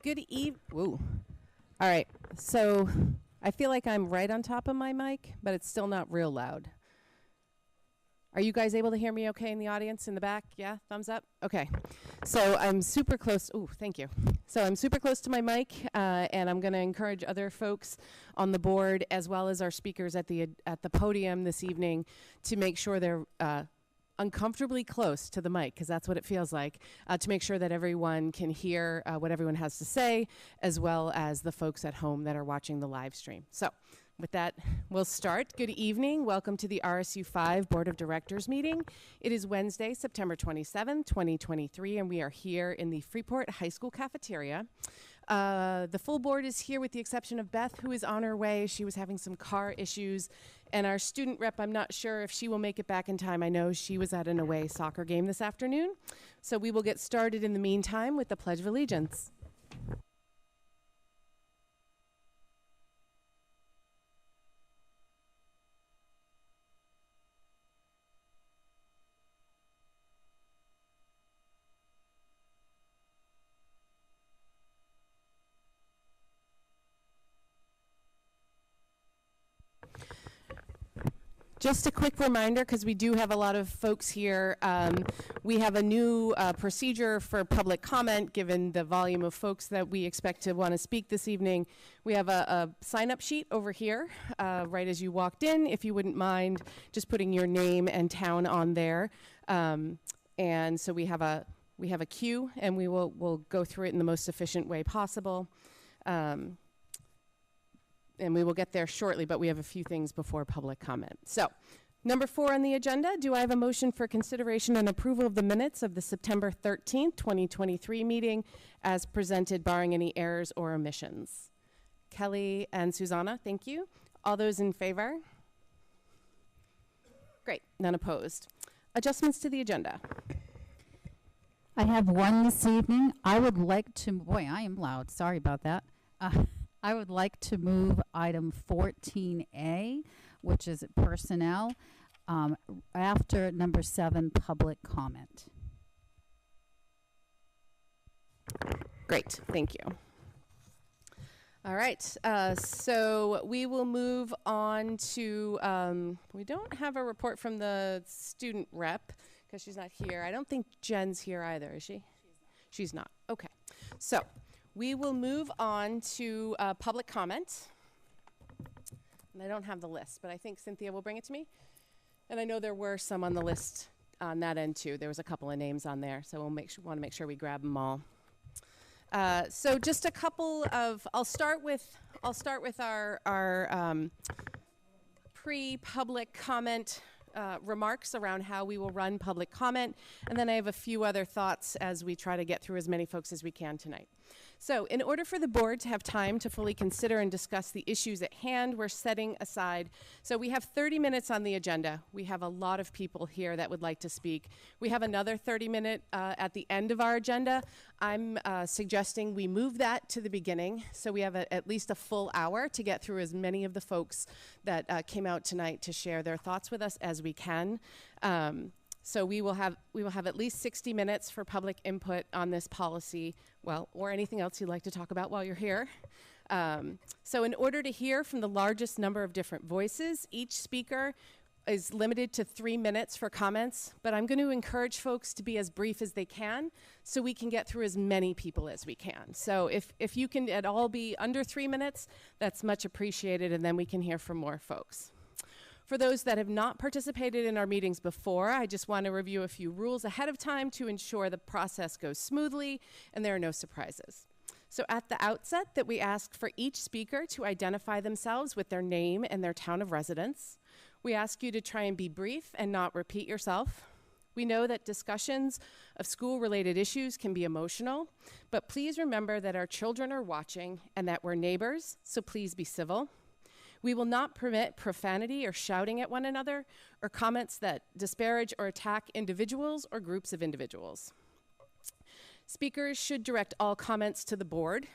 Good eve. Whoa. All right. So I feel like I'm right on top of my mic, but it's still not real loud. Are you guys able to hear me okay in the audience in the back? Yeah? Thumbs up? Okay. So I'm super close. Ooh, thank you. So I'm super close to my mic, and I'm going to encourage other folks on the board as well as our speakers at the podium this evening to make sure they're uncomfortably close to the mic, because that's what it feels like, to make sure that everyone can hear what everyone has to say, as well as the folks at home that are watching the live stream. So with that, we'll start. Good evening. Welcome to the RSU5 Board of Directors meeting. It is Wednesday, September 27, 2023, and we are here in the Freeport High School cafeteria. The full board is here with the exception of Beth, who is on her way. She was having some car issues. And our student rep, I'm not sure if she will make it back in time. I know she was at an away soccer game this afternoon. So we will get started in the meantime with the Pledge of Allegiance. Just a quick reminder, because we do have a lot of folks here, we have a new procedure for public comment, given the volume of folks that we expect to want to speak this evening. We have a sign-up sheet over here, right as you walked in, if you wouldn't mind just putting your name and town on there. And so we have a queue, and we'll go through it in the most efficient way possible. And we will get there shortly, but we have a few things before public comment. So, number 4 on the agenda, do I have a motion for consideration and approval of the minutes of the September 13th, 2023 meeting as presented, barring any errors or omissions? Kelly and Susanna, thank you. All those in favor? Great, none opposed. Adjustments to the agenda. I have one this evening. I would like to, boy, I am loud, sorry about that. I would like to move item 14A, which is personnel, after number 7, public comment. Great, thank you. All right, so we will move on to, we don't have a report from the student rep because she's not here. I don't think Jen's here either, is she? She's not. Okay, so we will move on to public comment. And I don't have the list, but I think Cynthia will bring it to me. And I know there were some on the list on that end too. There was a couple of names on there, so we'll want to make sure we grab them all. So just a couple of, I'll start with our pre-public comment remarks around how we will run public comment, and then I have a few other thoughts as we try to get through as many folks as we can tonight. So in order for the board to have time to fully consider and discuss the issues at hand, we're setting aside, so we have 30 minutes on the agenda. We have a lot of people here that would like to speak. We have another 30-minute at the end of our agenda. I'm suggesting we move that to the beginning, so we have at least a full hour to get through as many of the folks that came out tonight to share their thoughts with us as we can. So we will have at least 60 minutes for public input on this policy, well, or anything else you'd like to talk about while you're here. So in order to hear from the largest number of different voices, each speaker is limited to 3 minutes for comments, but I'm going to encourage folks to be as brief as they can so we can get through as many people as we can. So if you can at all be under 3 minutes, that's much appreciated, and then we can hear from more folks. For those that have not participated in our meetings before, I just want to review a few rules ahead of time to ensure the process goes smoothly and there are no surprises. So at the outset, that we ask for each speaker to identify themselves with their name and their town of residence. We ask you to try and be brief and not repeat yourself. We know that discussions of school-related issues can be emotional, but please remember that our children are watching and that we're neighbors, so please be civil. We will not permit profanity or shouting at one another or comments that disparage or attack individuals or groups of individuals. Speakers should direct all comments to the board.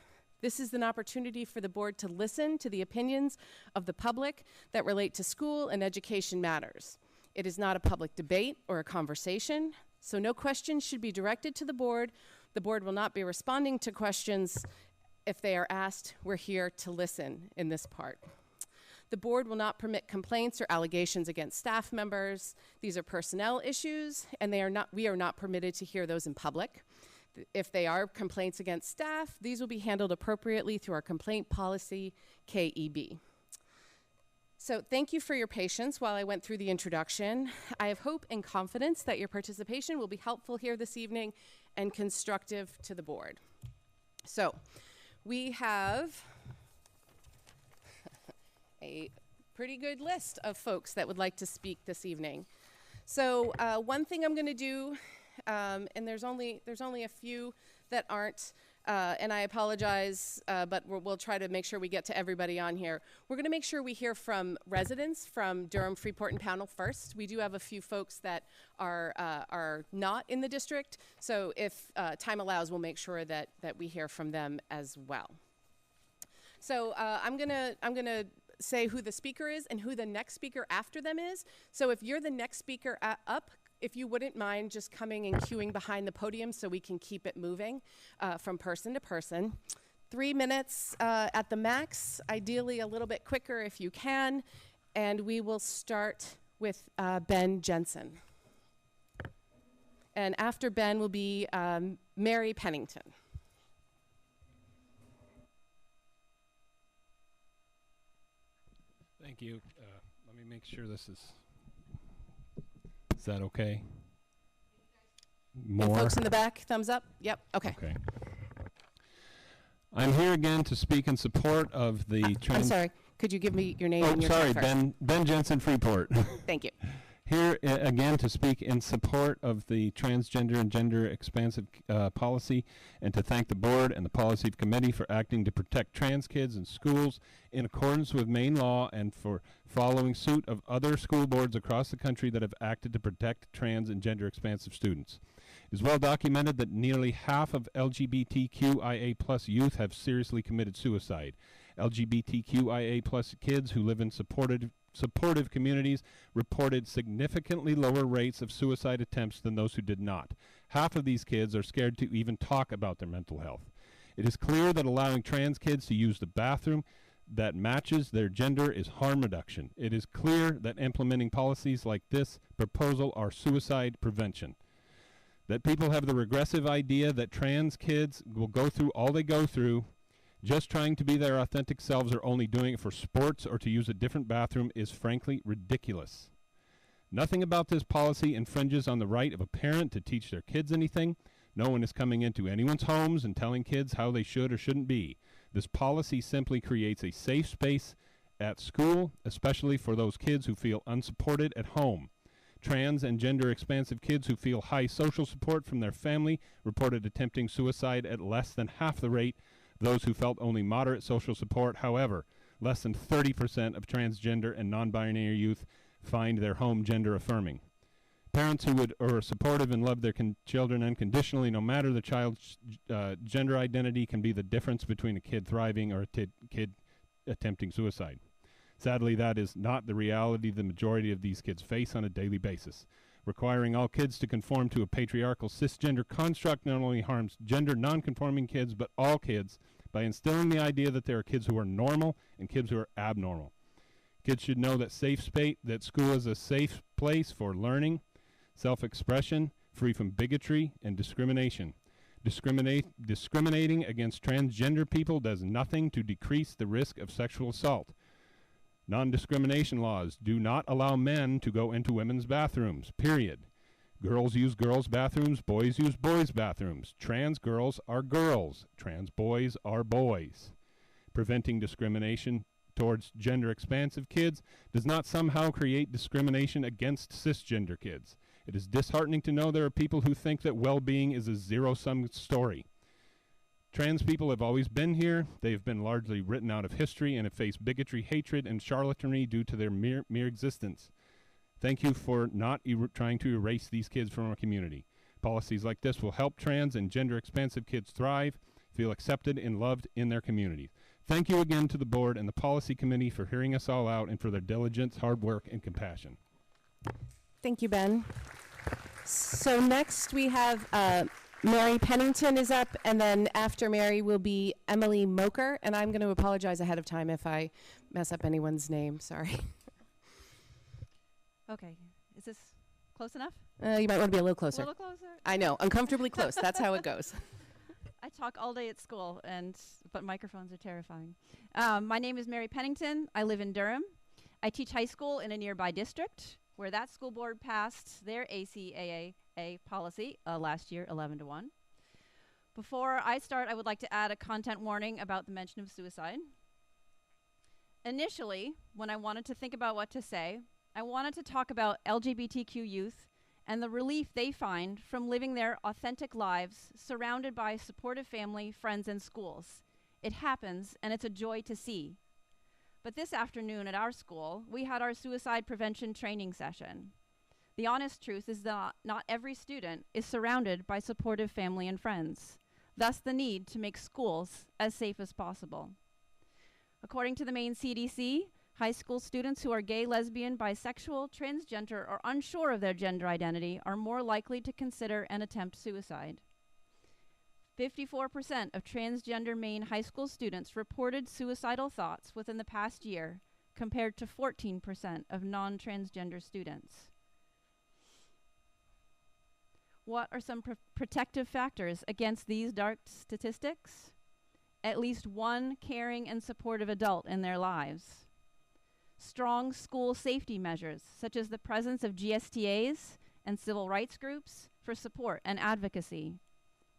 This is an opportunity for the board to listen to the opinions of the public that relate to school and education matters. It is not a public debate or a conversation, so no questions should be directed to the board. The board will not be responding to questions If they are asked, we're here to listen in this part. The board will not permit complaints or allegations against staff members. These are personnel issues, and we are not permitted to hear those in public. If they are complaints against staff, these will be handled appropriately through our complaint policy, KEB. So thank you for your patience while I went through the introduction. I have hope and confidence that your participation will be helpful here this evening and constructive to the board. So we have a pretty good list of folks that would like to speak this evening. So one thing I'm going to do, and there's only a few that aren't, and I apologize, but we'll try to make sure we get to everybody on here. We're going to make sure we hear from residents from Durham, Freeport, and Pownell first. We do have a few folks that are not in the district, so if time allows, we'll make sure that we hear from them as well. So I'm gonna say who the speaker is and who the next speaker after them is. So if you're the next speaker up, if you wouldn't mind just coming and queuing behind the podium so we can keep it moving from person to person. 3 minutes at the max, ideally a little bit quicker if you can. And we will start with Ben Jensen. And after Ben will be Mary Pennington. Thank you. Let me make sure this is that okay? More? And folks in the back, thumbs up? Yep, okay. Okay. I'm here again to speak in support of the I'm sorry, could you give me your name and your sorry, first? Ben Jensen Freeport. Thank you. Here again to speak in support of the transgender and gender expansive policy, and to thank the board and the policy committee for acting to protect trans kids in schools in accordance with Maine law, and for following suit of other school boards across the country that have acted to protect trans and gender expansive students. It is well documented that nearly half of LGBTQIA+ youth have seriously committed suicide. LGBTQIA+ kids who live in supportive communities reported significantly lower rates of suicide attempts than those who did not. Half of these kids are scared to even talk about their mental health. It is clear that allowing trans kids to use the bathroom that matches their gender is harm reduction. It is clear that implementing policies like this proposal are suicide prevention. That people have the regressive idea that trans kids will go through all they go through just trying to be their authentic selves, or only doing it for sports or to use a different bathroom, is frankly ridiculous. Nothing about this policy infringes on the right of a parent to teach their kids anything. No one is coming into anyone's homes and telling kids how they should or shouldn't be. This policy simply creates a safe space at school, especially for those kids who feel unsupported at home. Trans and gender expansive kids who feel high social support from their family reported attempting suicide at less than half the rate those who felt only moderate social support. However, less than 30% of transgender and non-binary youth find their home gender affirming. Parents who are supportive and love their children unconditionally, no matter the child's gender identity, can be the difference between a kid thriving or a kid attempting suicide. Sadly, that is not the reality the majority of these kids face on a daily basis. Requiring all kids to conform to a patriarchal cisgender construct not only harms gender non-conforming kids, but all kids, by instilling the idea that there are kids who are normal and kids who are abnormal. Kids should know that that school is a safe place for learning, self-expression, free from bigotry and discrimination. Discriminating against transgender people does nothing to decrease the risk of sexual assault. Non-discrimination laws do not allow men to go into women's bathrooms, period. Girls use girls' bathrooms, boys use boys' bathrooms. Trans girls are girls, trans boys are boys. Preventing discrimination towards gender expansive kids does not somehow create discrimination against cisgender kids. It is disheartening to know there are people who think that well-being is a zero-sum story. Trans people have always been here. They have been largely written out of history and have faced bigotry, hatred, and charlatanry due to their mere existence. Thank you for not trying to erase these kids from our community. Policies like this will help trans and gender expansive kids thrive, feel accepted and loved in their communities. Thank you again to the board and the policy committee for hearing us all out and for their diligence, hard work, and compassion. Thank you, Ben. So next we have Mary Pennington is up, and then after Mary will be Emily Moker, and I'm going to apologize ahead of time if I mess up anyone's name. Sorry. Okay, is this close enough? You might want to be a little A closer. little closer? I know, uncomfortably close. That's how it goes. I talk all day at school, but microphones are terrifying. My name is Mary Pennington. I live in Durham. I teach high school in a nearby district where that school board passed their ACAA policy last year, 11-1. Before I start, I would like to add a content warning about the mention of suicide. Initially, when I wanted to think about what to say, I wanted to talk about LGBTQ youth and the relief they find from living their authentic lives surrounded by supportive family, friends, and schools. It happens, and it's a joy to see. But this afternoon at our school, we had our suicide prevention training session. The honest truth is that not every student is surrounded by supportive family and friends, thus the need to make schools as safe as possible. According to the Maine CDC, high school students who are gay, lesbian, bisexual, transgender, or unsure of their gender identity are more likely to consider and attempt suicide. 54% of transgender Maine high school students reported suicidal thoughts within the past year, compared to 14% of non-transgender students. What are some protective factors against these dark statistics? At least one caring and supportive adult in their lives. Strong school safety measures, such as the presence of GSTAs and civil rights groups for support and advocacy.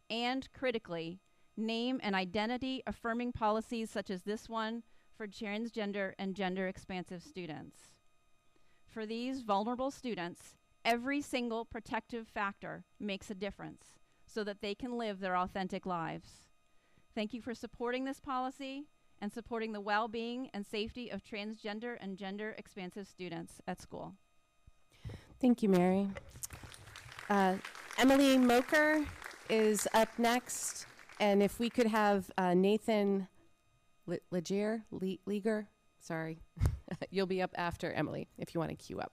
And critically, name and identity affirming policies such as this one for transgender and gender expansive students. For these vulnerable students, every single protective factor makes a difference so that they can live their authentic lives. Thank you for supporting this policy and supporting the well-being and safety of transgender and gender expansive students at school. Thank you, Mary. Emily Moker is up next, and if we could have Nathan Leger, sorry, you'll be up after Emily if you want to queue up.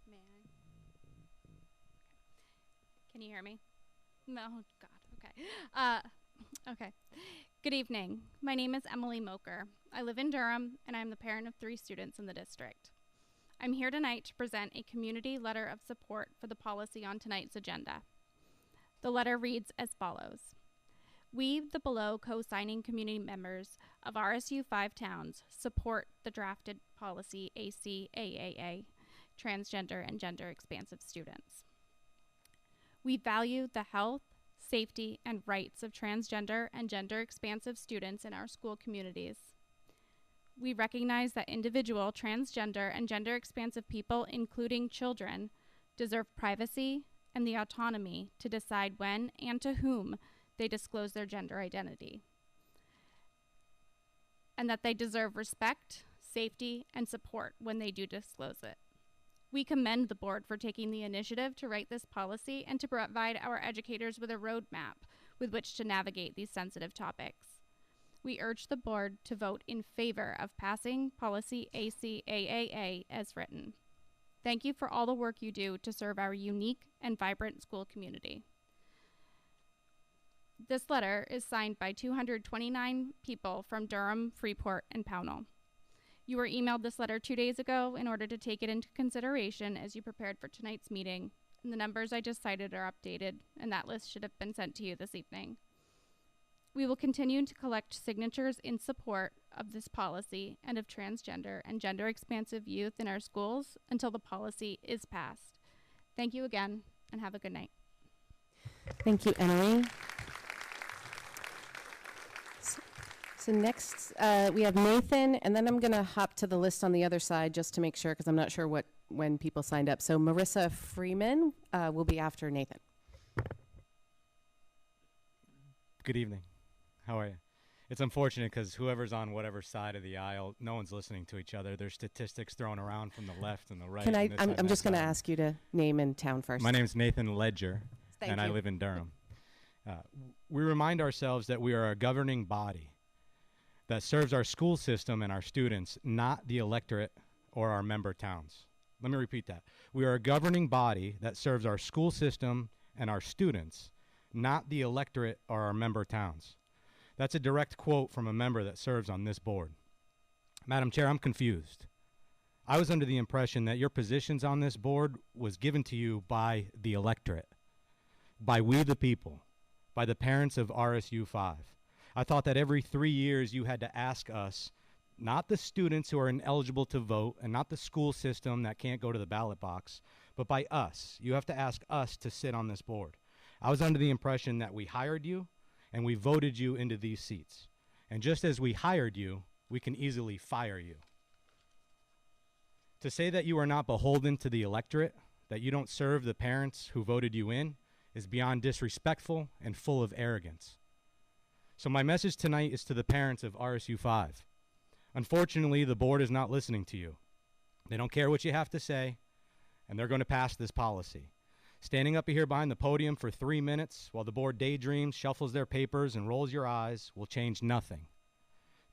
May I? Can you hear me? No, God, okay. Okay. Good evening. My name is Emily Moker. I live in Durham, and I'm the parent of 3 students in the district. I'm here tonight to present a community letter of support for the policy on tonight's agenda. The letter reads as follows. We, the below co-signing community members of RSU5 towns, support the drafted policy ACAA, transgender and gender expansive students. We value the health, safety, and rights of transgender and gender expansive students in our school communities. We recognize that individual transgender and gender expansive people, including children, deserve privacy and the autonomy to decide when and to whom they disclose their gender identity, and that they deserve respect, safety, and support when they do disclose it. We commend the board for taking the initiative to write this policy and to provide our educators with a roadmap with which to navigate these sensitive topics. We urge the board to vote in favor of passing policy ACAA as written. Thank you for all the work you do to serve our unique and vibrant school community. This letter is signed by 229 people from Durham, Freeport, and Pownell. You were emailed this letter 2 days ago in order to take it into consideration as you prepared for tonight's meeting, and the numbers I just cited are updated, and that list should have been sent to you this evening. We will continue to collect signatures in support of this policy and of transgender and gender expansive youth in our schools until the policy is passed. Thank you again, and have a good night. Thank you, Emily. So next, we have Nathan, and then I'm going to hop to the list on the other side just to make sure, because I'm not sure when people signed up. So Marissa Freeman will be after Nathan. Good evening. How are you? It's unfortunate because whoever's on whatever side of the aisle, no one's listening to each other. There's statistics thrown around from the left and the right. I'm just going to ask you to name and town first. My name's Nathan Ledger, Thank and you. I live in Durham. We remind ourselves that we are a governing body that serves our school system and our students, not the electorate or our member towns. Let me repeat that. We are a governing body that serves our school system and our students, not the electorate or our member towns. That's a direct quote from a member that serves on this board. Madam Chair, I'm confused. I was under the impression that your positions on this board was given to you by the electorate, by we the people, by the parents of RSU5. I thought that every 3 years you had to ask us, not the students who are ineligible to vote and not the school system that can't go to the ballot box, but by us. You have to ask us to sit on this board. I was under the impression that we hired you and we voted you into these seats. And just as we hired you, we can easily fire you. To say that you are not beholden to the electorate, that you don't serve the parents who voted you in, is beyond disrespectful and full of arrogance. So my message tonight is to the parents of RSU5. Unfortunately, the board is not listening to you. They don't care what you have to say, and they're going to pass this policy. Standing up here behind the podium for 3 minutes while the board daydreams, shuffles their papers, and rolls your eyes will change nothing.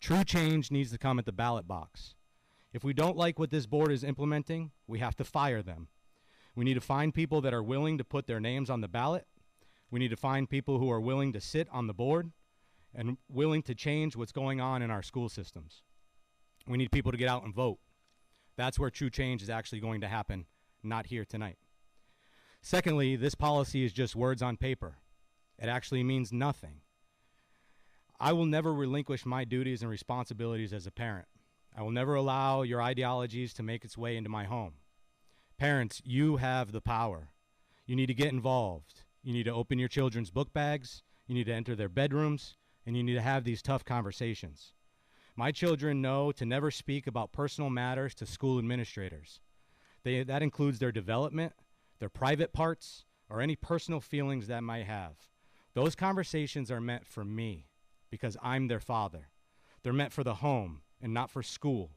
True change needs to come at the ballot box. If we don't like what this board is implementing, we have to fire them. We need to find people that are willing to put their names on the ballot. We need to find people who are willing to sit on the board and willing to change what's going on in our school systems. We need people to get out and vote. That's where true change is actually going to happen, not here tonight. Secondly, this policy is just words on paper. It actually means nothing. I will never relinquish my duties and responsibilities as a parent. I will never allow your ideologies to make its way into my home. Parents, you have the power. You need to get involved. You need to open your children's book bags. You need to enter their bedrooms, and you need to have these tough conversations. My children know to never speak about personal matters to school administrators. That includes their development, their private parts, or any personal feelings that might have. Those conversations are meant for me because I'm their father. They're meant for the home and not for school.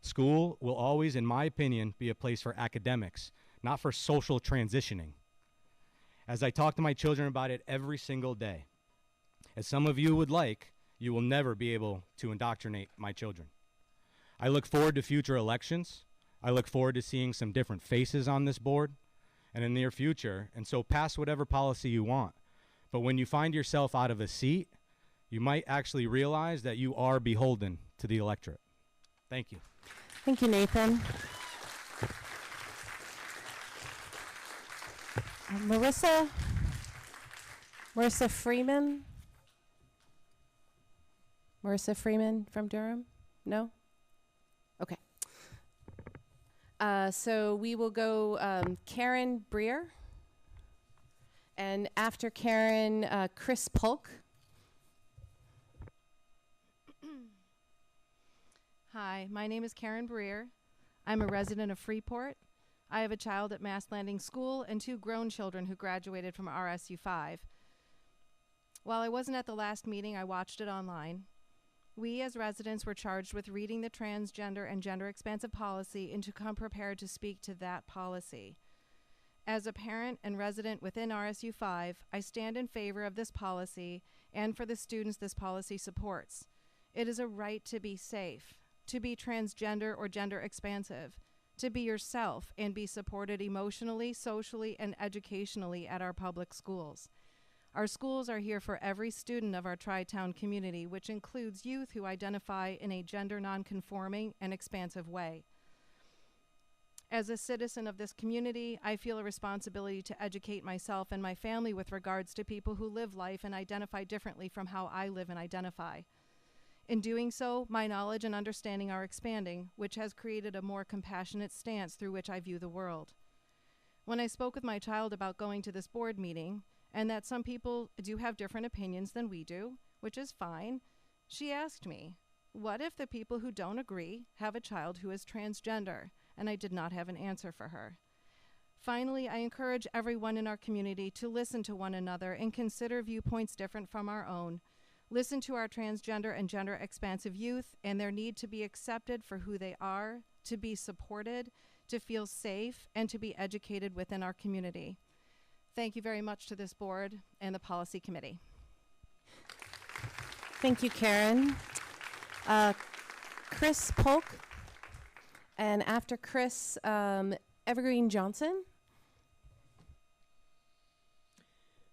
School will always, in my opinion, be a place for academics, not for social transitioning. As I talk to my children about it every single day, as some of you would like, you will never be able to indoctrinate my children. I look forward to future elections. I look forward to seeing some different faces on this board and in the near future, and so pass whatever policy you want. But when you find yourself out of a seat, you might actually realize that you are beholden to the electorate. Thank you. Thank you, Nathan. Marissa Freeman? Marissa Freeman from Durham? No? Okay. So we will go Karen Breer. And after Karen, Chris Polk. Hi, my name is Karen Breer. I'm a resident of Freeport. I have a child at Mass Landing School and 2 grown children who graduated from RSU5. While I wasn't at the last meeting, I watched it online. We as residents were charged with reading the transgender and gender expansive policy and to come prepared to speak to that policy. As a parent and resident within RSU5, I stand in favor of this policy and for the students this policy supports. It is a right to be safe, to be transgender or gender expansive, to be yourself and be supported emotionally, socially, and educationally at our public schools. Our schools are here for every student of our Tri-Town community, which includes youth who identify in a gender non-conforming and expansive way. As a citizen of this community, I feel a responsibility to educate myself and my family with regards to people who live life and identify differently from how I live and identify. In doing so, my knowledge and understanding are expanding, which has created a more compassionate stance through which I view the world. When I spoke with my child about going to this board meeting, and that some people do have different opinions than we do, which is fine, she asked me, what if the people who don't agree have a child who is transgender? And I did not have an answer for her. Finally, I encourage everyone in our community to listen to one another and consider viewpoints different from our own. Listen to our transgender and gender expansive youth and their need to be accepted for who they are, to be supported, to feel safe, and to be educated within our community. Thank you very much to this board and the policy committee. Thank you, Karen. Chris Polk. And after Chris, Evergreen Johnson.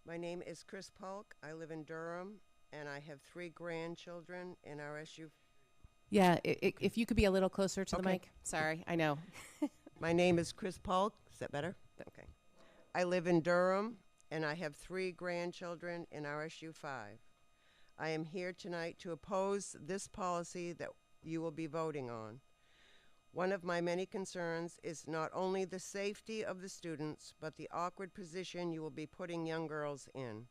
My name is Chris Polk. I live in Durham, and I have 3 grandchildren in RSU. Yeah, if you could be a little closer to the Okay. mic. Sorry, I know. My name is Chris Polk. Is that better? Okay. I live in Durham, and I have 3 grandchildren in RSU5. I am here tonight to oppose this policy that you will be voting on. One of my many concerns is not only the safety of the students, but the awkward position you will be putting young girls in.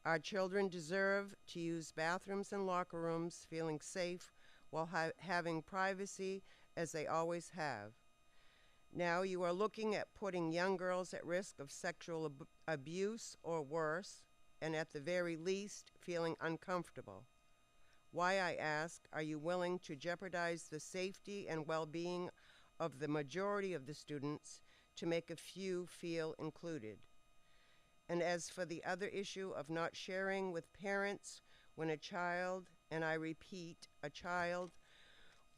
Our children deserve to use bathrooms and locker rooms feeling safe while having privacy as they always have. Now you are looking at putting young girls at risk of sexual abuse or worse, and at the very least, feeling uncomfortable. Why, I ask, are you willing to jeopardize the safety and well-being of the majority of the students to make a few feel included? And as for the other issue of not sharing with parents when a child, and I repeat, a child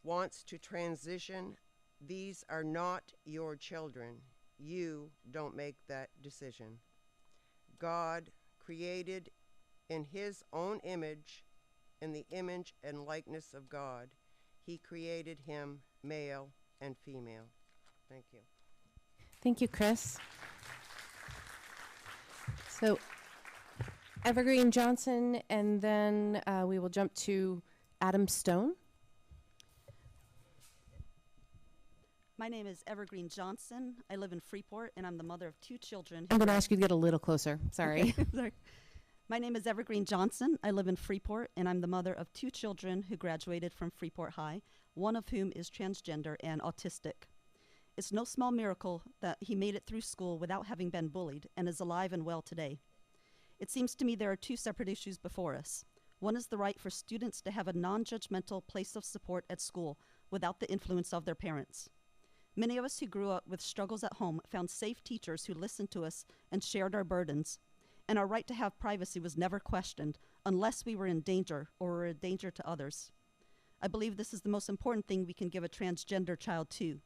wants to transition, these are not your children. You don't make that decision. God created in his own image, in the image and likeness of God. He created him male and female. Thank you. Thank you, Chris. So, Evergreen Johnson, and then we will jump to Adam Stone. My name is Evergreen Johnson. I live in Freeport, and I'm the mother of 2 children. I'm going to ask you to get a little closer. Sorry. Okay, sorry. My name is Evergreen Johnson. I live in Freeport, and I'm the mother of 2 children who graduated from Freeport High, one of whom is transgender and autistic. It's no small miracle that he made it through school without having been bullied and is alive and well today. It seems to me there are 2 separate issues before us. One is the right for students to have a non-judgmental place of support at school without the influence of their parents. Many of us who grew up with struggles at home found safe teachers who listened to us and shared our burdens, and our right to have privacy was never questioned unless we were in danger or were a danger to others. I believe this is the most important thing we can give a transgender child too,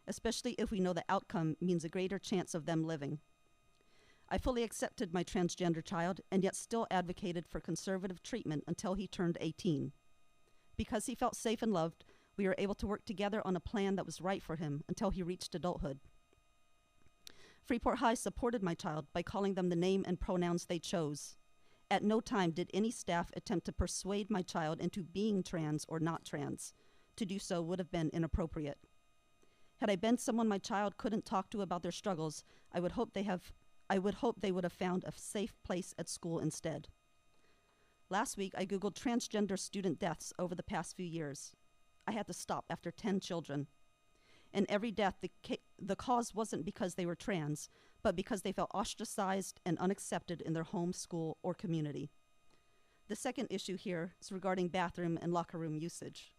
especially if we know the outcome means a greater chance of them living. I fully accepted my transgender child and yet still advocated for conservative treatment until he turned 18. Because he felt safe and loved, we were able to work together on a plan that was right for him until he reached adulthood. Freeport High supported my child by calling them the name and pronouns they chose. At no time did any staff attempt to persuade my child into being trans or not trans. To do so would have been inappropriate. Had I been someone my child couldn't talk to about their struggles, I would hope they would have found a safe place at school instead. Last week, I Googled transgender student deaths over the past few years. I had to stop after 10 children. In every death, the cause wasn't because they were trans, but because they felt ostracized and unaccepted in their home, school, or community. The second issue here is regarding bathroom and locker room usage.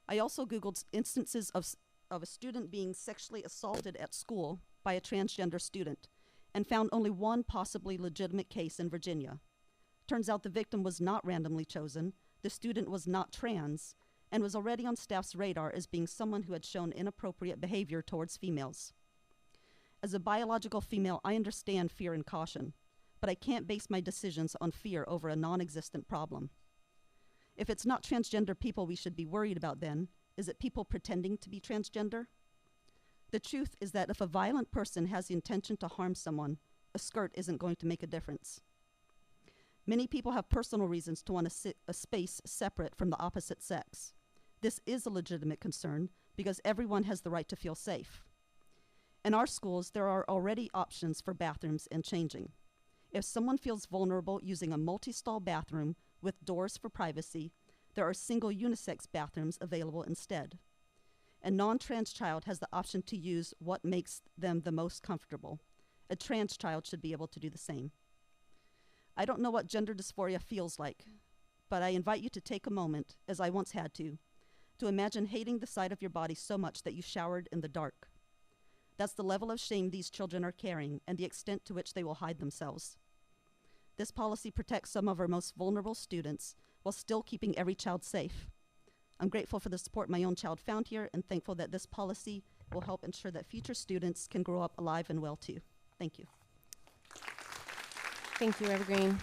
I also Googled instances of a student being sexually assaulted at school by a transgender student and found only one possibly legitimate case in Virginia. Turns out the victim was not randomly chosen, the student was not trans, and was already on staff's radar as being someone who had shown inappropriate behavior towards females. As a biological female, I understand fear and caution, but I can't base my decisions on fear over a non-existent problem. If it's not transgender people we should be worried about then, is it people pretending to be transgender? The truth is that if a violent person has the intention to harm someone, a skirt isn't going to make a difference. Many people have personal reasons to want a space separate from the opposite sex. This is a legitimate concern because everyone has the right to feel safe. In our schools, there are already options for bathrooms and changing. If someone feels vulnerable using a multi-stall bathroom with doors for privacy, there are single unisex bathrooms available instead. A non-trans child has the option to use what makes them the most comfortable. A trans child should be able to do the same. I don't know what gender dysphoria feels like, but I invite you to take a moment, as I once had to imagine hating the side of your body so much that you showered in the dark. That's the level of shame these children are carrying and the extent to which they will hide themselves. This policy protects some of our most vulnerable students while still keeping every child safe. I'm grateful for the support my own child found here and thankful that this policy will help ensure that future students can grow up alive and well too. Thank you. Thank you, Evergreen.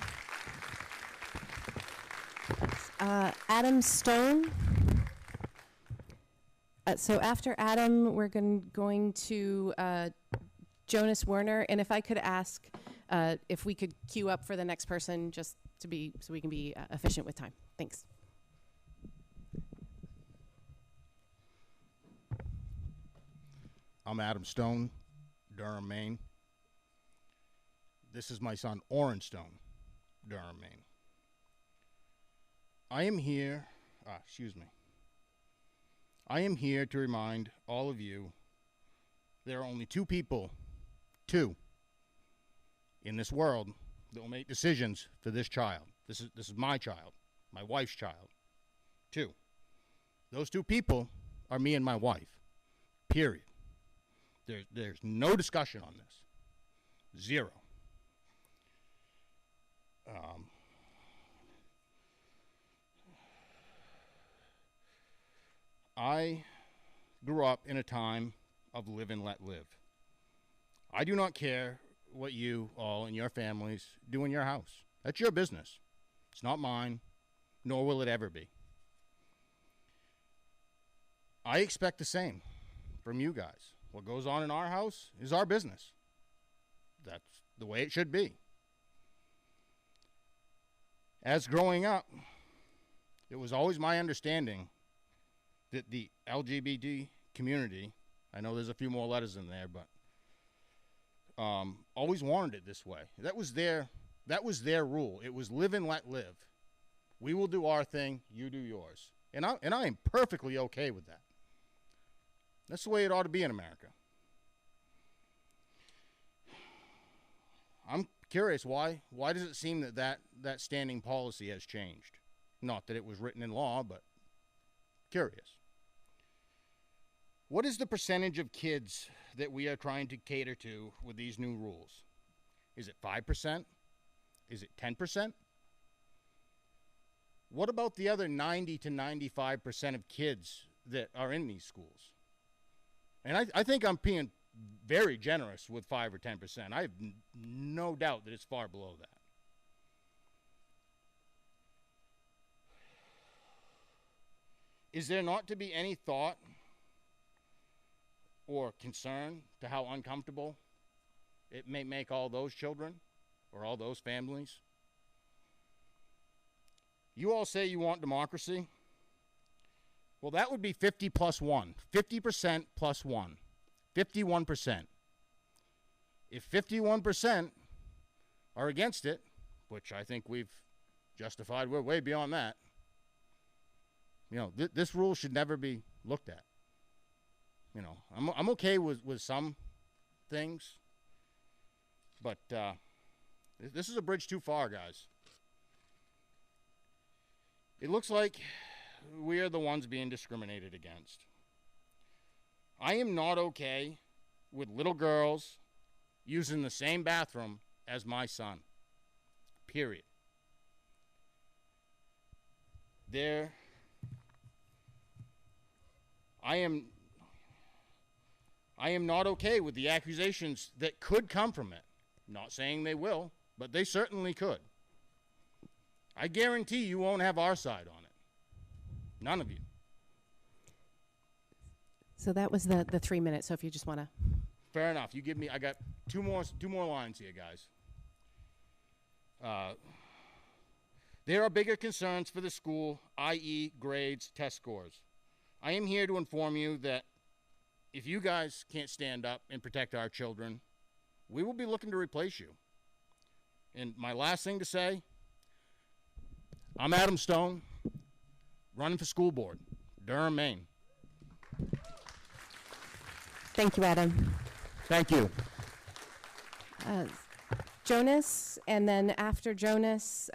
Adam Stone. So after Adam, we're going to Jonas Werner. And if I could ask if we could queue up for the next person, just so we can be efficient with time. Thanks. I'm Adam Stone, Durham, Maine. This is my son, Oren Stone, Durham, Maine. I am here to remind all of you there are only two people in this world that will make decisions for this child. This is my child, my wife's child. Two. Those two people are me and my wife. Period. There's no discussion on this. Zero. I grew up in a time of live and let live. I do not care what you all and your families do in your house. That's your business. It's not mine, nor will it ever be. I expect the same from you guys. What goes on in our house is our business. That's the way it should be. As growing up, it was always my understanding that the LGBT community, I know there's a few more letters in there, but always wanted it this way. That was their rule. It was live and let live. We will do our thing, you do yours. And I am perfectly okay with that. That's the way it ought to be in America. I'm curious, why does it seem that standing policy has changed? Not that it was written in law, but curious. What is the percentage of kids that we are trying to cater to with these new rules? Is it 5%? Is it 10%? What about the other 90 to 95% of kids that are in these schools? And I think I'm being very generous with 5 or 10%. I have no doubt that it's far below that. Is there not to be any thought or concern to how uncomfortable it may make all those children or all those families? You all say you want democracy. Well, that would be 50 plus 1. 50% plus 1. 51%. If 51% are against it, which I think we've justified, we're way beyond that, you know, this rule should never be looked at. You know, I'm okay with some things, but this is a bridge too far, guys. It looks like we are the ones being discriminated against. I am not okay with little girls using the same bathroom as my son. Period. I am not okay with the accusations that could come from it. Not saying they will, but they certainly could. I guarantee you won't have our side on it. None of you. So that was the 3 minutes. So if you just want to. Fair enough. You give me. I got two more lines here, guys. There are bigger concerns for the school, i.e., grades, test scores. I am here to inform you that if you guys can't stand up and protect our children, we will be looking to replace you. And my last thing to say, I'm Adam Stone, running for school board, Durham, Maine. Thank you, Adam. Thank you. Jonas, and then after Jonas,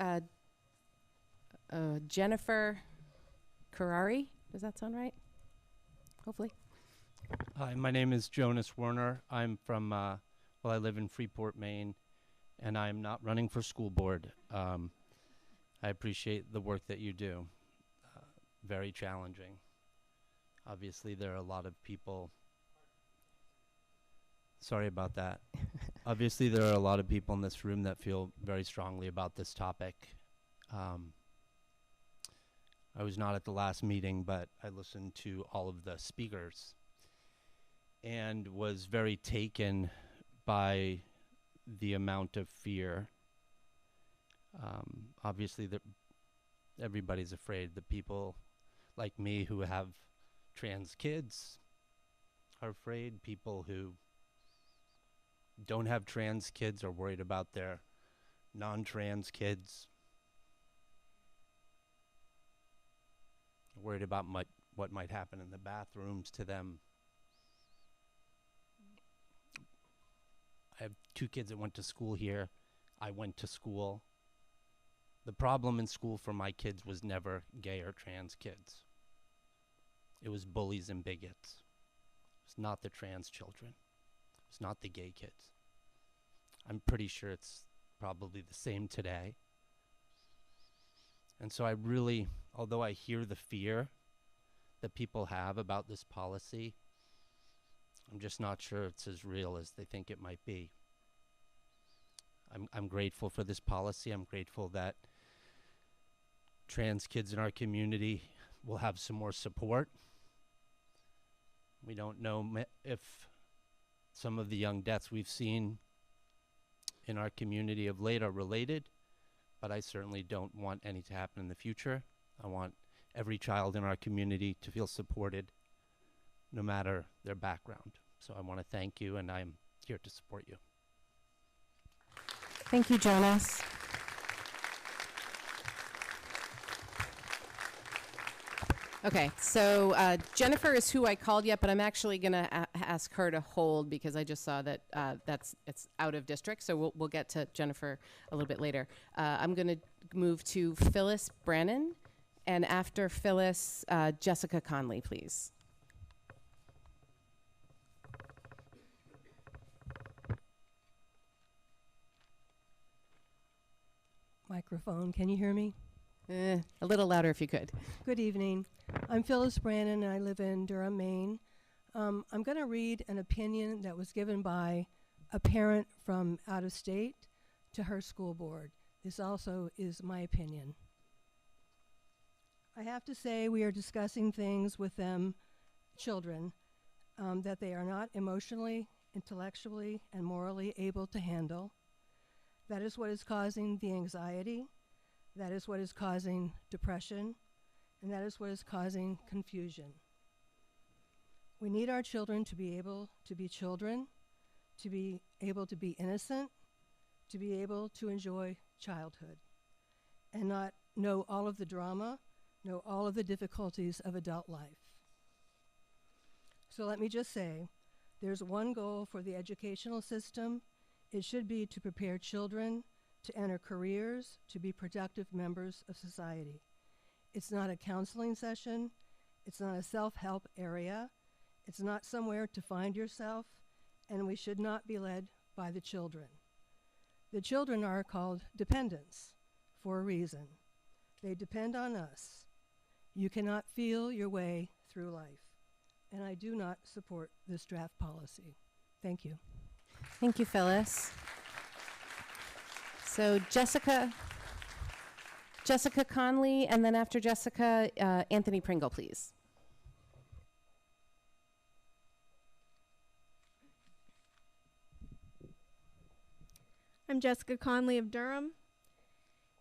Jennifer Carrari. Does that sound right? Hopefully. Hi, my name is Jonas Werner. I'm from, I live in Freeport, Maine, and I'm not running for school board. I appreciate the work that you do. Very challenging. Obviously, there are a lot of people. Sorry about that. Obviously, there are a lot of people in this room that feel very strongly about this topic. I was not at the last meeting, but I listened to all of the speakers and was very taken by the amount of fear. Obviously, everybody's afraid. The people like me who have trans kids are afraid. People who don't have trans kids are worried about their non-trans kids. Worried about what might happen in the bathrooms to them. I have 2 kids that went to school here. I went to school. The problem in school for my kids was never gay or trans kids. It was bullies and bigots. It's not the trans children. It's not the gay kids. I'm pretty sure it's probably the same today. And so I really, although I hear the fear that people have about this policy, I'm just not sure it's as real as they think it might be. I'm grateful for this policy. I'm grateful that trans kids in our community will have some more support. We don't know if some of the young deaths we've seen in our community of late are related, but I certainly don't want any to happen in the future. I want every child in our community to feel supported, no matter their background. So I want to thank you, and I'm here to support you. Thank you, Jonas. Okay, so Jennifer is who I called yet, but I'm actually going to ask her to hold because I just saw that it's out of district. So we'll get to Jennifer a little bit later. I'm going to move to Phyllis Brannon, and after Phyllis, Jessica Conley, please. Microphone, can you hear me? A little louder if you could. Good evening. I'm Phyllis Brannon, and I live in Durham, Maine. I'm going to read an opinion that was given by a parent from out of state to her school board. This also is my opinion. I have to say we are discussing things with them, children, that they are not emotionally, intellectually, and morally able to handle. That is what is causing the anxiety. That is what is causing depression. And that is what is causing confusion. We need our children to be able to be children, to be able to be innocent, to be able to enjoy childhood, and not know all of the drama, know all of the difficulties of adult life. So let me just say, there's one goal for the educational system. It should be to prepare children to enter careers, to be productive members of society. It's not a counseling session. It's not a self-help area. It's not somewhere to find yourself, and we should not be led by the children. The children are called dependents for a reason. They depend on us. You cannot feel your way through life, and I do not support this draft policy. Thank you. Thank you, Phyllis. So Jessica Conley, and then after Jessica, Anthony Pringle, please. I'm Jessica Conley of Durham.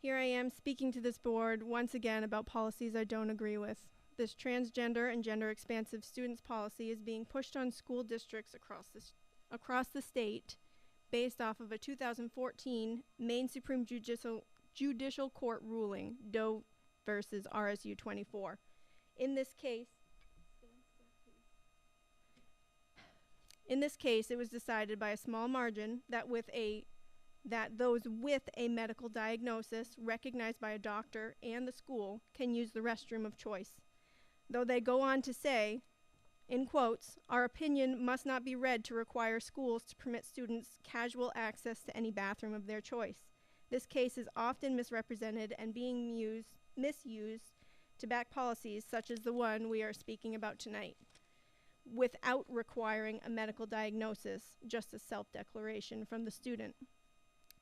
Here I am speaking to this board once again about policies I don't agree with. This transgender and gender expansive students policy is being pushed on school districts across the state based off of a 2014 Maine Supreme Judicial Court ruling, Doe versus RSU5. In this case, it was decided by a small margin that those with a medical diagnosis recognized by a doctor and the school can use the restroom of choice. Though they go on to say, in quotes, "Our opinion must not be read to require schools to permit students casual access to any bathroom of their choice. This case is often misrepresented and being misused to back policies such as the one we are speaking about tonight. without requiring a medical diagnosis, just a self-declaration from the student.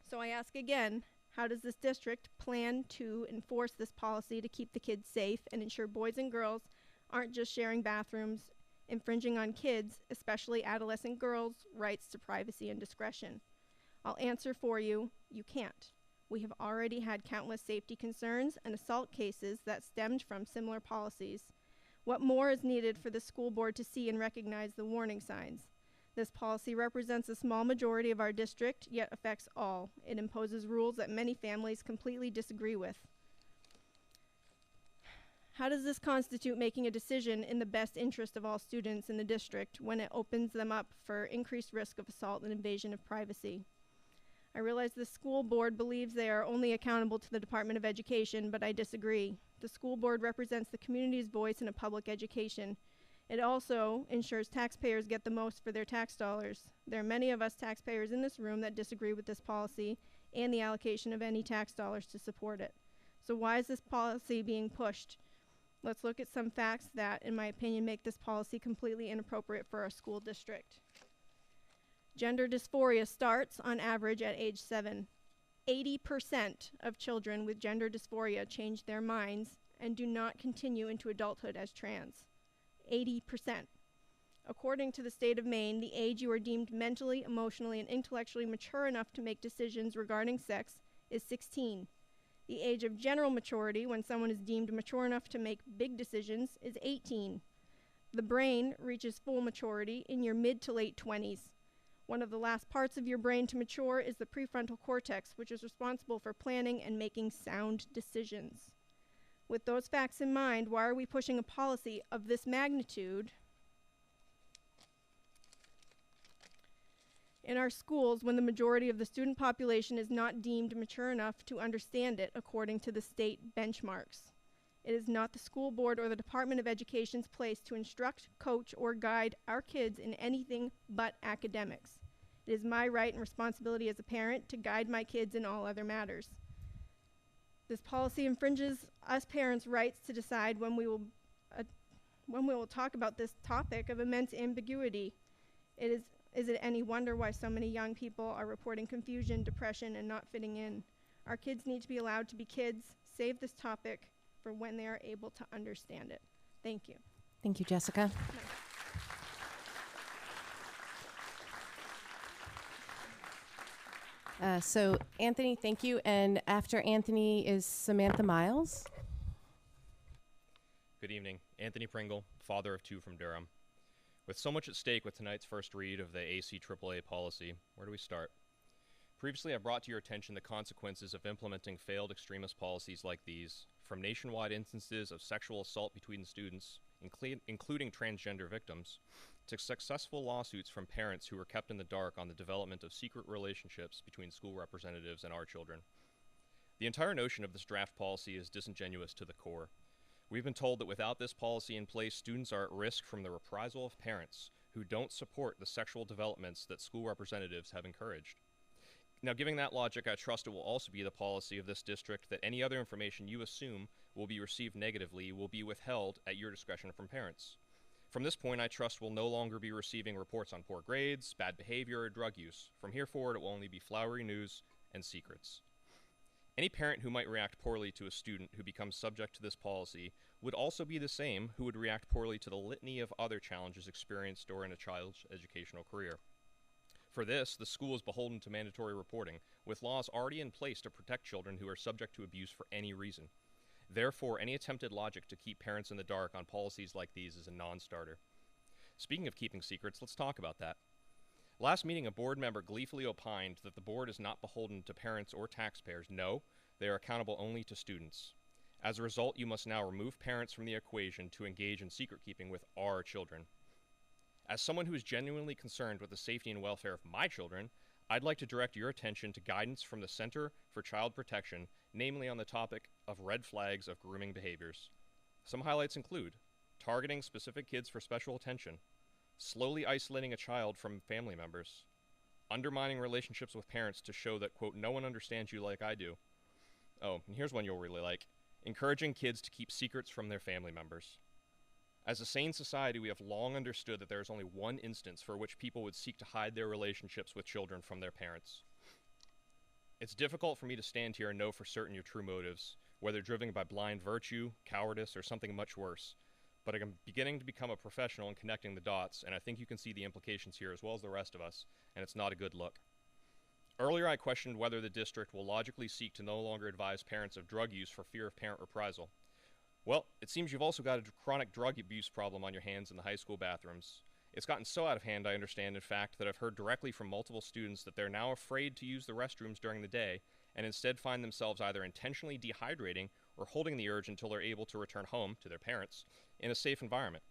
So I ask again, how does this district plan to enforce this policy to keep the kids safe and ensure boys and girls aren't just sharing bathrooms, infringing on kids, especially adolescent girls' rights to privacy and discretion? I'll answer for you, you can't. We have already had countless safety concerns and assault cases that stemmed from similar policies. What more is needed for the school board to see and recognize the warning signs? This policy represents a small majority of our district, yet affects all. It imposes rules that many families completely disagree with. How does this constitute making a decision in the best interest of all students in the district when it opens them up for increased risk of assault and invasion of privacy? I realize the school board believes they are only accountable to the Department of Education, but I disagree. The school board represents the community's voice in a public education. It also ensures taxpayers get the most for their tax dollars. There are many of us taxpayers in this room that disagree with this policy and the allocation of any tax dollars to support it. So why is this policy being pushed? Let's look at some facts that, in my opinion, make this policy completely inappropriate for our school district. Gender dysphoria starts, on average, at age 7. 80% of children with gender dysphoria change their minds and do not continue into adulthood as trans. 80%. According to the state of Maine, the age you are deemed mentally, emotionally, and intellectually mature enough to make decisions regarding sex is 16. The age of general maturity, when someone is deemed mature enough to make big decisions, is 18. The brain reaches full maturity in your mid to late 20s. One of the last parts of your brain to mature is the prefrontal cortex, which is responsible for planning and making sound decisions. With those facts in mind, why are we pushing a policy of this magnitude in our schools when the majority of the student population is not deemed mature enough to understand it according to the state benchmarks? It is not the school board or the Department of Education's place to instruct, coach, or guide our kids in anything but academics. It is my right and responsibility as a parent to guide my kids in all other matters. This policy infringes us parents' rights to decide when we will talk about this topic of immense ambiguity. Is it any wonder why so many young people are reporting confusion, depression, and not fitting in? Our kids need to be allowed to be kids. Save this topic for when they are able to understand it. Thank you. Thank you, Jessica. So Anthony, thank you. And after Anthony is Samantha Miles. Good evening. Anthony Pringle, father of 2 from Durham. With so much at stake with tonight's first read of the ACAA policy, where do we start? Previously, I brought to your attention the consequences of implementing failed extremist policies like these, from nationwide instances of sexual assault between students, including transgender victims, to successful lawsuits from parents who were kept in the dark on the development of secret relationships between school representatives and our children. The entire notion of this draft policy is disingenuous to the core. We've been told that without this policy in place, students are at risk from the reprisal of parents who don't support the sexual developments that school representatives have encouraged. Now, given that logic, I trust it will also be the policy of this district that any other information you assume will be received negatively will be withheld at your discretion from parents. From this point, I trust we'll no longer be receiving reports on poor grades, bad behavior, or drug use. From here forward, it will only be flowery news and secrets. Any parent who might react poorly to a student who becomes subject to this policy would also be the same who would react poorly to the litany of other challenges experienced during a child's educational career. For this, the school is beholden to mandatory reporting, with laws already in place to protect children who are subject to abuse for any reason. Therefore, any attempted logic to keep parents in the dark on policies like these is a non-starter. Speaking of keeping secrets, let's talk about that. Last meeting, a board member gleefully opined that the board is not beholden to parents or taxpayers. No, they are accountable only to students. As a result, you must now remove parents from the equation to engage in secret keeping with our children. As someone who is genuinely concerned with the safety and welfare of my children, I'd like to direct your attention to guidance from the Center for Child Protection, namely on the topic of red flags of grooming behaviors. Some highlights include targeting specific kids for special attention, slowly isolating a child from family members, undermining relationships with parents to show that, quote, no one understands you like I do. Oh, and here's one you'll really like, encouraging kids to keep secrets from their family members. As a sane society, we have long understood that there is only one instance for which people would seek to hide their relationships with children from their parents. It's difficult for me to stand here and know for certain your true motives, whether driven by blind virtue, cowardice, or something much worse. But I'm beginning to become a professional in connecting the dots, and I think you can see the implications here as well as the rest of us, and it's not a good look. Earlier, I questioned whether the district will logically seek to no longer advise parents of drug use for fear of parent reprisal. Well, it seems you've also got a chronic drug abuse problem on your hands in the high school bathrooms. It's gotten so out of hand, I understand, in fact, that I've heard directly from multiple students that they're now afraid to use the restrooms during the day and instead find themselves either intentionally dehydrating or holding the urge until they're able to return home to their parents in a safe environment.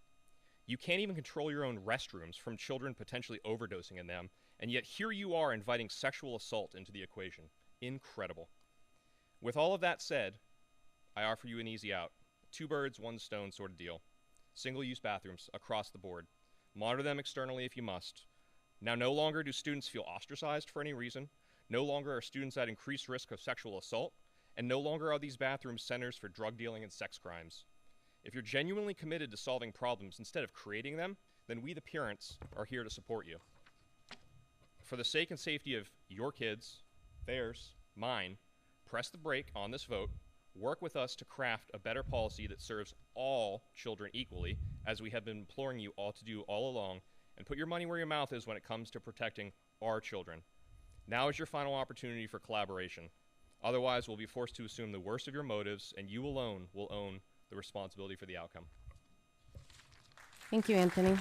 You can't even control your own restrooms from children potentially overdosing in them, and yet here you are inviting sexual assault into the equation. Incredible. With all of that said, I offer you an easy out. 2 birds, 1 stone sort of deal. Single-use bathrooms across the board. Monitor them externally if you must. Now, no longer do students feel ostracized for any reason. No longer are students at increased risk of sexual assault. And no longer are these bathrooms centers for drug dealing and sex crimes. If you're genuinely committed to solving problems instead of creating them, then we, the parents, are here to support you. For the sake and safety of your kids, theirs, mine, press the brake on this vote. Work with us to craft a better policy that serves all children equally, as we have been imploring you all to do all along, and put your money where your mouth is when it comes to protecting our children. Now is your final opportunity for collaboration. Otherwise, we'll be forced to assume the worst of your motives, and you alone will own the responsibility for the outcome. Thank you, Anthony.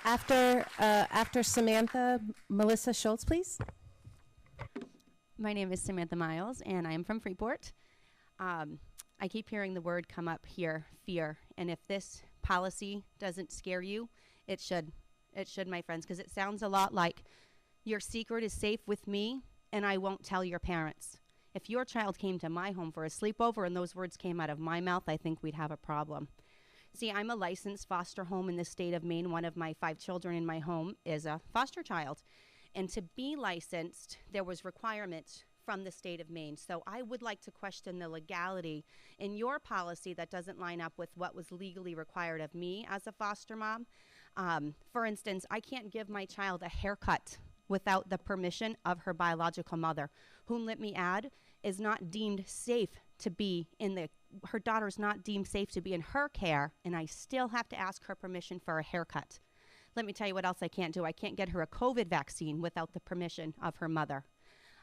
After Samantha, Melissa Schultz, please. My name is Samantha Miles, and I am from Freeport. I keep hearing the word come up here, fear. And if this policy doesn't scare you, it should. It should, my friends, because it sounds a lot like your secret is safe with me, and I won't tell your parents. If your child came to my home for a sleepover and those words came out of my mouth, I think we'd have a problem. See, I'm a licensed foster home in the state of Maine. One of my 5 children in my home is a foster child. And to be licensed, there was requirements from the state of Maine. So I would like to question the legality in your policy that doesn't line up with what was legally required of me as a foster mom. For instance, I can't give my child a haircut without the permission of her biological mother, whom, let me add, is not deemed safe to be her daughter's not deemed safe to be in her care, and I still have to ask her permission for a haircut. Let me tell you what else I can't do. I can't get her a COVID vaccine without the permission of her mother.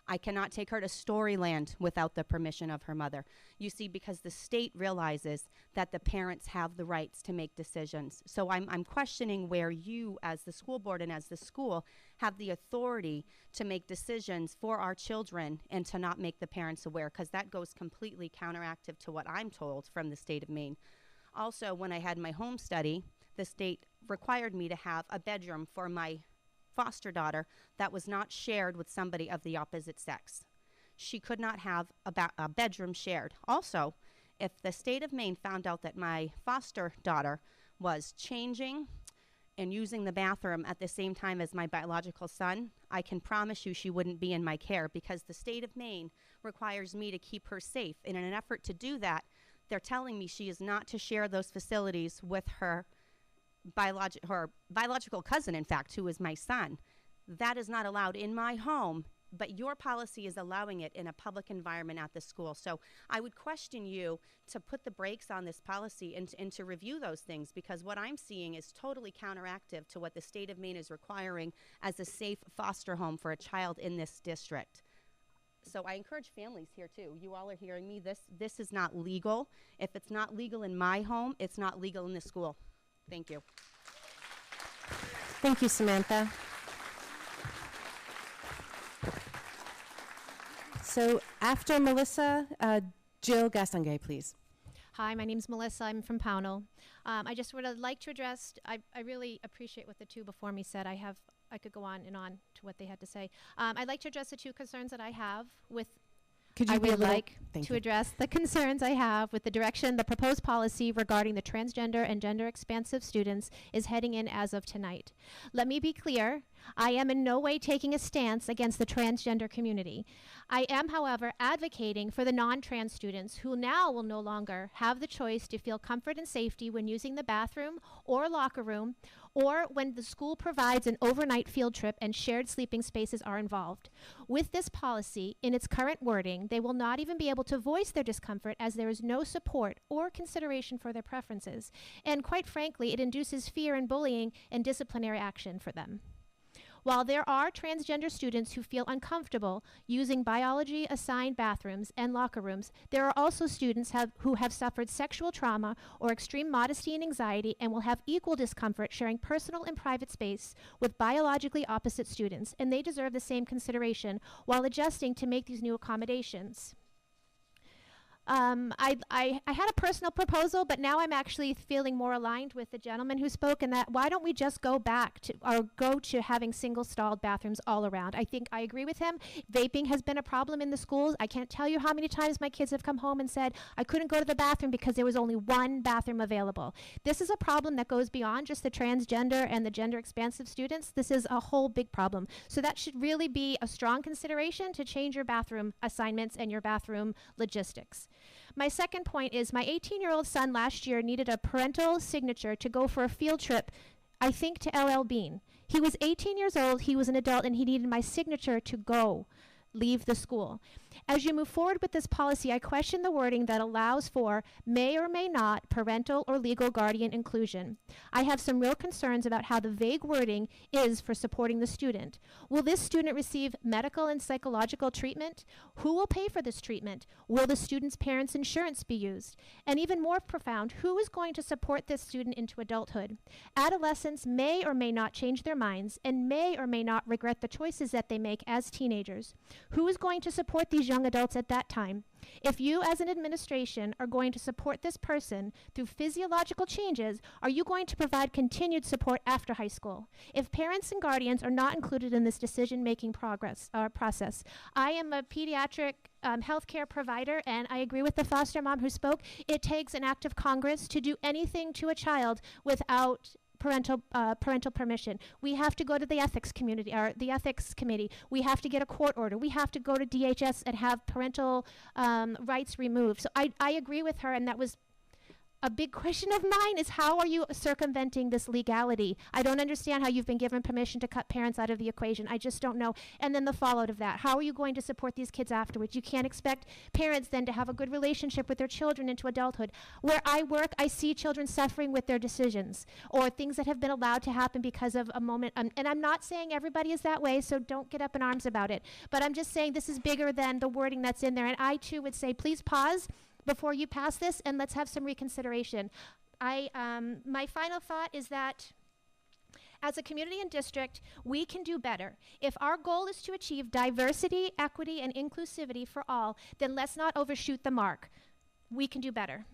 I cannot take her to Storyland without the permission of her mother. You see, because the state realizes that the parents have the rights to make decisions. So I'm questioning where you, as the school board and as the school, have the authority to make decisions for our children and to not make the parents aware, because that goes completely counteractive to what I'm told from the state of Maine. Also, when I had my home study, the state required me to have a bedroom for my foster daughter that was not shared with somebody of the opposite sex. She could not have a bedroom shared. Also, if the state of Maine found out that my foster daughter was changing and using the bathroom at the same time as my biological son, I can promise you she wouldn't be in my care, because the state of Maine requires me to keep her safe. And in an effort to do that, they're telling me she is not to share those facilities with her biological cousin, in fact, who is my son. That is not allowed in my home, but your policy is allowing it in a public environment at the school. So I would question you to put the brakes on this policy and to review those things, because what I'm seeing is totally counteractive to what the state of Maine is requiring as a safe foster home for a child in this district. So I encourage families here too. You all are hearing me. This is not legal. If it's not legal in my home, it's not legal in the school. Thank you. Thank you, Samantha. So after Melissa, Jill Gaston, please. Hi, my name's Melissa. I'm from Pownell. I just would like to address, I really appreciate what the 2 before me said. I could go on and on to what they had to say. I'd like to address the 2 concerns that I have with I would like to address the concerns I have with the direction the proposed policy regarding the transgender and gender expansive students is heading in as of tonight. Let me be clear. I am in no way taking a stance against the transgender community. I am, however, advocating for the non-trans students who now will no longer have the choice to feel comfort and safety when using the bathroom or locker room, or when the school provides an overnight field trip and shared sleeping spaces are involved. With this policy, in its current wording, they will not even be able to voice their discomfort as there is no support or consideration for their preferences. And quite frankly, it induces fear and bullying and disciplinary action for them. While there are transgender students who feel uncomfortable using biology-assigned bathrooms and locker rooms, there are also students who have suffered sexual trauma or extreme modesty and anxiety and will have equal discomfort sharing personal and private space with biologically opposite students, and they deserve the same consideration while adjusting to make these new accommodations. I had a personal proposal, but now I'm actually feeling more aligned with the gentleman who spoke, and that why don't we just go back to, or go to having single-stalled bathrooms all around. I think I agree with him. Vaping has been a problem in the schools. I can't tell you how many times my kids have come home and said, I couldn't go to the bathroom because there was only one bathroom available. This is a problem that goes beyond just the transgender and the gender expansive students. This is a whole big problem. So that should really be a strong consideration to change your bathroom assignments and your bathroom logistics. My second point is my 18-year-old son last year needed a parental signature to go for a field trip, I think to LL Bean. He was 18 years old, he was an adult, and he needed my signature to leave the school. As you move forward with this policy, I question the wording that allows for may or may not parental or legal guardian inclusion. I have some real concerns about how the vague wording is for supporting the student. Will this student receive medical and psychological treatment? Who will pay for this treatment? Will the student's parents' insurance be used? And even more profound, who is going to support this student into adulthood? Adolescents may or may not change their minds and may or may not regret the choices that they make as teenagers. Who is going to support these young adults at that time? If you as an administration are going to support this person through physiological changes, are you going to provide continued support after high school? If parents and guardians are not included in this decision-making process, I am a pediatric healthcare provider, and I agree with the foster mom who spoke. It takes an act of Congress to do anything to a child without parental permission. We have to go to the ethics community, or the ethics committee. We have to get a court order. We have to go to DHS and have parental rights removed. So I agree with her, and that was a big question of mine, is how are you circumventing this legality? I don't understand how you've been given permission to cut parents out of the equation. I just don't know. And then the fallout of that. How are you going to support these kids afterwards? You can't expect parents then to have a good relationship with their children into adulthood. Where I work, I see children suffering with their decisions or things that have been allowed to happen because of a moment. And I'm not saying everybody is that way, so don't get up in arms about it. But I'm just saying this is bigger than the wording that's in there. And I, too, would say please pause before you pass this, and let's have some reconsideration. My final thought is that as a community and district, we can do better. If our goal is to achieve diversity, equity, and inclusivity for all, then let's not overshoot the mark. We can do better.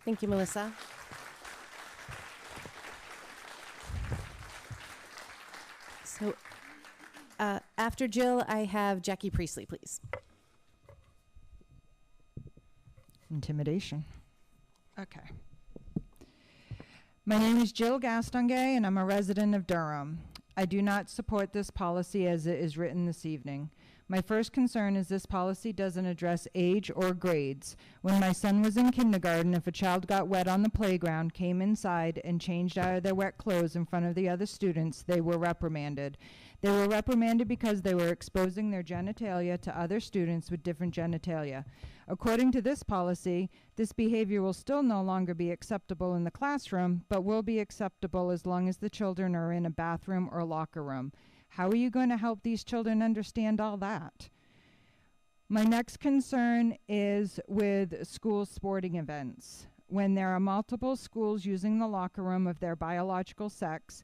Thank you, Melissa. So after Jill, I have Jackie Priestley, please. Intimidation. Okay. My name is Jill Gaston, and I'm a resident of Durham. I do not support this policy as it is written this evening. My first concern is this policy doesn't address age or grades. When my son was in kindergarten, if a child got wet on the playground, came inside, and changed out of their wet clothes in front of the other students, they were reprimanded. They were reprimanded because they were exposing their genitalia to other students with different genitalia. According to this policy, this behavior will still no longer be acceptable in the classroom, but will be acceptable as long as the children are in a bathroom or locker room. How are you going to help these children understand all that? My next concern is with school sporting events. When there are multiple schools using the locker room of their biological sex,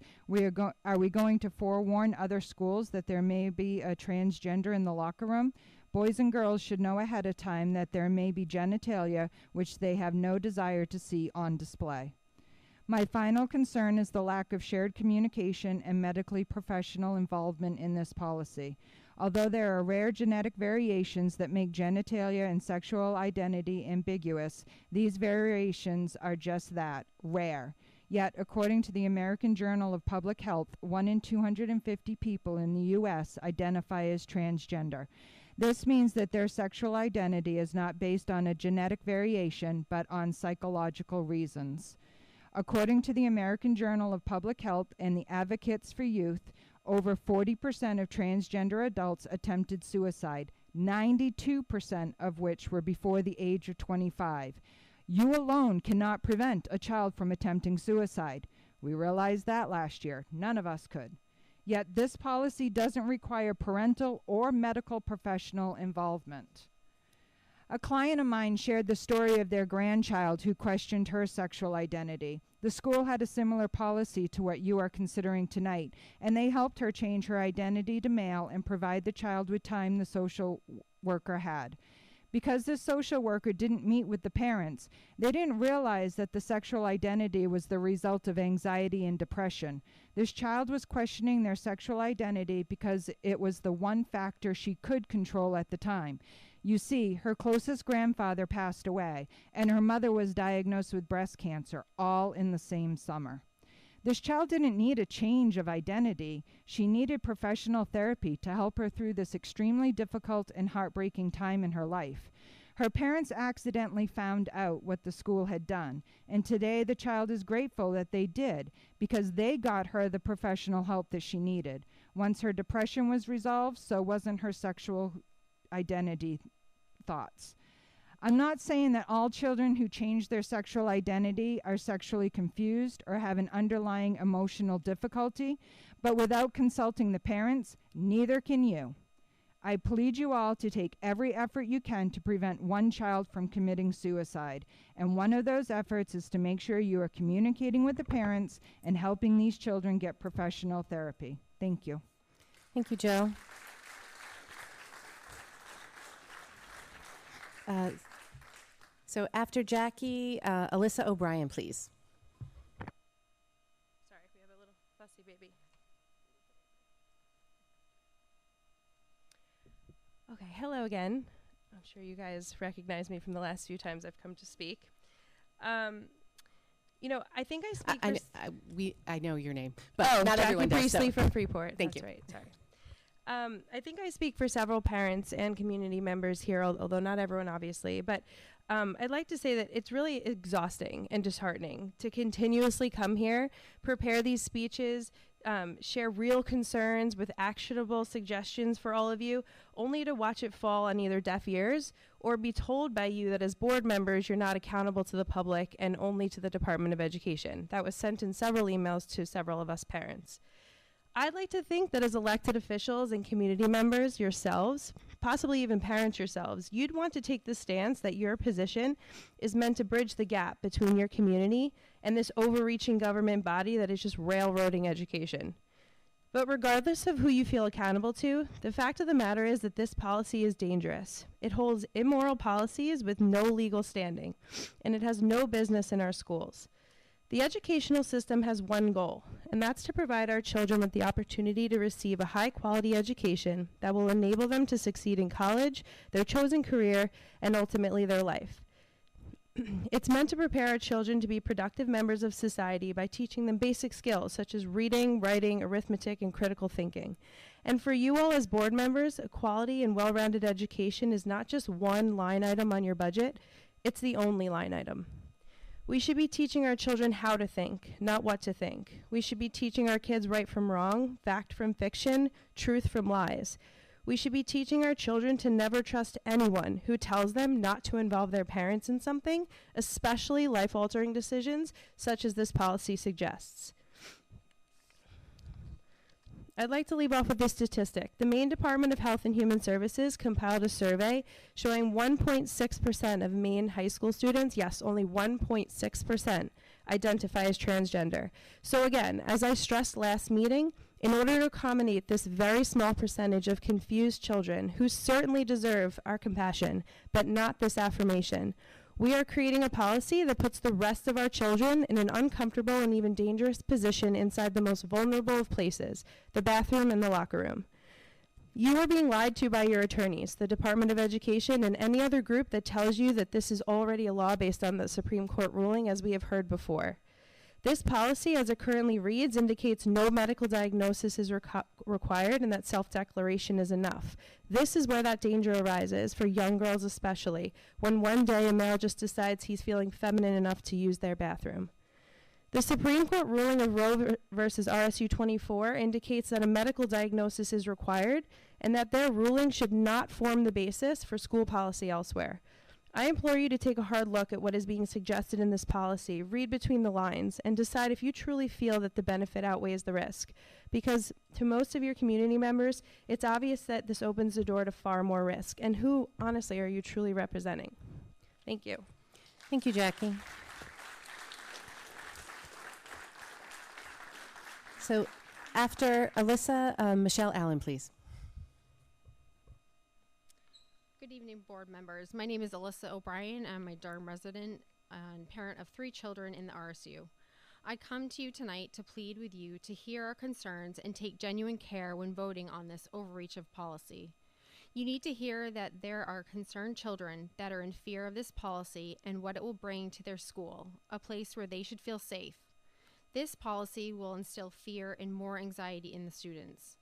are we going to forewarn other schools that there may be a transgender in the locker room? Boys and girls should know ahead of time that there may be genitalia which they have no desire to see on display. My final concern is the lack of shared communication and medically professional involvement in this policy. Although there are rare genetic variations that make genitalia and sexual identity ambiguous, these variations are just that, rare. Yet, according to the American Journal of Public Health, 1 in 250 people in the U.S. identify as transgender. This means that their sexual identity is not based on a genetic variation, but on psychological reasons. According to the American Journal of Public Health and the Advocates for Youth, over 40% of transgender adults attempted suicide, 92% of which were before the age of 25. You alone cannot prevent a child from attempting suicide. We realized that last year. None of us could. Yet this policy doesn't require parental or medical professional involvement. A client of mine shared the story of their grandchild who questioned her sexual identity. The school had a similar policy to what you are considering tonight, and they helped her change her identity to male and provide the child with time the social worker had. Because this social worker didn't meet with the parents, they didn't realize that the sexual identity was the result of anxiety and depression. This child was questioning their sexual identity because it was the one factor she could control at the time. You see, her closest grandfather passed away, and her mother was diagnosed with breast cancer, all in the same summer. This child didn't need a change of identity. She needed professional therapy to help her through this extremely difficult and heartbreaking time in her life. Her parents accidentally found out what the school had done, and today the child is grateful that they did, because they got her the professional help that she needed. Once her depression was resolved, so wasn't her sexual identity thoughts. I'm not saying that all children who change their sexual identity are sexually confused or have an underlying emotional difficulty, but without consulting the parents, neither can you. I plead you all to take every effort you can to prevent one child from committing suicide, and one of those efforts is to make sure you are communicating with the parents and helping these children get professional therapy. Thank you. Thank you, Joe. So after Jackie, Alyssa OBrien, please. Sorry, we have a little fussy baby. Okay, hello again. I'm sure you guys recognize me from the last few times I've come to speak. You know, I think I speak I know your name, but not everyone does. Priestley from Freeport. Thank That's you. Right, sorry. I think I speak for several parents and community members here, although not everyone, obviously. But I'd like to say that it's really exhausting and disheartening to continuously come here, prepare these speeches, share real concerns with actionable suggestions for all of you, only to watch it fall on either deaf ears or be told by you that as board members, you're not accountable to the public and only to the Department of Education. That was sent in several emails to several of us parents. I'd like to think that as elected officials and community members yourselves, possibly even parents yourselves, you'd want to take the stance that your position is meant to bridge the gap between your community and this overreaching government body that is just railroading education. But regardless of who you feel accountable to, the fact of the matter is that this policy is dangerous. It holds immoral policies with no legal standing, and it has no business in our schools. The educational system has one goal, and that's to provide our children with the opportunity to receive a high-quality education that will enable them to succeed in college, their chosen career, and ultimately their life. It's meant to prepare our children to be productive members of society by teaching them basic skills such as reading, writing, arithmetic, and critical thinking. And for you all as board members, a quality and well-rounded education is not just one line item on your budget, it's the only line item. We should be teaching our children how to think, not what to think. We should be teaching our kids right from wrong, fact from fiction, truth from lies. We should be teaching our children to never trust anyone who tells them not to involve their parents in something, especially life-altering decisions such as this policy suggests. I'd like to leave off with this statistic. The Maine Department of Health and Human Services compiled a survey showing 1.6% of Maine high school students, yes, only 1.6%, identify as transgender. So again, as I stressed last meeting, in order to accommodate this very small percentage of confused children who certainly deserve our compassion, but not this affirmation, we are creating a policy that puts the rest of our children in an uncomfortable and even dangerous position inside the most vulnerable of places, the bathroom and the locker room. You are being lied to by your attorneys, the Department of Education, and any other group that tells you that this is already a law based on the Supreme Court ruling, as we have heard before. This policy, as it currently reads, indicates no medical diagnosis is required and that self-declaration is enough. This is where that danger arises, for young girls especially, when one day a male just decides he's feeling feminine enough to use their bathroom. The Supreme Court ruling of Roe versus RSU5 indicates that a medical diagnosis is required and that their ruling should not form the basis for school policy elsewhere. I implore you to take a hard look at what is being suggested in this policy, read between the lines, and decide if you truly feel that the benefit outweighs the risk. Because to most of your community members, it's obvious that this opens the door to far more risk. And who, honestly, are you truly representing? Thank you. Thank you, Jackie. So after Alyssa, Michelle Allen, please. Good evening, board members. My name is Alyssa OBrien. I'm a Durham resident and parent of 3 children in the RSU. I come to you tonight to plead with you to hear our concerns and take genuine care when voting on this overreach of policy. You need to hear that there are concerned children that are in fear of this policy and what it will bring to their school, a place where they should feel safe. This policy will instill fear and more anxiety in the students.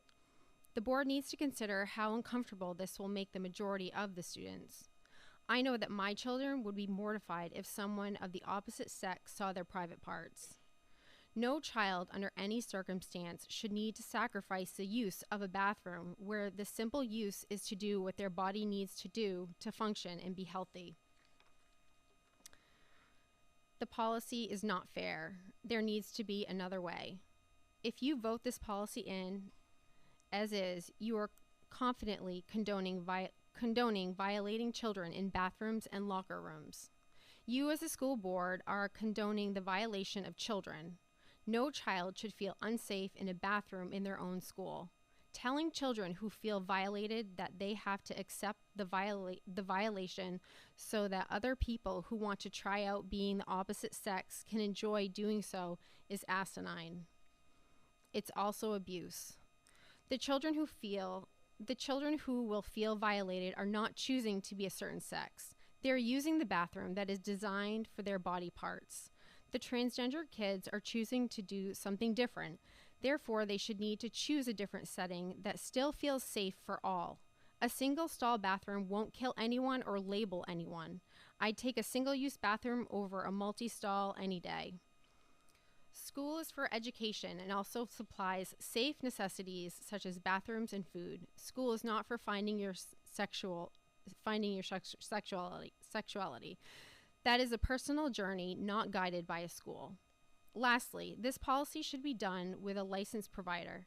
The board needs to consider how uncomfortable this will make the majority of the students. I know that my children would be mortified if someone of the opposite sex saw their private parts. No child under any circumstance should need to sacrifice the use of a bathroom where the simple use is to do what their body needs to do to function and be healthy. The policy is not fair. There needs to be another way. If you vote this policy in, as is, you are confidently condoning violating children in bathrooms and locker rooms. You as a school board are condoning the violation of children. No child should feel unsafe in a bathroom in their own school. Telling children who feel violated that they have to accept the violation so that other people who want to try out being the opposite sex can enjoy doing so is asinine. It's also abuse. The children who will feel violated are not choosing to be a certain sex. They're using the bathroom that is designed for their body parts. The transgender kids are choosing to do something different. Therefore, they should need to choose a different setting that still feels safe for all. A single stall bathroom won't kill anyone or label anyone. I'd take a single-use bathroom over a multi-stall any day. School is for education and also supplies safe necessities such as bathrooms and food. School is not for finding your sexuality. That is a personal journey not guided by a school. Lastly, this policy should be done with a licensed provider.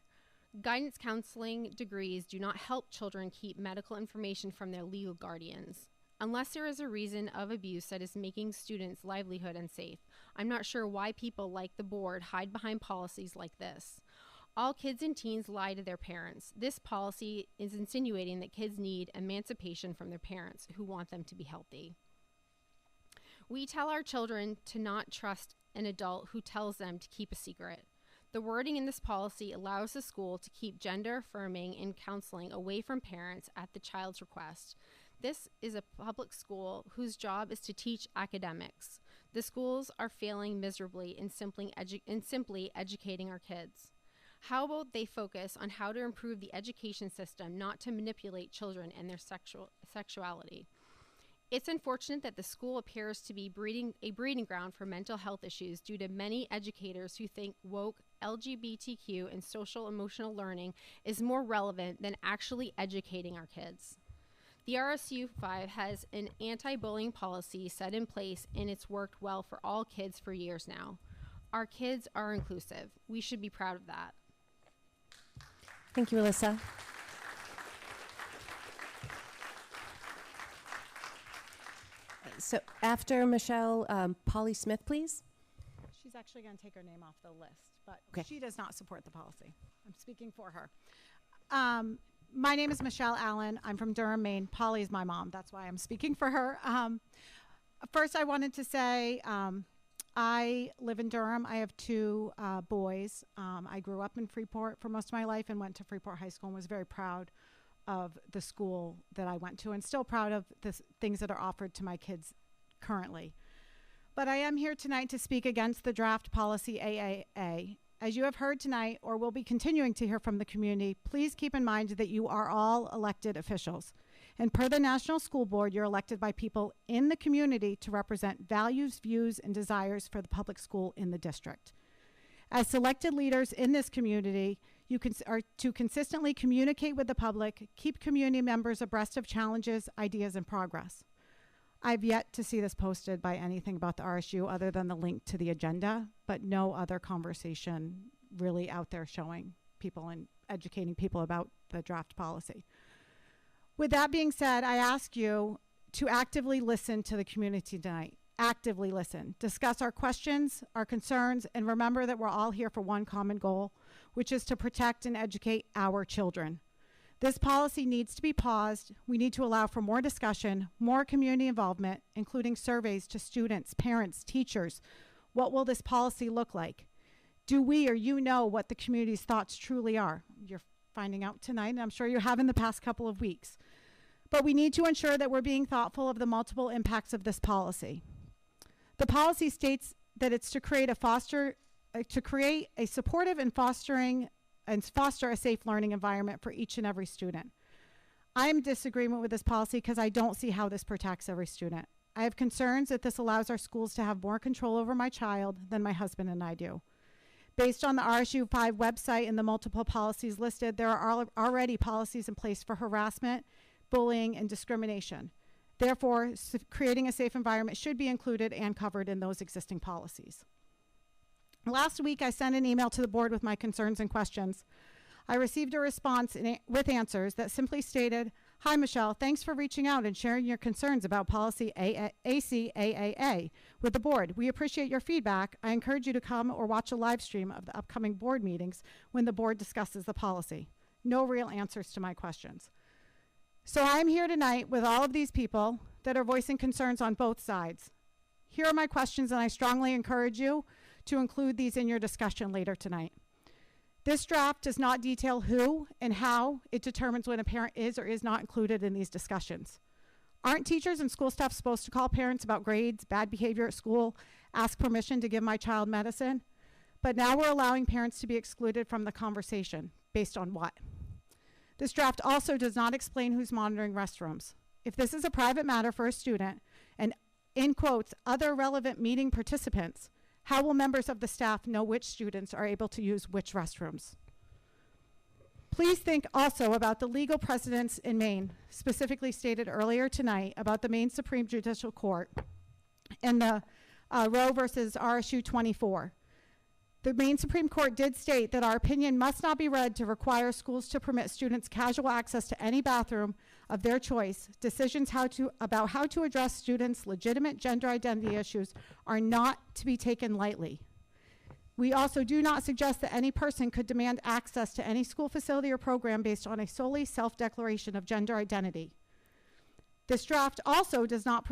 Guidance counseling degrees do not help children keep medical information from their legal guardians. Unless there is a reason of abuse that is making students' livelihood unsafe, I'm not sure why people like the board hide behind policies like this. All kids and teens lie to their parents. This policy is insinuating that kids need emancipation from their parents who want them to be healthy. We tell our children to not trust an adult who tells them to keep a secret. The wording in this policy allows the school to keep gender affirming and counseling away from parents at the child's request. This is a public school whose job is to teach academics. The schools are failing miserably in simply educating our kids. How about they focus on how to improve the education system, not to manipulate children and their sexuality? It's unfortunate that the school appears to be a breeding ground for mental health issues due to many educators who think woke LGBTQ and social emotional learning is more relevant than actually educating our kids. The RSU5 has an anti-bullying policy set in place, and it's worked well for all kids for years now. Our kids are inclusive. We should be proud of that. Thank you, Alyssa. So after Michelle, Polly Smith, please. She's actually going to take her name off the list, but Okay. she does not support the policy. I'm speaking for her. My name is Michelle Allen. I'm from Durham, Maine. Polly is my mom. That's why I'm speaking for her. First, I wanted to say I live in Durham. I have 2 boys. I grew up in Freeport for most of my life and went to Freeport High School and was very proud of the school that I went to and still proud of the things that are offered to my kids currently. But I am here tonight to speak against the draft policy AAA. As you have heard tonight, or will be continuing to hear from the community, please keep in mind that you are all elected officials. And per the National School Board, you're elected by people in the community to represent values, views, and desires for the public school in the district. As selected leaders in this community, you are to consistently communicate with the public, keep community members abreast of challenges, ideas, and progress. I've yet to see this posted by anything about the RSU other than the link to the agenda, but no other conversation really out there showing people and educating people about the draft policy. With that being said, I ask you to actively listen to the community tonight. Actively listen. Discuss our questions, our concerns, and remember that we're all here for one common goal, which is to protect and educate our children. This policy needs to be paused. We need to allow for more discussion, more community involvement, including surveys to students, parents, teachers. What will this policy look like? Do we or you know what the community's thoughts truly are? You're finding out tonight, and I'm sure you have in the past couple of weeks. But we need to ensure that we're being thoughtful of the multiple impacts of this policy. The policy states that it's to create a supportive and foster a safe learning environment for each and every student. I'm in disagreement with this policy because I don't see how this protects every student. I have concerns that this allows our schools to have more control over my child than my husband and I do. Based on the RSU5 website and the multiple policies listed, there are already policies in place for harassment, bullying, and discrimination. Therefore, creating a safe environment should be included and covered in those existing policies. Last week, I sent an email to the board with my concerns and questions. I received a response with answers that simply stated, "Hi, Michelle, thanks for reaching out and sharing your concerns about policy ACAAA with the board. We appreciate your feedback. I encourage you to come or watch a live stream of the upcoming board meetings when the board discusses the policy." No real answers to my questions. So I'm here tonight with all of these people that are voicing concerns on both sides. Here are my questions, and I strongly encourage you to include these in your discussion later tonight. This draft does not detail who and how it determines when a parent is or is not included in these discussions. Aren't teachers and school staff supposed to call parents about grades, bad behavior at school, ask permission to give my child medicine? But now we're allowing parents to be excluded from the conversation. Based on what? This draft also does not explain who's monitoring restrooms. If this is a private matter for a student and, in quotes, other relevant meeting participants, how will members of the staff know which students are able to use which restrooms? Please think also about the legal precedents in Maine, specifically stated earlier tonight about the Maine Supreme Judicial Court and the Roe versus RSU24. The Maine Supreme Court did state that our opinion must not be read to require schools to permit students casual access to any bathroom of their choice. Decisions about how to address students' legitimate gender identity issues are not to be taken lightly. We also do not suggest that any person could demand access to any school facility or program based on a solely self-declaration of gender identity. This draft also does not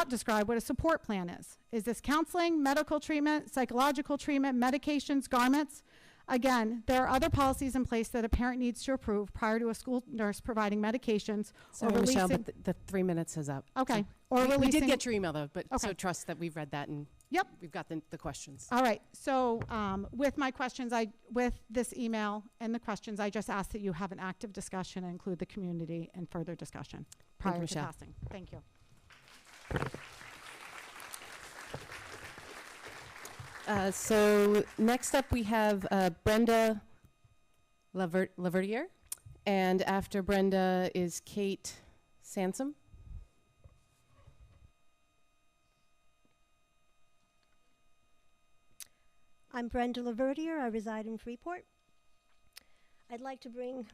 describe what a support plan is. Is this counseling, medical treatment, psychological treatment, medications, garments? Again, there are other policies in place that a parent needs to approve prior to a school nurse providing medications. Sorry, Michelle, but the 3 minutes is up. Okay. So we did get your email, though, but Okay. so trust that we've read that and Yep. we've got the questions. All right. So with my questions, with this email and the questions, I just ask that you have an active discussion and include the community in further discussion prior to Michelle. passing. Thank you. So next up we have Brenda Laverdiere, and after Brenda is Kate Sansom. I'm Brenda Laverdiere. I reside in Freeport. I'd like to bring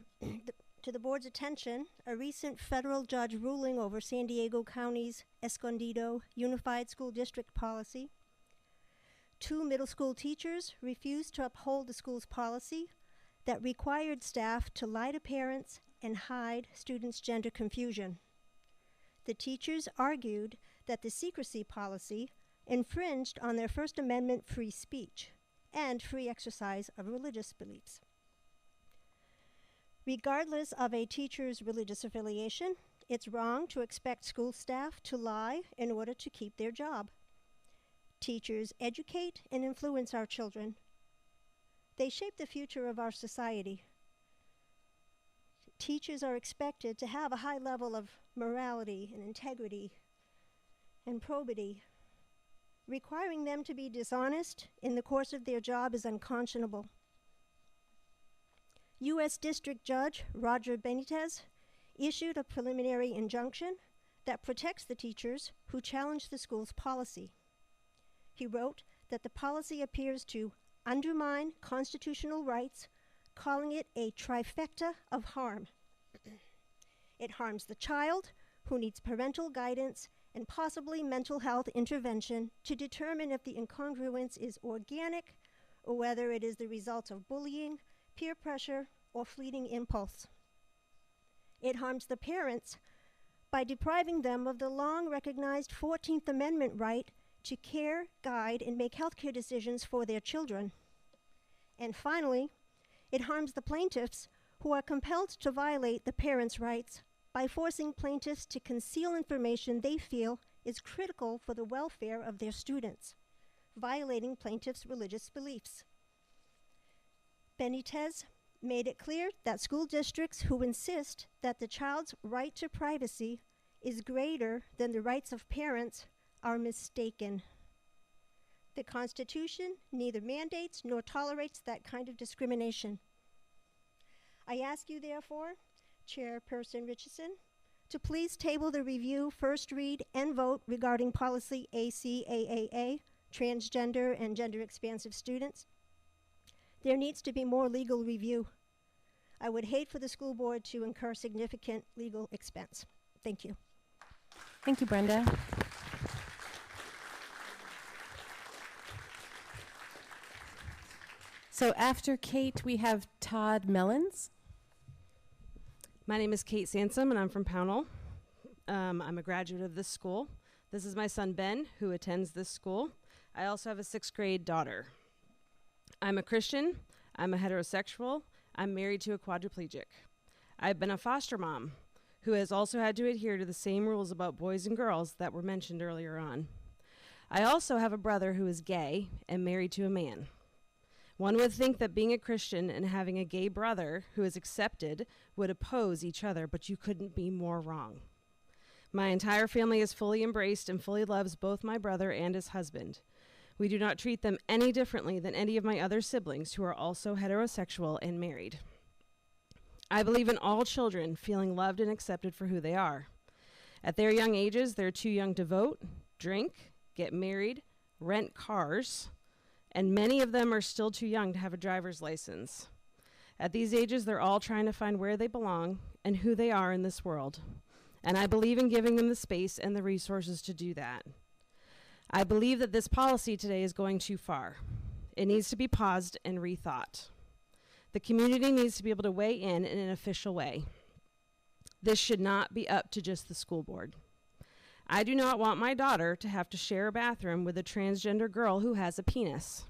to the board's attention a recent federal judge ruling over San Diego County's Escondido Unified School District policy. 2 middle school teachers refused to uphold the school's policy that required staff to lie to parents and hide students' gender confusion. The teachers argued that the secrecy policy infringed on their First Amendment free speech and free exercise of religious beliefs. Regardless of a teacher's religious affiliation, it's wrong to expect school staff to lie in order to keep their job. Teachers educate and influence our children. They shape the future of our society. Teachers are expected to have a high level of morality and integrity and probity. Requiring them to be dishonest in the course of their job is unconscionable. U.S. District Judge Roger Benitez issued a preliminary injunction that protects the teachers who challenge the school's policy. He wrote that the policy appears to undermine constitutional rights, calling it a trifecta of harm. It harms the child, who needs parental guidance and possibly mental health intervention to determine if the incongruence is organic or whether it is the result of bullying, peer pressure, or fleeting impulse. It harms the parents by depriving them of the long-recognized 14th Amendment right to care, guide, and make healthcare decisions for their children. And finally, it harms the plaintiffs who are compelled to violate the parents' rights by forcing plaintiffs to conceal information they feel is critical for the welfare of their students, violating plaintiffs' religious beliefs. Benitez made it clear that school districts who insist that the child's right to privacy is greater than the rights of parents are mistaken. The Constitution neither mandates nor tolerates that kind of discrimination. I ask you, therefore, Chairperson Richardson, to please table the review, first read, and vote regarding policy ACAAA, transgender and gender expansive students. There needs to be more legal review. I would hate for the school board to incur significant legal expense. Thank you. Thank you, Brenda. So after Kate, we have Todd Mellons. My name is Kate Sansom, and I'm from Pownell. I'm a graduate of this school. This is my son, Ben, who attends this school. I also have a 6th grade daughter. I'm a Christian. I'm a heterosexual. I'm married to a quadriplegic. I've been a foster mom who has also had to adhere to the same rules about boys and girls that were mentioned earlier on. I also have a brother who is gay and married to a man. One would think that being a Christian and having a gay brother who is accepted would oppose each other, but you couldn't be more wrong. My entire family is fully embraced and fully loves both my brother and his husband. We do not treat them any differently than any of my other siblings who are also heterosexual and married. I believe in all children feeling loved and accepted for who they are. At their young ages, they're too young to vote, drink, get married, rent cars, and many of them are still too young to have a driver's license. At these ages, they're all trying to find where they belong and who they are in this world. And I believe in giving them the space and the resources to do that. I believe that this policy today is going too far. It needs to be paused and rethought. The community needs to be able to weigh in an official way. This should not be up to just the school board. I do not want my daughter to have to share a bathroom with a transgender girl who has a penis.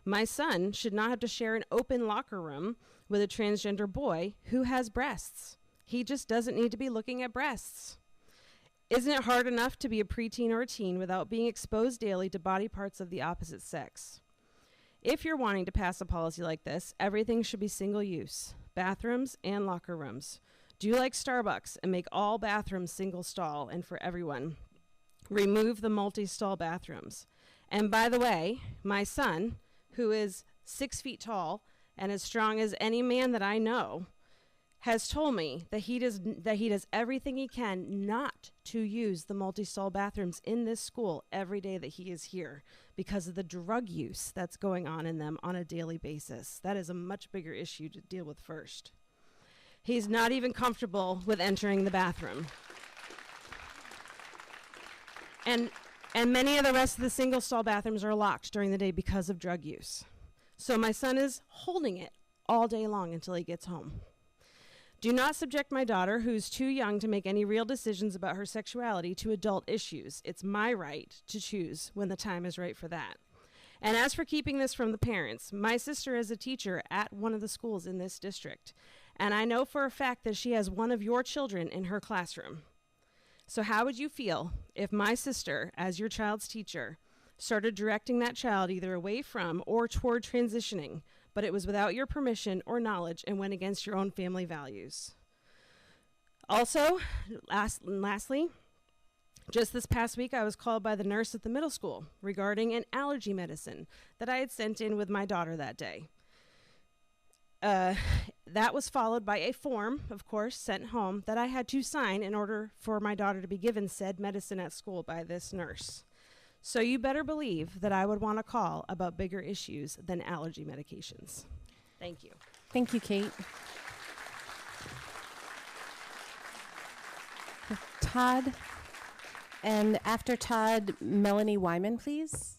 My son should not have to share an open locker room with a transgender boy who has breasts. He just doesn't need to be looking at breasts. Isn't it hard enough to be a preteen or a teen without being exposed daily to body parts of the opposite sex? If you're wanting to pass a policy like this, everything should be single use, bathrooms and locker rooms. Do like Starbucks and make all bathrooms single stall and for everyone. Remove the multi-stall bathrooms. And by the way, my son, who is 6 feet tall and as strong as any man that I know, has told me that he does everything he can not to use the multi-stall bathrooms in this school every day that he is here because of the drug use that's going on in them on a daily basis. That is a much bigger issue to deal with first. He's not even comfortable with entering the bathroom. And many of the rest of the single stall bathrooms are locked during the day because of drug use. So my son is holding it all day long until he gets home. Do not subject my daughter, who's too young to make any real decisions about her sexuality, to adult issues. It's my right to choose when the time is right for that. And as for keeping this from the parents, my sister is a teacher at one of the schools in this district. And I know for a fact that she has one of your children in her classroom. So how would you feel if my sister, as your child's teacher, started directing that child either away from or toward transitioning, but it was without your permission or knowledge and went against your own family values? Also, lastly, just this past week, I was called by the nurse at the middle school regarding an allergy medicine that I had sent in with my daughter that day. That was followed by a form, of course, sent home that I had to sign in order for my daughter to be given said medicine at school by this nurse. So you better believe that I would want to call about bigger issues than allergy medications. Thank you. Thank you, Kate. Todd, and after Todd, Melanie Wyman, please.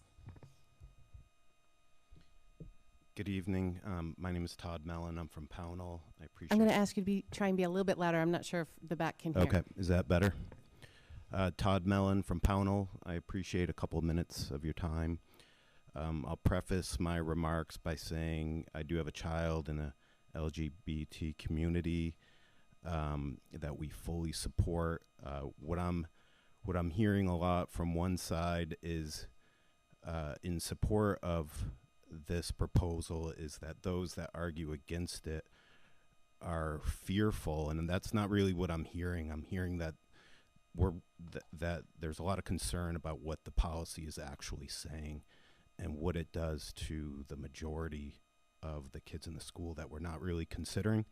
Good evening. My name is Todd Mellon. I'm from Pownell. I appreciate. I'm going to ask you to try and be a little bit louder. I'm not sure if the back can hear. Okay, is that better? Todd Mellon from Pownell. I appreciate a couple of minutes of your time. I'll preface my remarks by saying I do have a child in the LGBT community that we fully support. What I'm hearing a lot from one side is in support of this proposal is that those that argue against it are fearful, and that's not really what I'm hearing. I'm hearing that that there's a lot of concern about what the policy is actually saying and what it does to the majority of the kids in the school that we're not really considering.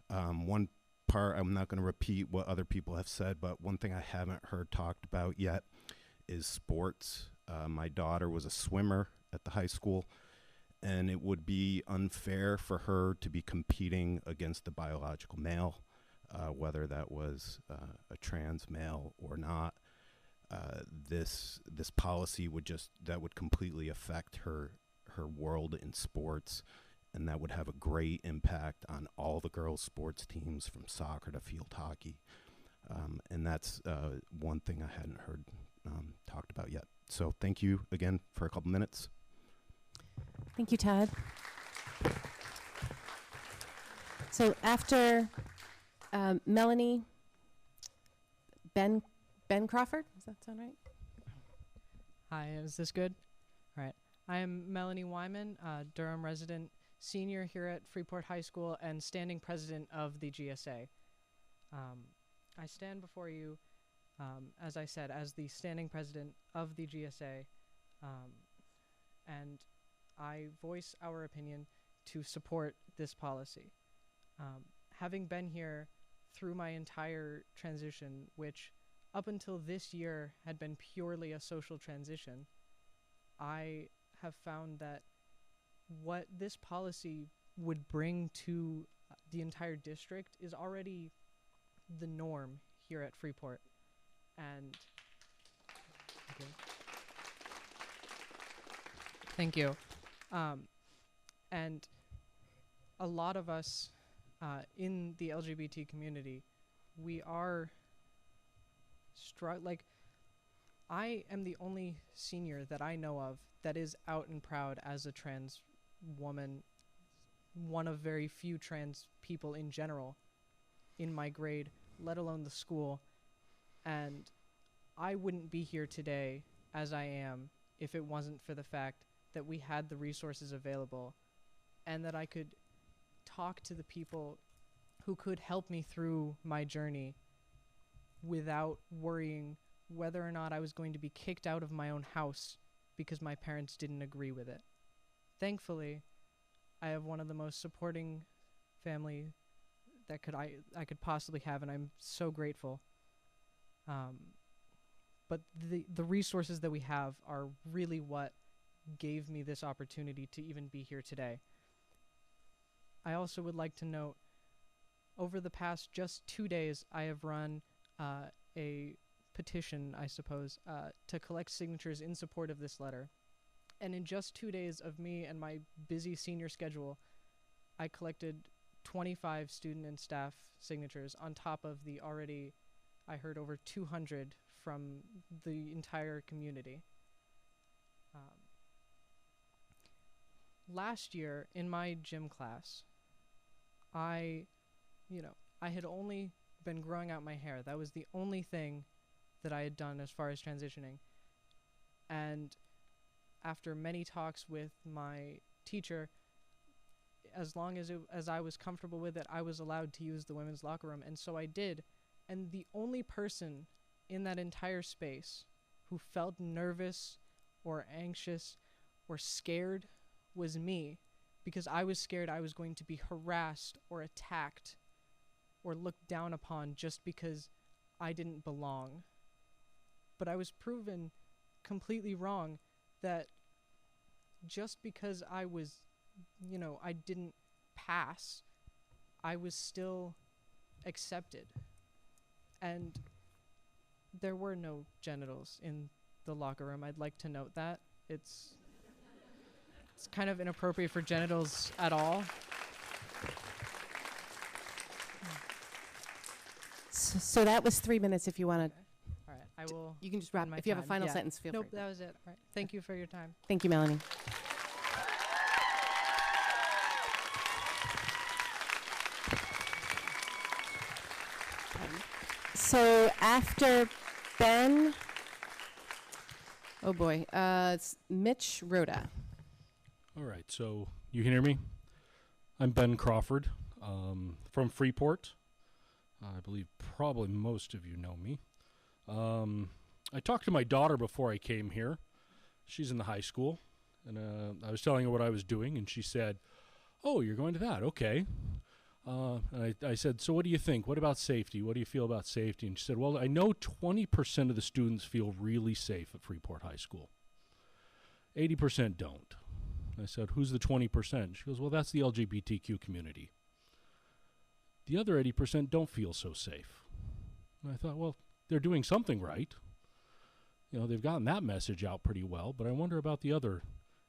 One part, I'm not going to repeat what other people have said, but one thing I haven't heard talked about yet is sports. My daughter was a swimmer at the high school, and it would be unfair for her to be competing against the biological male, whether that was a trans male or not. This policy would completely affect her world in sports, and that would have a great impact on all the girls' sports teams from soccer to field hockey. And that's one thing I hadn't heard talked about yet. So thank you again for a couple minutes. Thank you, Todd. So after Melanie, Ben Crawford, does that sound right? Hi, is this good? All right. I am Melanie Wyman, Durham resident, senior here at Freeport High School and standing president of the GSA. I stand before you, as I said, as the standing president of the GSA, and I voice our opinion to support this policy. Having been here through my entire transition, which up until this year had been purely a social transition, I have found that what this policy would bring to the entire district is already the norm here at Freeport. And thank you. And a lot of us in the LGBT community, we are I am the only senior that I know of that is out and proud as a trans woman, one of very few trans people in general in my grade, let alone the school. And I wouldn't be here today as I am if it wasn't for the fact that we had the resources available and that I could talk to the people who could help me through my journey without worrying whether or not I was going to be kicked out of my own house because my parents didn't agree with it. Thankfully, I have one of the most supporting family that I could possibly have, and I'm so grateful. But the resources that we have are really what gave me this opportunity to even be here today. I also would like to note, over the past just 2 days, I have run a petition, I suppose, to collect signatures in support of this letter. And in just 2 days of me and my busy senior schedule, I collected 25 student and staff signatures on top of the already, I heard, over 200 from the entire community. Last year in my gym class, I I had only been growing out my hair. That was the only thing that I had done as far as transitioning. And after many talks with my teacher, as long as I was comfortable with it, I was allowed to use the women's locker room. And so I did. And the only person in that entire space who felt nervous or anxious or scared was me, because I was scared I was going to be harassed or attacked or looked down upon just because I didn't belong. But I was proven completely wrong, that just because I was, I didn't pass, I was still accepted. And there were no genitals in the locker room. I'd like to note that. It's kind of inappropriate for genitals at all. So that was 3 minutes if you want to. All right, I will. You can just wrap. my If you have a time. final Yeah. sentence, feel Nope, free. that was it. All right. Thank you for your time. Thank you, Melanie. So after Ben, oh boy, it's Mitch Rhoda. All right, so you can hear me? I'm Ben Crawford from Freeport. I believe probably most of you know me. I talked to my daughter before I came here. She's in the high school, and I was telling her what I was doing, and she said, "Oh, you're going to that? Okay." And I said, "So what do you think? What about safety? What do you feel about safety?" And she said, "Well, I know 20% of the students feel really safe at Freeport High School. 80% don't." I said, "Who's the 20%? She goes, "Well, that's the LGBTQ community. The other 80% don't feel so safe." And I thought, well, they're doing something right. They've gotten that message out pretty well, but I wonder about the other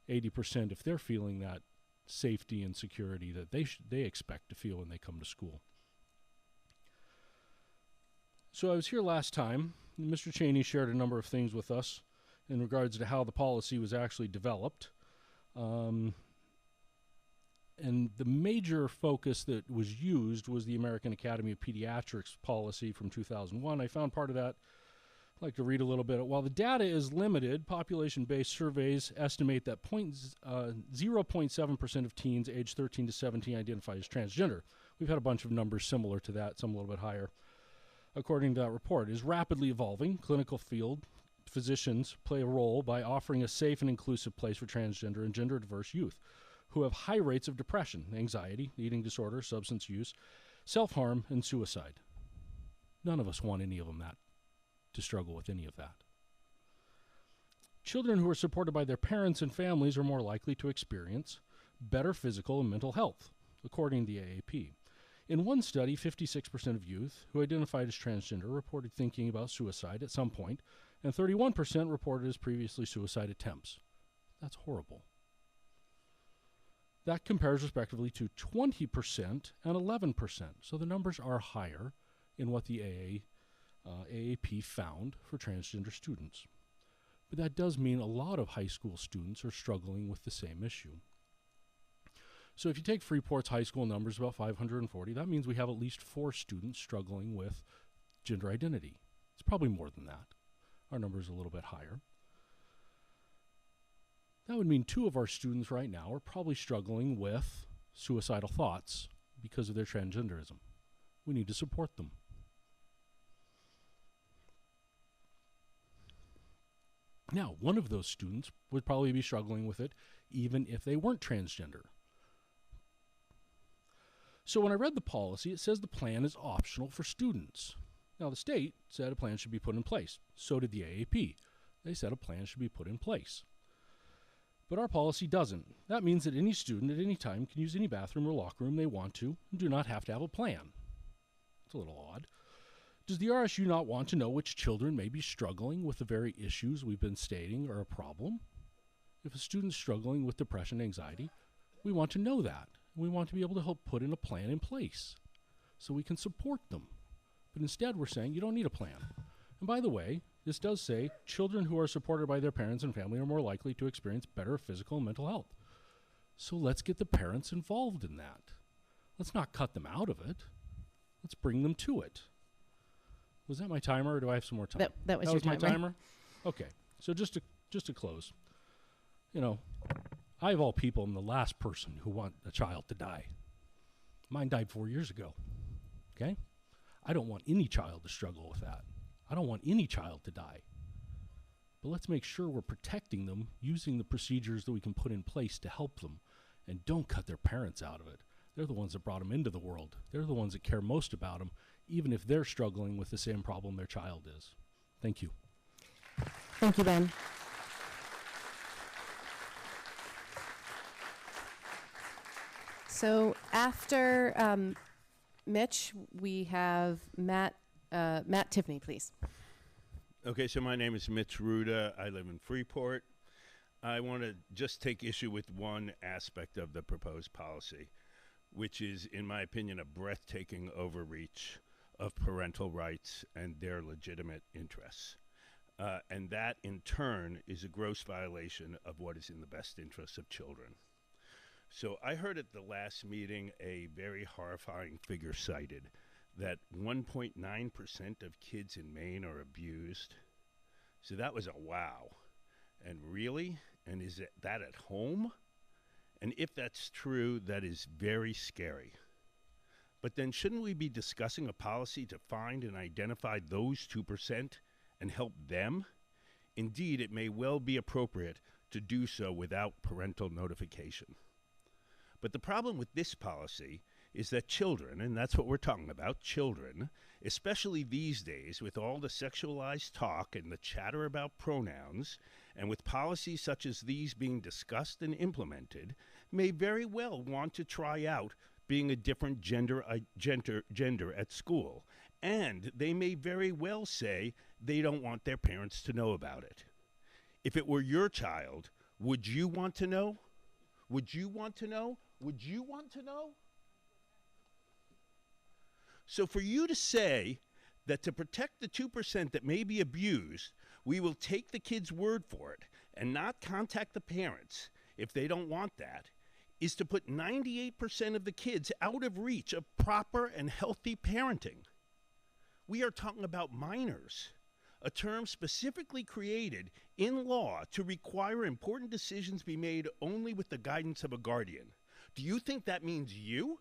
80% if they're feeling that safety and security that they expect to feel when they come to school. So I was here last time. Mr. Cheney shared a number of things with us in regards to how the policy was actually developed. And the major focus that was used was the American Academy of Pediatrics policy from 2001. I found part of that. I'd like to read a little bit. While the data is limited, population-based surveys estimate that 0.7% of teens aged 13 to 17 identify as transgender. We've had a bunch of numbers similar to that, some a little bit higher. According to that report, it is rapidly evolving. Clinical field physicians play a role by offering a safe and inclusive place for transgender and gender-diverse youth who have high rates of depression, anxiety, eating disorder, substance use, self-harm, and suicide. None of us want any of them to struggle with any of that. Children who are supported by their parents and families are more likely to experience better physical and mental health, according to the AAP. In one study, 56% of youth who identified as transgender reported thinking about suicide at some point, and 31% reported as previously suicide attempts. That's horrible. That compares respectively to 20% and 11%. So the numbers are higher in what the AAP found for transgender students. But that does mean a lot of high school students are struggling with the same issue. So if you take Freeport's high school numbers, about 540, that means we have at least 4 students struggling with gender identity. It's probably more than that. Our number is a little bit higher. That would mean 2 of our students right now are probably struggling with suicidal thoughts because of their transgenderism. We need to support them. Now, one of those students would probably be struggling with it even if they weren't transgender. So when I read the policy, it says the plan is optional for students. Now, the state said a plan should be put in place. So did the AAP. They said a plan should be put in place. But our policy doesn't. That means that any student at any time can use any bathroom or locker room they want to and do not have to have a plan. It's a little odd. Does the RSU not want to know which children may be struggling with the very issues we've been stating are a problem? If a student's struggling with depression and anxiety, we want to know that. We want to be able to help put in a plan in place so we can support them. But instead, we're saying you don't need a plan. And by the way, this does say children who are supported by their parents and family are more likely to experience better physical and mental health. So let's get the parents involved in that. Let's not cut them out of it. Let's bring them to it. Was that my timer, or do I have some more time? That was that your was my timer. timer? Okay. So just to close, you know, I, of all people, am the last person who want a child to die. Mine died 4 years ago. Okay? I don't want any child to struggle with that. I don't want any child to die. But let's make sure we're protecting them using the procedures that we can put in place to help them. And don't cut their parents out of it. They're the ones that brought them into the world. They're the ones that care most about them, even if they're struggling with the same problem their child is. Thank you. Thank you, Ben. So after Mitch, we have Matt Tiffany, please. Okay, so my name is Mitch Ruda. I live in Freeport. I want to just take issue with one aspect of the proposed policy, which is, in my opinion, a breathtaking overreach of parental rights and their legitimate interests. And that, in turn, is a gross violation of what is in the best interests of children. So I heard at the last meeting a very horrifying figure cited, that 1.9% of kids in Maine are abused. So that was a wow. And really? And is that at home? And if that's true, that is very scary. But then shouldn't we be discussing a policy to find and identify those 2% and help them? Indeed, it may well be appropriate to do so without parental notification. But the problem with this policy is that children, and that's what we're talking about, children, especially these days with all the sexualized talk and the chatter about pronouns, and with policies such as these being discussed and implemented, may very well want to try out being a different gender at school. And they may very well say they don't want their parents to know about it. If it were your child, would you want to know? Would you want to know? Would you want to know? So for you to say that to protect the 2% that may be abused, we will take the kid's word for it and not contact the parents if they don't want that, is to put 98% of the kids out of reach of proper and healthy parenting. We are talking about minors, a term specifically created in law to require important decisions be made only with the guidance of a guardian. Do you think that means you?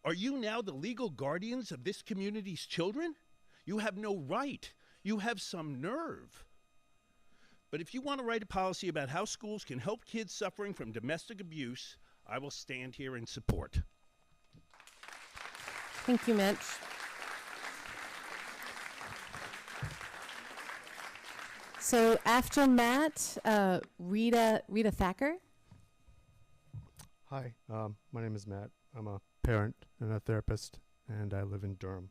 Are you now the legal guardians of this community's children? You have no right. You have some nerve. But if you want to write a policy about how schools can help kids suffering from domestic abuse, I will stand here in support. Thank you, Mitch. So after Matt, Rita Thacker. Hi, my name is Matt. I'm a parent and a therapist, and I live in Durham.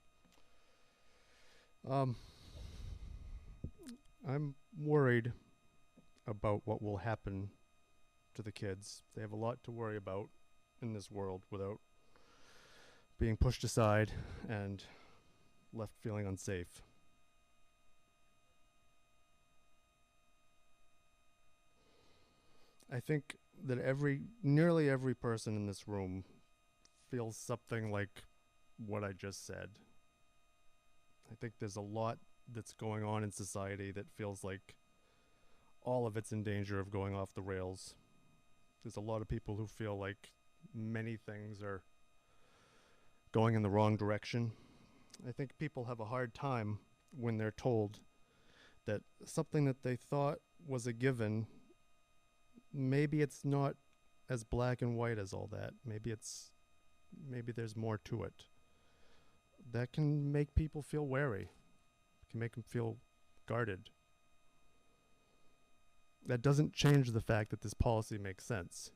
I'm worried about what will happen to the kids. They have a lot to worry about in this world without being pushed aside and left feeling unsafe. I think that nearly every person in this room feels something like what I just said. I think there's a lot that's going on in society that feels like all of it's in danger of going off the rails. There's a lot of people who feel like many things are going in the wrong direction. I think people have a hard time when they're told that something that they thought was a given, maybe it's not as black and white as all that. Maybe there's more to it. That can make people feel wary. It can make them feel guarded. That doesn't change the fact that this policy makes sense.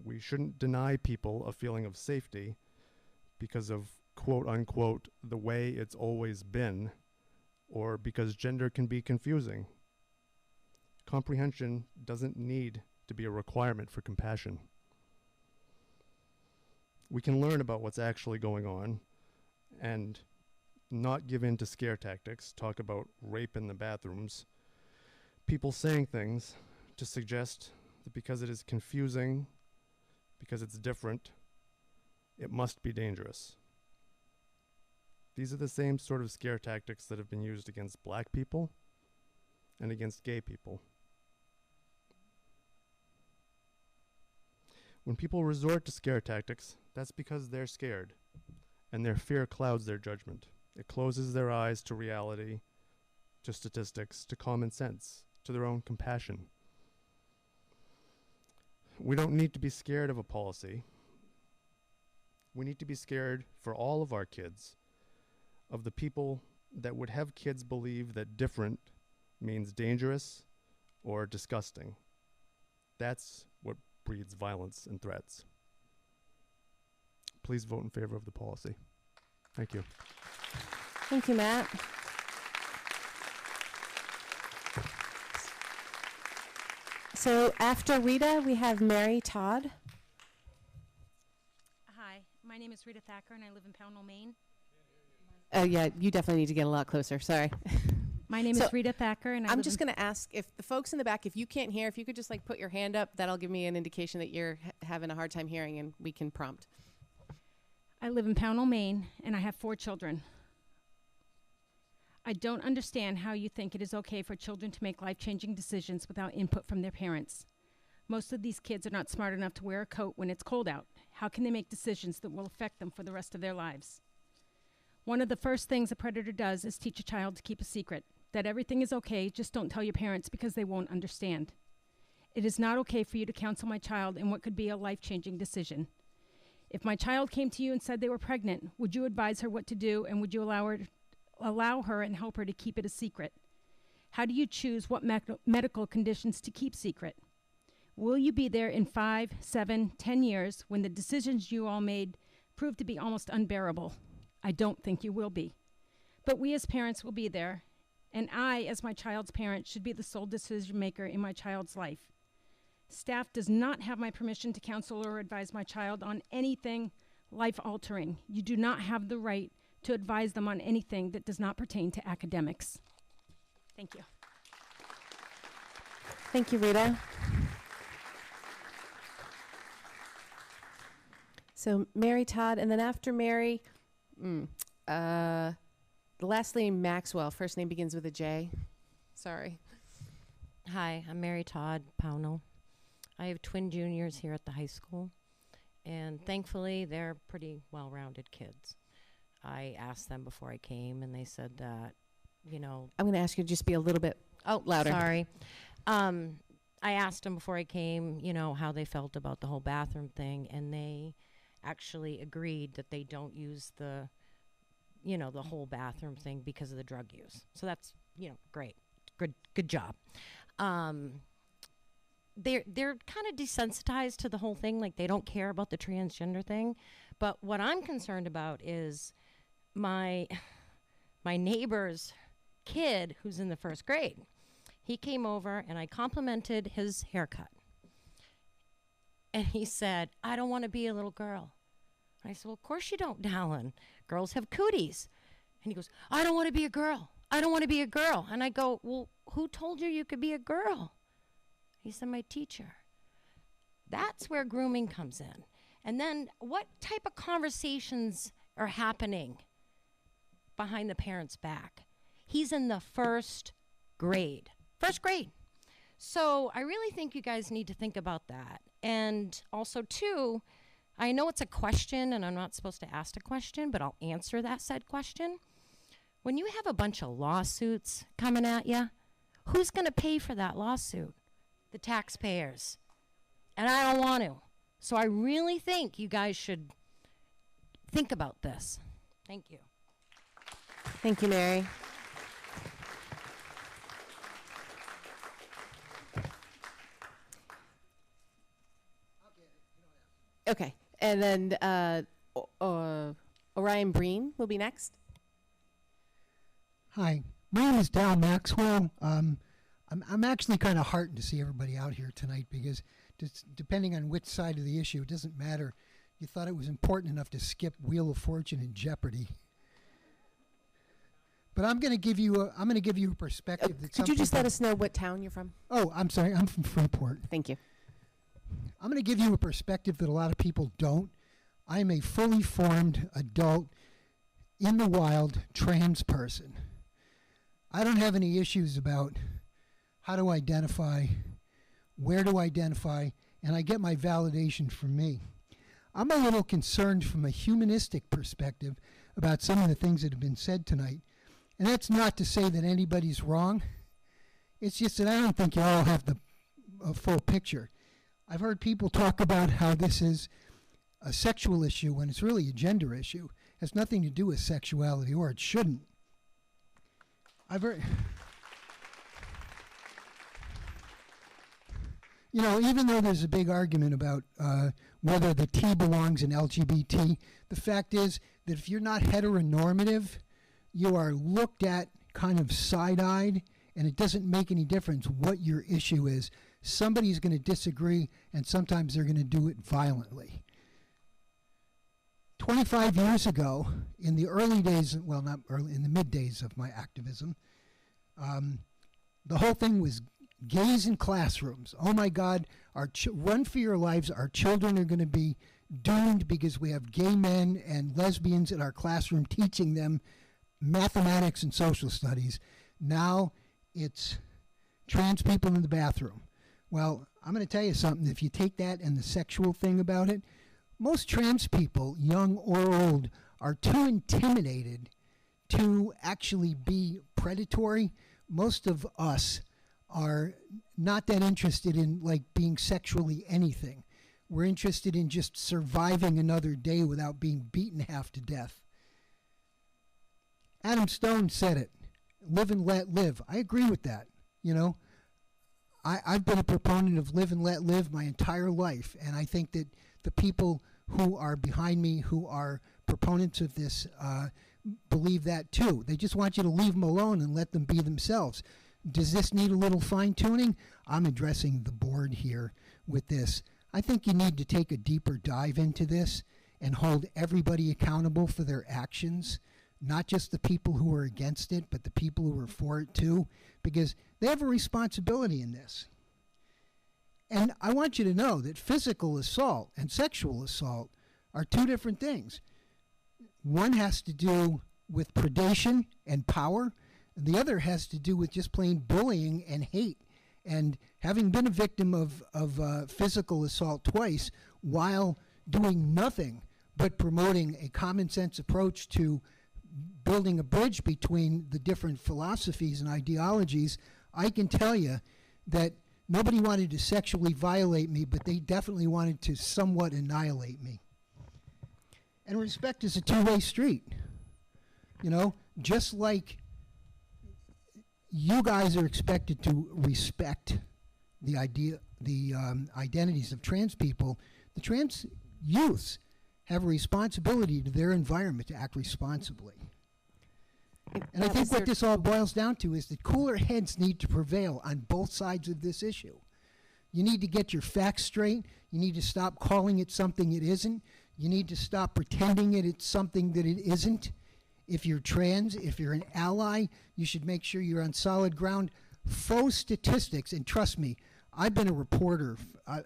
We shouldn't deny people a feeling of safety because of, quote unquote, the way it's always been, or because gender can be confusing. Comprehension doesn't need to be a requirement for compassion. We can learn about what's actually going on and not give in to scare tactics, talk about rape in the bathrooms, people saying things to suggest that because it is confusing, because it's different, it must be dangerous. These are the same sort of scare tactics that have been used against black people and against gay people. When people resort to scare tactics, that's because they're scared, and their fear clouds their judgment. It closes their eyes to reality, to statistics, to common sense, to their own compassion. We don't need to be scared of a policy. We need to be scared for all of our kids, of the people that would have kids believe that different means dangerous or disgusting. That's what breeds violence and threats. Please vote in favor of the policy. Thank you. Thank you, Matt. So after Rita, we have Mary Todd. Hi, my name is Rita Thacker, and I live in Pownell, Maine. Yeah, you definitely need to get a lot closer. Sorry. My name is Rita Thacker, and I'm just going to ask if the folks in the back, if you can't hear, if you could just like put your hand up, that'll give me an indication that you're having a hard time hearing, and we can prompt. I live in Pownell, Maine, and I have 4 children. I don't understand how you think it is okay for children to make life-changing decisions without input from their parents. Most of these kids are not smart enough to wear a coat when it's cold out. How can they make decisions that will affect them for the rest of their lives? One of the first things a predator does is teach a child to keep a secret, that everything is okay, just don't tell your parents because they won't understand. It is not okay for you to counsel my child in what could be a life-changing decision. If my child came to you and said they were pregnant, would you advise her what to do, and would you allow her and help her to keep it a secret? How do you choose what medical conditions to keep secret? Will you be there in 5, 7, 10 years when the decisions you all made prove to be almost unbearable? I don't think you will be. But we as parents will be there, and I, as my child's parent, should be the sole decision maker in my child's life. Staff does not have my permission to counsel or advise my child on anything life-altering. You do not have the right to advise them on anything that does not pertain to academics. Thank you. Thank you, Rita. So Mary Todd, and then after Mary, the last name Maxwell. First name begins with a J. Sorry. Hi, I'm Mary Todd, Pownell. I have twin juniors here at the high school, and thankfully they're pretty well-rounded kids. I asked them before I came, and they said that, you know... I'm going to ask you to just be a little bit louder. Sorry. I asked them before I came, you know, how they felt about the whole bathroom thing, and they actually agreed that they don't use the, you know, the whole bathroom thing because of the drug use. So that's, you know, great. Good job. They're kind of desensitized to the whole thing, like they don't care about the transgender thing. But what I'm concerned about is my neighbor's kid who's in the 1st grade. He came over and I complimented his haircut. And he said, I don't want to be a little girl. And I said, well, of course you don't, Dallin. Girls have cooties. And he goes, I don't want to be a girl. I don't want to be a girl. And I go, well, who told you you could be a girl? He said, my teacher. That's where grooming comes in. And then what type of conversations are happening behind the parents' back? He's in the 1st grade. 1st grade. So I really think you guys need to think about that. And also, too, I know it's a question, and I'm not supposed to ask a question, but I'll answer that said question. When you have a bunch of lawsuits coming at you, who's going to pay for that lawsuit? The taxpayers. And I don't want to. So I really think you guys should think about this. Thank you. Thank you, Mary. Okay, and then Orion Breen will be next. Hi, my name is Dal Maxwell. I'm actually kind of heartened to see everybody out here tonight because just depending on which side of the issue, it doesn't matter. You thought it was important enough to skip Wheel of Fortune and Jeopardy. But I'm going to give you a perspective that could you just let us know what town you're from? Oh, I'm sorry. I'm from Freeport. Thank you. I'm going to give you a perspective that a lot of people don't. I'm a fully formed adult in the wild trans person. I don't have any issues about how to identify, where to identify, and I get my validation from me. I'm a little concerned from a humanistic perspective about some of the things that have been said tonight. And that's not to say that anybody's wrong. It's just that I don't think you all have the full picture. I've heard people talk about how this is a sexual issue when it's really a gender issue. It has nothing to do with sexuality, or it shouldn't. I've heard... You know, even though there's a big argument about whether the T belongs in LGBT, the fact is that if you're not heteronormative, you are looked at kind of side-eyed, and it doesn't make any difference what your issue is. Somebody's going to disagree, and sometimes they're going to do it violently. 25 years ago, in the early days, well, not early, in the mid-days of my activism, the whole thing was gays in classrooms. Oh my God, run for your lives. Our children are going to be doomed because we have gay men and lesbians in our classroom teaching them mathematics and social studies. Now it's trans people in the bathroom. Well, I'm going to tell you something. If you take that and the sexual thing about it, most trans people, young or old, are too intimidated to actually be predatory. Most of us are not that interested in like being sexually anything. We're interested in just surviving another day without being beaten half to death. Adam Stone said it, live and let live. I agree with that. You know, I've been a proponent of live and let live my entire life, and I think that the people who are behind me, who are proponents of this, believe that too. They just want you to leave them alone and let them be themselves. Does this need a little fine-tuning? I'm addressing the board here with this. I think you need to take a deeper dive into this and hold everybody accountable for their actions, not just the people who are against it, but the people who are for it too, because they have a responsibility in this. And I want you to know that physical assault and sexual assault are two different things. One has to do with predation and power, and the other has to do with just plain bullying and hate. And having been a victim of physical assault twice while doing nothing but promoting a common sense approach to building a bridge between the different philosophies and ideologies, I can tell you that nobody wanted to sexually violate me, but they definitely wanted to somewhat annihilate me. And respect is a two-way street. You know, just like you guys are expected to respect the identities of trans people, the trans youths have a responsibility to their environment to act responsibly. And I think what this all boils down to is that cooler heads need to prevail on both sides of this issue. You need to get your facts straight. You need to stop calling it something it isn't. You need to stop pretending it's something that it isn't. If you're trans, if you're an ally, you should make sure you're on solid ground. Faux statistics, and trust me, I've been a reporter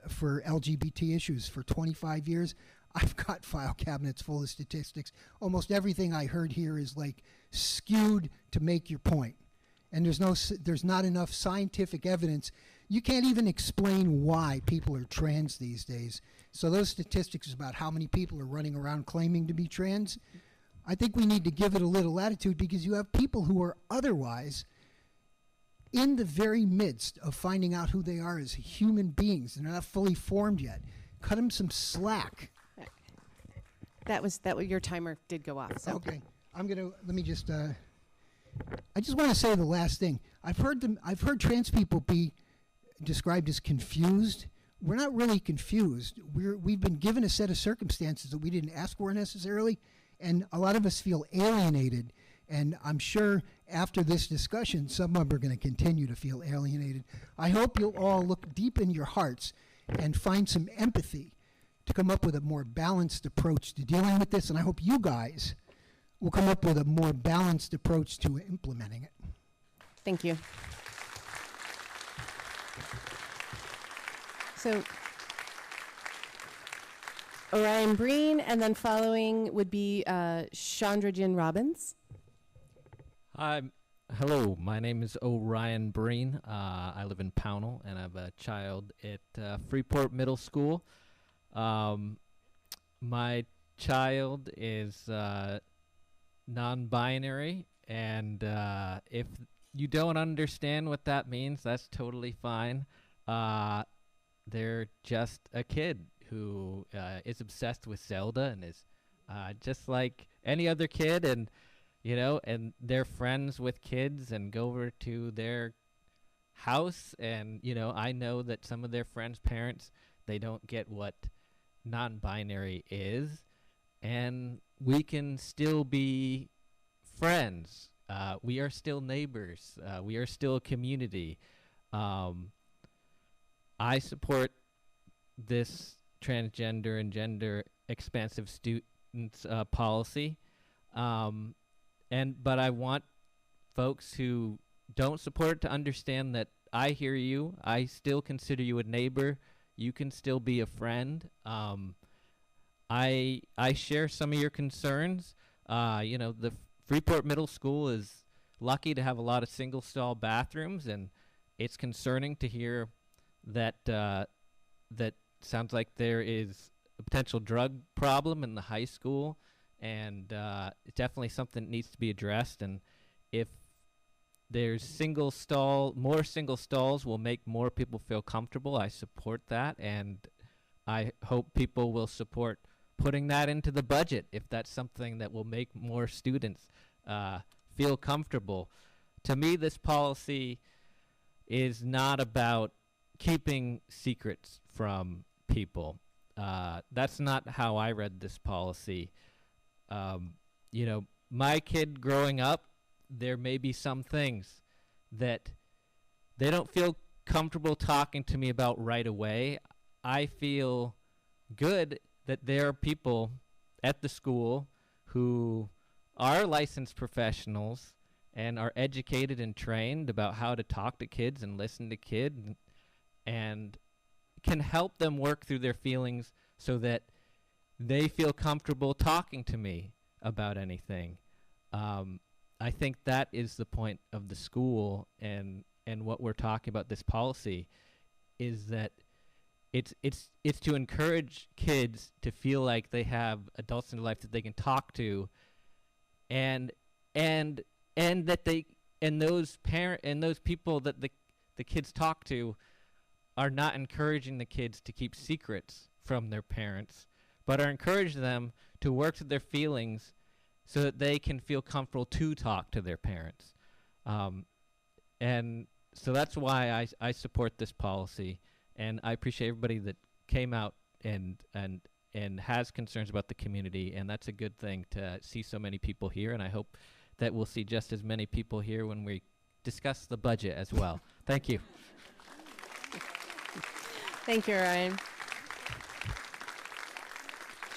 for LGBT issues for 25 years. I've got file cabinets full of statistics. Almost everything I heard here is like skewed to make your point. And there's not enough scientific evidence. You can't even explain why people are trans these days. So those statistics about how many people are running around claiming to be trans, I think we need to give it a little latitude, because you have people who are otherwise in the very midst of finding out who they are as human beings, and they're not fully formed yet. Cut them some slack. That was your timer did go off. So. Okay, let me just. I just want to say the last thing. I've heard trans people be described as confused. We're not really confused. We've been given a set of circumstances that we didn't ask for necessarily, and a lot of us feel alienated. And I'm sure after this discussion, some of them are going to continue to feel alienated. I hope you'll all look deep in your hearts and find some empathy to come up with a more balanced approach to dealing with this. And I hope you guys will come up with a more balanced approach to implementing it. Thank you. So Orion Breen, and then following would be Chandra Jin Robbins. Hello, my name is Orion Breen. I live in Pownell, and I have a child at Freeport Middle School. My child is non-binary, and if you don't understand what that means, that's totally fine. They're just a kid who is obsessed with Zelda and is just like any other kid, and and they're friends with kids and go over to their house, and I know that some of their friends' parents, they don't get what non-binary is, and we can still be friends. We are still neighbors. We are still a community. I support this transgender and gender expansive students policy, but I want folks who don't support it to understand that I hear you. I still consider you a neighbor. You can still be a friend. I share some of your concerns. The Freeport Middle School is lucky to have a lot of single-stall bathrooms, and it's concerning to hear that that sounds like there is a potential drug problem in the high school, and it's definitely something that needs to be addressed. And if there's more single stalls will make more people feel comfortable. I support that, and I hope people will support putting that into the budget if that's something that will make more students feel comfortable. To me, this policy is not about keeping secrets from people. That's not how I read this policy. My kid growing up, there may be some things that they don't feel comfortable talking to me about right away. I feel good that there are people at the school who are licensed professionals and are educated and trained about how to talk to kids and listen to kids, and can help them work through their feelings so that they feel comfortable talking to me about anything. I think that is the point of the school, and what we're talking about this policy is that it's to encourage kids to feel like they have adults in their life that they can talk to, and that those people that the kids talk to are not encouraging the kids to keep secrets from their parents, but are encouraging them to work through their feelings so that they can feel comfortable to talk to their parents. And so that's why I support this policy, and I appreciate everybody that came out and has concerns about the community, and that's a good thing to see so many people here, and I hope that we'll see just as many people here when we discuss the budget as well. Thank you. Thank you, Ryan.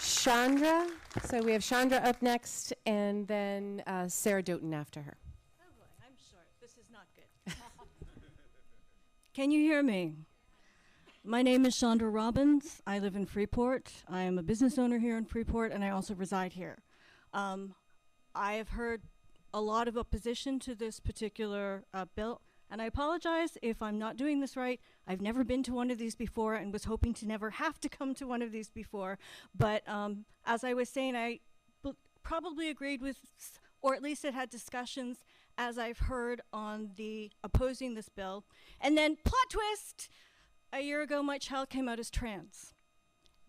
Chandra. So we have Chandra up next, and then Sarah Doughton after her. Oh boy, I'm short. This is not good. Can you hear me? My name is Chandra Robbins. I live in Freeport. I am a business owner here in Freeport, and I also reside here. I have heard a lot of opposition to this particular bill, and I apologize if I'm not doing this right. I've never been to one of these before and was hoping to never have to come to one of these before. But as I was saying, I probably agreed with, or at least it had discussions as I've heard on the opposing this bill. And then plot twist, a year ago my child came out as trans.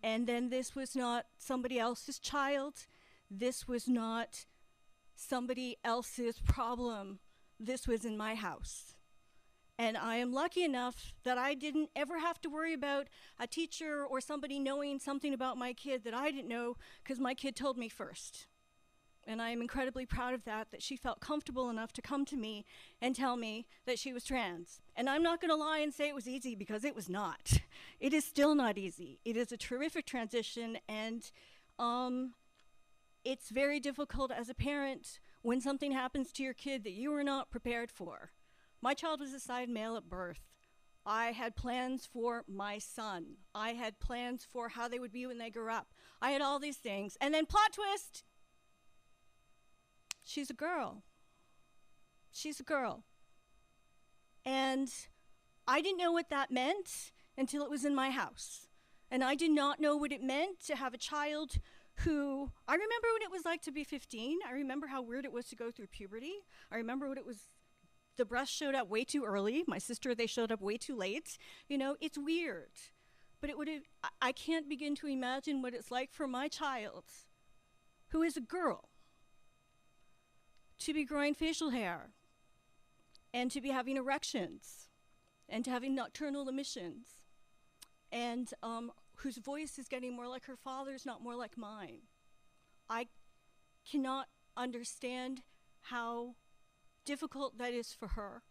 And then this was not somebody else's child. This was not somebody else's problem. This was in my house. And I am lucky enough that I didn't ever have to worry about a teacher or somebody knowing something about my kid that I didn't know, because my kid told me first. And I am incredibly proud of that she felt comfortable enough to come to me and tell me that she was trans. And I'm not going to lie and say it was easy, because it was not. It is still not easy. It is a terrific transition, and it's very difficult as a parent when something happens to your kid that you were not prepared for. My child was assigned male at birth. I had plans for my son. I had plans for how they would be when they grew up. I had all these things. And then plot twist, she's a girl. She's a girl. And I didn't know what that meant until it was in my house. And I did not know what it meant to have a child who, I remember what it was like to be 15. I remember how weird it was to go through puberty. I remember what it was, the breasts showed up way too early. My sister, they showed up way too late. You know, it's weird. But it would have, I can't begin to imagine what it's like for my child, who is a girl, to be growing facial hair, and to be having erections, and to having nocturnal emissions, and whose voice is getting more like her father's, not more like mine. I cannot understand how difficult that is for her,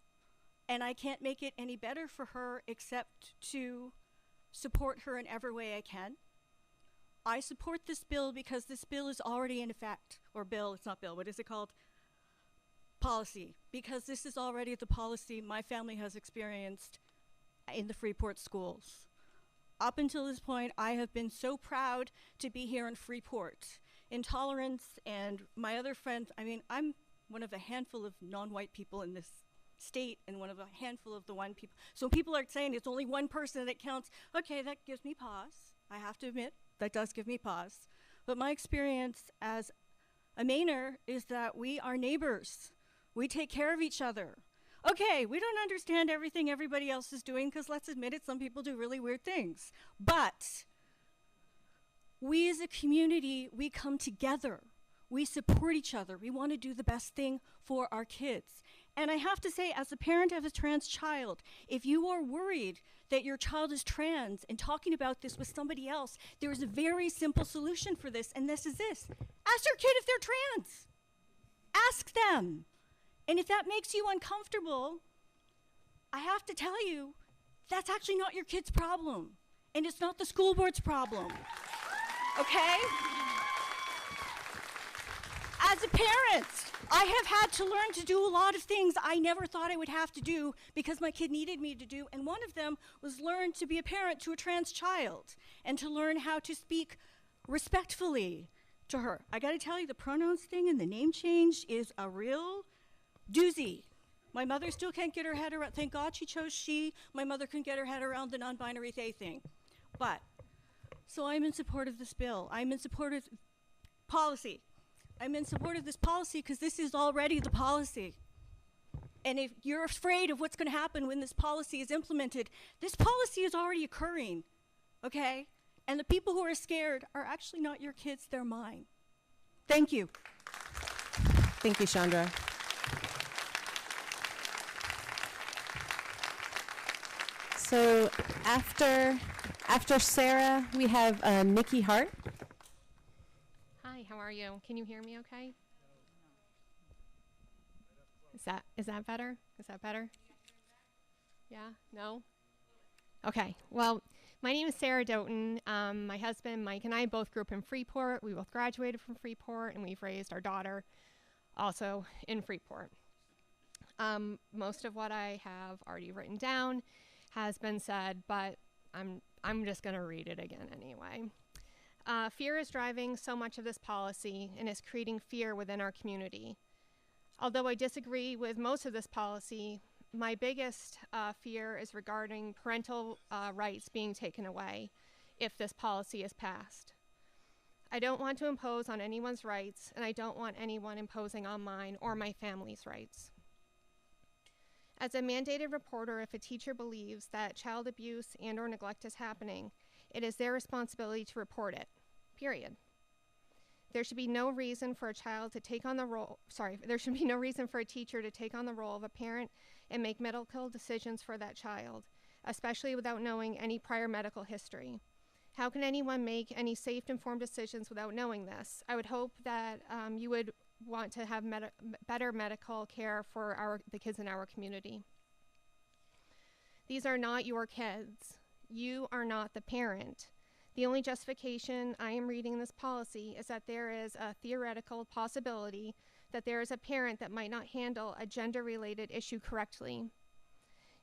and I can't make it any better for her except to support her in every way I can. I support this bill because this bill is already in effect, or bill, it's not bill, what is it called? Policy, because this is already the policy my family has experienced in the Freeport schools. Up until this point, I have been so proud to be here in Freeport. Intolerance and my other friends, I mean, I'm one of a handful of non-white people in this state and one of a handful of the one people. So people are saying it's only one person that counts. Okay, that gives me pause. I have to admit, that does give me pause. But my experience as a Mainer is that we are neighbors. We take care of each other. Okay, we don't understand everything everybody else is doing, because let's admit it, some people do really weird things. But we as a community, we come together. We support each other. We want to do the best thing for our kids. And I have to say, as a parent of a trans child, if you are worried that your child is trans and talking about this with somebody else, there is a very simple solution for this, and this is this. Ask your kid if they're trans. Ask them. And if that makes you uncomfortable, I have to tell you, that's actually not your kid's problem. And it's not the school board's problem. Okay? As a parent, I have had to learn to do a lot of things I never thought I would have to do because my kid needed me to do. And one of them was learn to be a parent to a trans child and to learn how to speak respectfully to her. I gotta tell you, the pronouns thing and the name change is a real doozy. My mother still can't get her head around, thank God she chose she. My mother couldn't get her head around the non-binary they thing. But, so I'm in support of this bill. I'm in support of policy. I'm in support of this policy because this is already the policy. And if you're afraid of what's gonna happen when this policy is implemented, this policy is already occurring, okay? And the people who are scared are actually not your kids, they're mine. Thank you. Thank you, Chandra. So after Sarah, we have Nikki Hart. Hi, how are you? Can you hear me okay? Is that better? Is that better? Yeah? No? Okay. Well, my name is Sarah Doughton. My husband, Mike, and I both grew up in Freeport. We both graduated from Freeport, and we've raised our daughter also in Freeport. Most of what I have already written down has been said, but I'm just going to read it again anyway. Fear is driving so much of this policy and is creating fear within our community. Although I disagree with most of this policy, my biggest fear is regarding parental rights being taken away if this policy is passed. I don't want to impose on anyone's rights, and I don't want anyone imposing on mine or my family's rights. As a mandated reporter, if a teacher believes that child abuse and or neglect is happening, it is their responsibility to report it, period. There should be no reason for a child to take on the role, there should be no reason for a teacher to take on the role of a parent and make medical decisions for that child, especially without knowing any prior medical history. How can anyone make any safe, informed decisions without knowing this? I would hope that you would want to have better medical care for the kids in our community. These are not your kids. You are not the parent. The only justification I am reading in this policy is that there is a theoretical possibility that there is a parent that might not handle a gender-related issue correctly.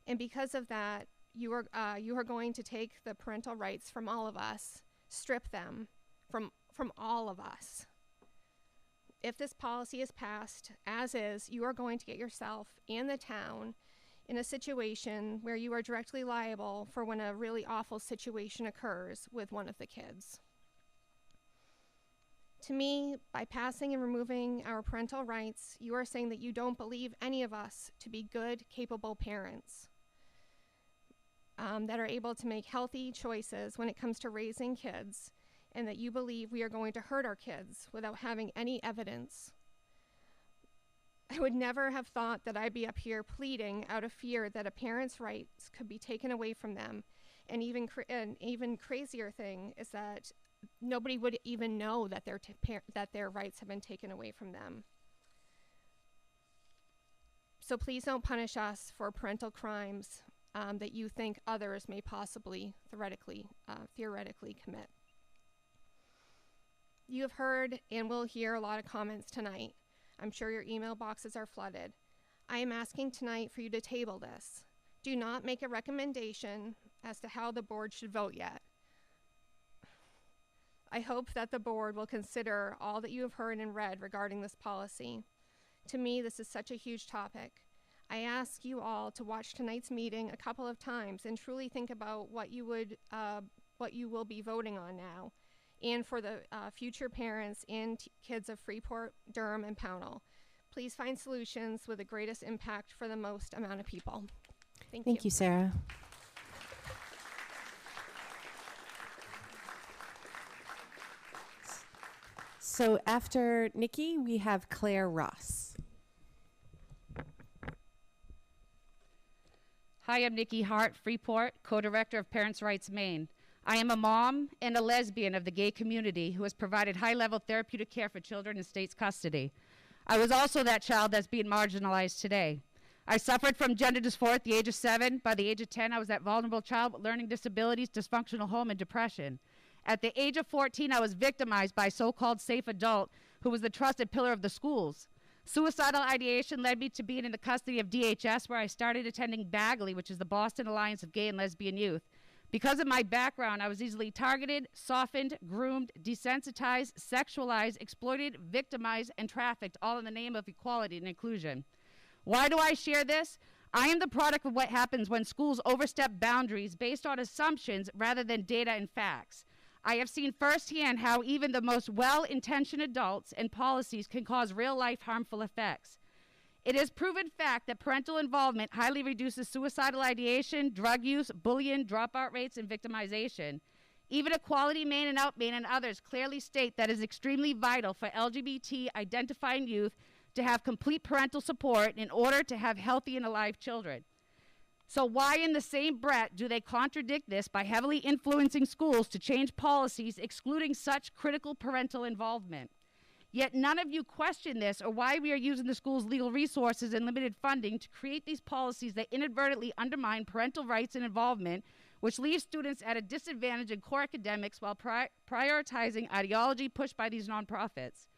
And because of that, you are going to take the parental rights from all of us, strip them from all of us. If this policy is passed as is, you are going to get yourself and the town in a situation where you are directly liable for when a really awful situation occurs with one of the kids. To me, by passing and removing our parental rights, you are saying that you don't believe any of us to be good, capable parents that are able to make healthy choices when it comes to raising kids, and that you believe we are going to hurt our kids without having any evidence. I would never have thought that I'd be up here pleading out of fear that a parent's rights could be taken away from them. And an even crazier thing is that nobody would even know that their rights have been taken away from them. So please don't punish us for parental crimes that you think others may possibly theoretically commit. You have heard and will hear a lot of comments tonight. I'm sure your email boxes are flooded. I am asking tonight for you to table this. Do not make a recommendation as to how the board should vote yet. I hope that the board will consider all that you have heard and read regarding this policy. To me, this is such a huge topic. I ask you all to watch tonight's meeting a couple of times and truly think about what you will be voting on now, and for the future parents and kids of Freeport, Durham, and Pownell. Please find solutions with the greatest impact for the most amount of people. Thank you, Sarah. So after Nikki, we have Claire Ross. Hi, I'm Nikki Hart, Freeport, co-director of Parents' Rights Maine. I am a mom and a lesbian of the gay community who has provided high-level therapeutic care for children in state's custody. I was also that child that's being marginalized today. I suffered from gender dysphoria at the age of 7. By the age of 10, I was that vulnerable child with learning disabilities, dysfunctional home, and depression. At the age of 14, I was victimized by a so-called safe adult who was the trusted pillar of the schools. Suicidal ideation led me to being in the custody of DHS, where I started attending Bagley, which is the Boston Alliance of Gay and Lesbian Youth. Because of my background, I was easily targeted, softened, groomed, desensitized, sexualized, exploited, victimized, and trafficked, all in the name of equality and inclusion. Why do I share this? I am the product of what happens when schools overstep boundaries based on assumptions rather than data and facts. I have seen firsthand how even the most well-intentioned adults and policies can cause real-life harmful effects. It is proven fact that parental involvement highly reduces suicidal ideation, drug use, bullying, dropout rates, and victimization. Even Equality Maine and Out Maine and others clearly state that it is extremely vital for LGBT-identifying youth to have complete parental support in order to have healthy and alive children. So why in the same breath do they contradict this by heavily influencing schools to change policies excluding such critical parental involvement? Yet none of you question this or why we are using the school's legal resources and limited funding to create these policies that inadvertently undermine parental rights and involvement, which leaves students at a disadvantage in core academics while prioritizing ideology pushed by these nonprofits.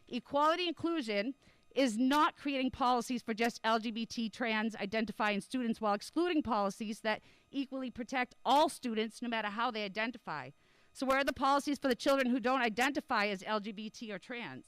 Equality inclusion is not creating policies for just LGBT trans identifying students while excluding policies that equally protect all students no matter how they identify. So where are the policies for the children who don't identify as LGBT or trans?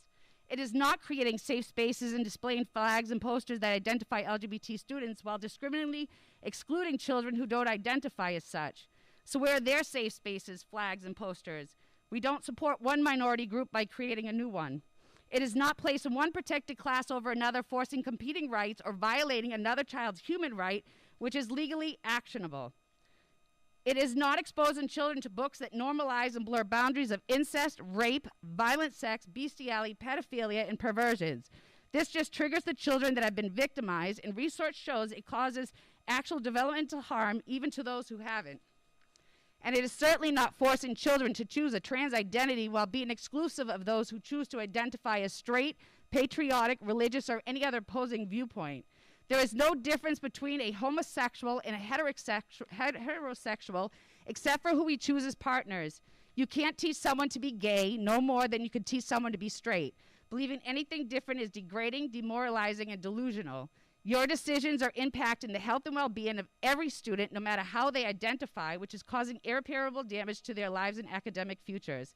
It is not creating safe spaces and displaying flags and posters that identify LGBT students while discriminately excluding children who don't identify as such. So where are their safe spaces, flags, and posters? We don't support one minority group by creating a new one. It is not placing one protected class over another, forcing competing rights, or violating another child's human right, which is legally actionable. It is not exposing children to books that normalize and blur boundaries of incest, rape, violent sex, bestiality, pedophilia, and perversions. This just triggers the children that have been victimized, and research shows it causes actual developmental harm even to those who haven't. And it is certainly not forcing children to choose a trans identity while being exclusive of those who choose to identify as straight, patriotic, religious, or any other opposing viewpoint. There is no difference between a homosexual and a heterosexual except for who we choose as partners. You can't teach someone to be gay no more than you can teach someone to be straight. Believing anything different is degrading, demoralizing, and delusional. Your decisions are impacting the health and well-being of every student, no matter how they identify, which is causing irreparable damage to their lives and academic futures.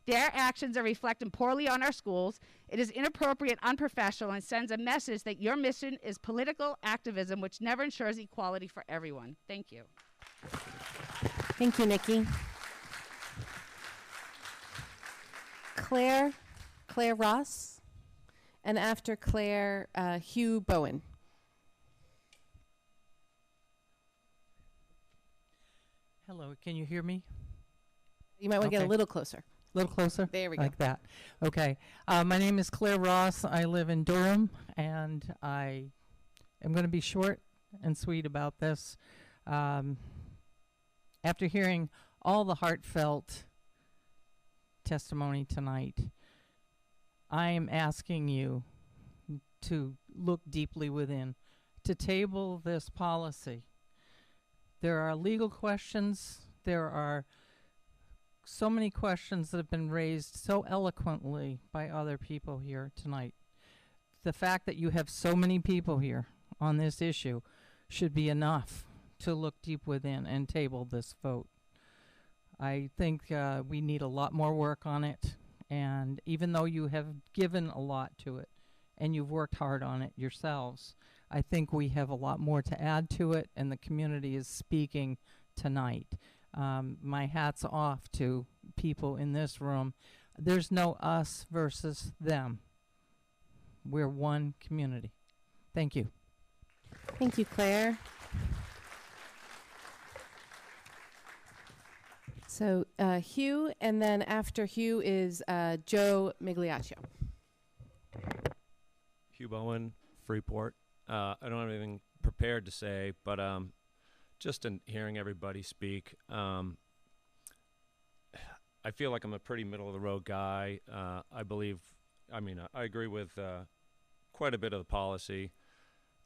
Their actions are reflecting poorly on our schools. It is inappropriate, unprofessional, and sends a message that your mission is political activism, which never ensures equality for everyone. Thank you. Thank you, Nikki. Claire Ross, and after Claire, Hugh Bowen. Hello, can you hear me? You might want to get a little closer. A little closer? There we go. Like that. Okay. My name is Claire Ross. I live in Durham, and I am going to be short and sweet about this. After hearing all the heartfelt testimony tonight, I am asking you to look deeply within, to table this policy. There are legal questions. There are so many questions that have been raised so eloquently by other people here tonight. The fact that you have so many people here on this issue should be enough to look deep within and table this vote. I think we need a lot more work on it, and even though you have given a lot to it and you've worked hard on it yourselves, I think we have a lot more to add to it, and the community is speaking tonight. My hat's off to people in this room. There's no us versus them. We're one community. Thank you. Thank you, Claire. So Hugh, and then after Hugh is Joe Migliaccio. Hugh Bowen, Freeport. I don't have anything prepared to say, but just in hearing everybody speak, I feel like I'm a pretty middle-of-the-road guy. I agree with quite a bit of the policy,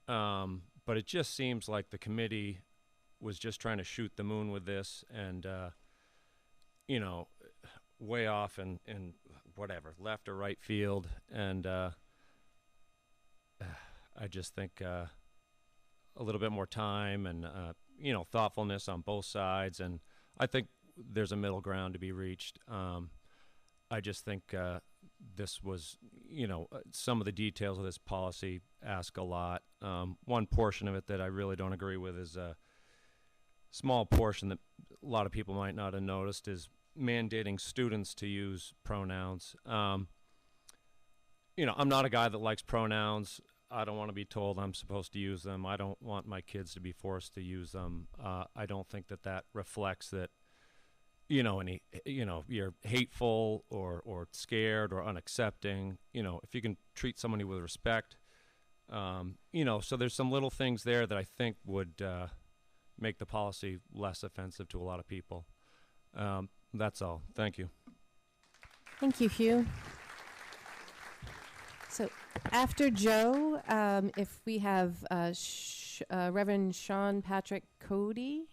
but it just seems like the committee was just trying to shoot the moon with this, and way off in whatever, left or right field, and I just think a little bit more time and thoughtfulness on both sides, and I think there's a middle ground to be reached. I just think this was, some of the details of this policy ask a lot. One portion of it that I really don't agree with is a small portion that a lot of people might not have noticed is mandating students to use pronouns. I'm not a guy that likes pronouns. I don't want to be told I'm supposed to use them. I don't want my kids to be forced to use them. I don't think that reflects that, you're hateful or scared or unaccepting. If you can treat somebody with respect, so there's some little things there that I think would make the policy less offensive to a lot of people. That's all. Thank you. Thank you, Hugh. So after Joe, if we have Reverend Sean Patrick Cody.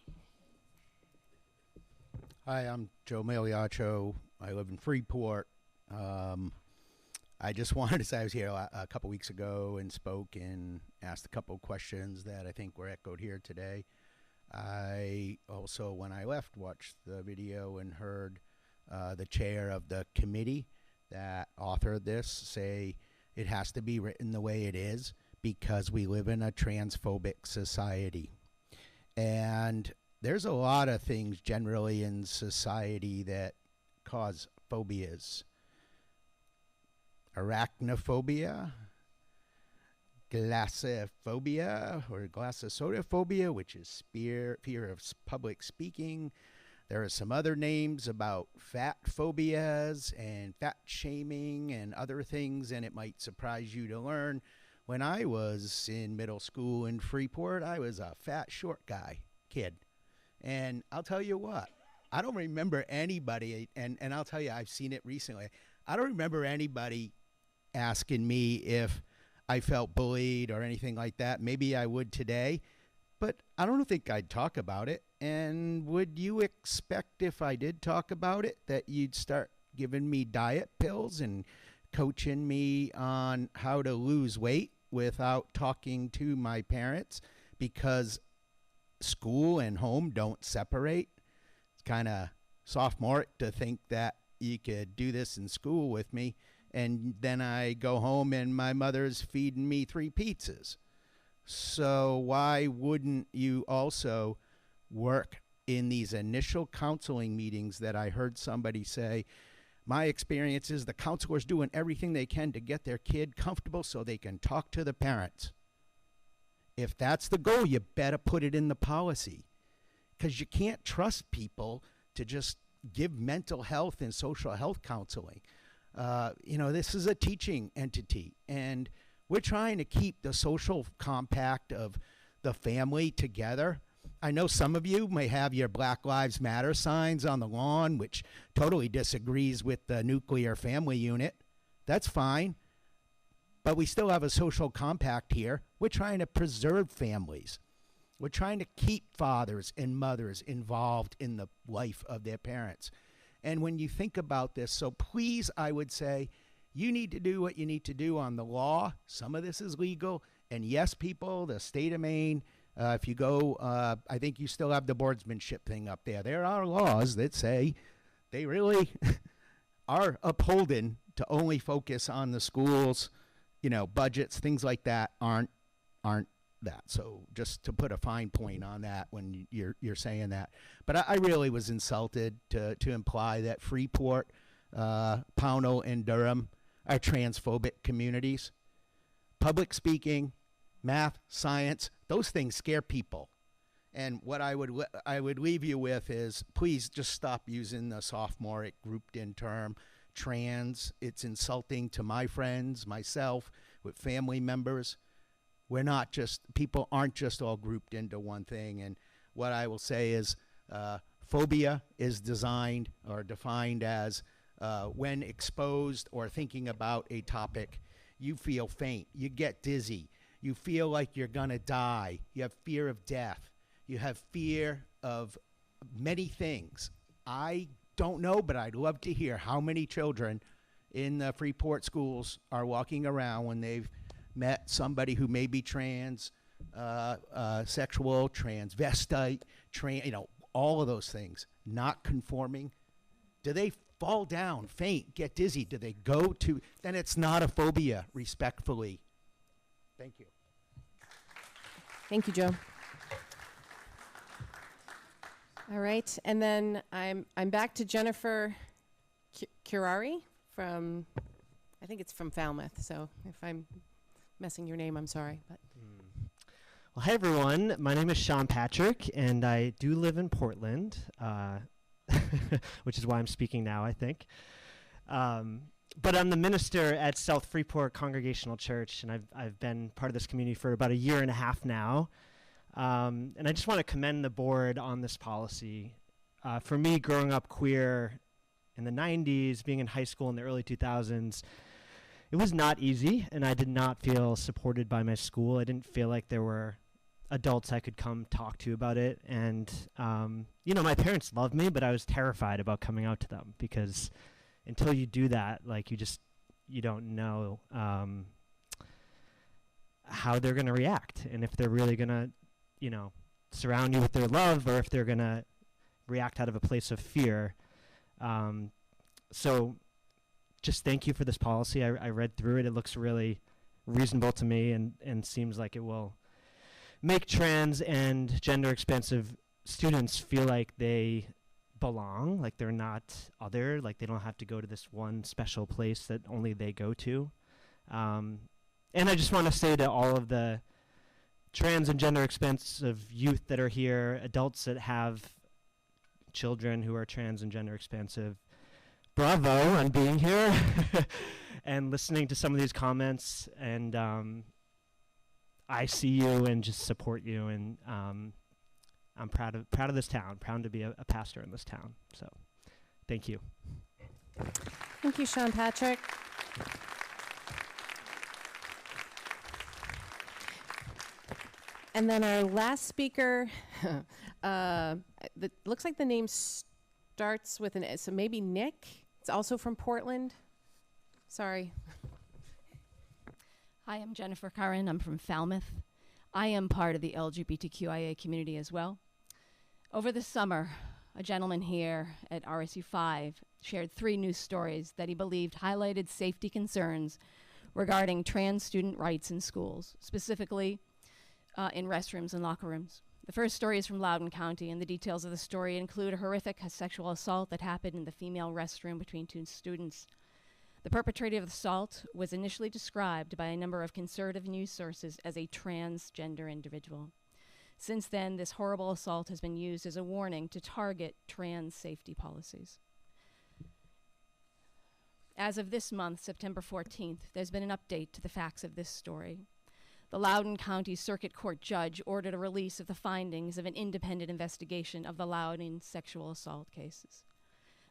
Hi, I'm Joe Migliaccio. I live in Freeport. I just wanted to say I was here a couple weeks ago and spoke and asked a couple questions that I think were echoed here today. I also, when I left, watched the video and heard the chair of the committee that authored this say it has to be written the way it is because we live in a transphobic society. And there's a lot of things generally in society that cause phobias. Arachnophobia, glossophobia or glossosotophobia, which is fear of public speaking. There are some other names about fat phobias and fat shaming and other things, and it might surprise you to learn. When I was in middle school in Freeport, I was a fat, short kid. And I'll tell you what, I don't remember anybody, and I'll tell you, I've seen it recently. I don't remember anybody asking me if I felt bullied or anything like that. Maybe I would today, but I don't think I'd talk about it. And would you expect if I did talk about it that you'd start giving me diet pills and coaching me on how to lose weight without talking to my parents because school and home don't separate. It's kind of sophomoric to think that you could do this in school with me, and then I go home and my mother's feeding me 3 pizzas. So why wouldn't you also work in these initial counseling meetings that I heard somebody say, my experience is the counselor's doing everything they can to get their kid comfortable so they can talk to the parents. If that's the goal, you better put it in the policy, because you can't trust people to just give mental health and social health counseling. This is a teaching entity, and we're trying to keep the social compact of the family together. I know some of you may have your Black Lives Matter signs on the lawn, which totally disagrees with the nuclear family unit. That's fine. But we still have a social compact here. We're trying to preserve families. We're trying to keep fathers and mothers involved in the life of their parents. And when you think about this, so please, I would say, you need to do what you need to do on the law. Some of this is legal. And yes, people, the state of Maine, if you go, I think you still have the boardsmanship thing up there. There are laws that say they really are upholden to only focus on the schools, budgets, things like that aren't that. So just to put a fine point on that when you're saying that. But I really was insulted to imply that Freeport, Pownell, and Durham are transphobic communities. Public speaking, math, science, those things scare people. And what I would leave you with is, please just stop using the sophomoric grouped in term trans. It's insulting to my friends, myself, with family members. People aren't just all grouped into one thing. And what I will say is phobia is designed or defined as when exposed or thinking about a topic, you feel faint, you get dizzy, you feel like you're going to die, you have fear of death, you have fear of many things. I don't know, but I'd love to hear how many children in the Freeport schools are walking around when they've met somebody who may be trans, sexual, transvestite, all of those things, not conforming. Do they fall down, faint, get dizzy? Do they go to, then it's not a phobia, respectfully. Thank you. Thank you, Joe. All right, and then I'm back to Jennifer Curari from, I think it's from Falmouth, so if I'm messing your name, I'm sorry. But Well, hi everyone. My name is Sean Patrick, and I do live in Portland, which is why I'm speaking now, I think. But I'm the minister at South Freeport Congregational Church, and I've been part of this community for about 1.5 years now. And I just want to commend the board on this policy. For me, growing up queer in the 90s, being in high school in the early 2000s, it was not easy, and I did not feel supported by my school. I didn't feel like there were adults I could come talk to about it. And, my parents loved me, but I was terrified about coming out to them because until you do that, like, you don't know how they're going to react and if they're really going to, surround you with their love or if they're going to react out of a place of fear. So just thank you for this policy. I read through it. It looks really reasonable to me and seems like it will make trans and gender expansive students feel like they belong, like they're not other, like they don't have to go to this one special place that only they go to. And I just want to say to all of the trans and gender expansive youth that are here, adults that have children who are trans and gender expansive, bravo on being here and listening to some of these comments. And I see you and just support you. And I'm proud of this town, proud to be a pastor in this town. So thank you. Thank you, Sean Patrick. And then our last speaker, looks like the name starts with an S, so maybe Nick. It's also from Portland. Sorry. Hi, I'm Jennifer Curran. I'm from Falmouth. I am part of the LGBTQIA community as well. Over the summer, a gentleman here at RSU5 shared 3 news stories that he believed highlighted safety concerns regarding trans student rights in schools, specifically in restrooms and locker rooms. The first story is from Loudoun County, and the details of the story include a horrific sexual assault that happened in the female restroom between 2 students. The perpetrator of the assault was initially described by a number of conservative news sources as a transgender individual. Since then, this horrible assault has been used as a warning to target trans safety policies. As of this month, September 14th, there's been an update to the facts of this story. The Loudoun County Circuit Court judge ordered a release of the findings of an independent investigation of the Loudoun sexual assault cases.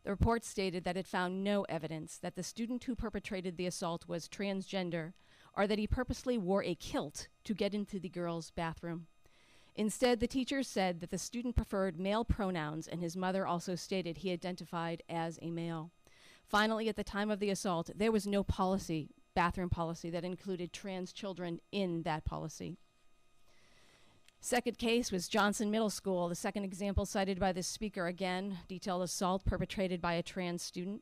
The report stated that it found no evidence that the student who perpetrated the assault was transgender or that he purposely wore a kilt to get into the girls' bathroom. Instead, the teacher said that the student preferred male pronouns, and his mother also stated he identified as a male. Finally, at the time of the assault, there was no bathroom policy that included trans children in that policy. Second case was Johnson Middle School. The second example cited by this speaker, again, detailed assault perpetrated by a trans student.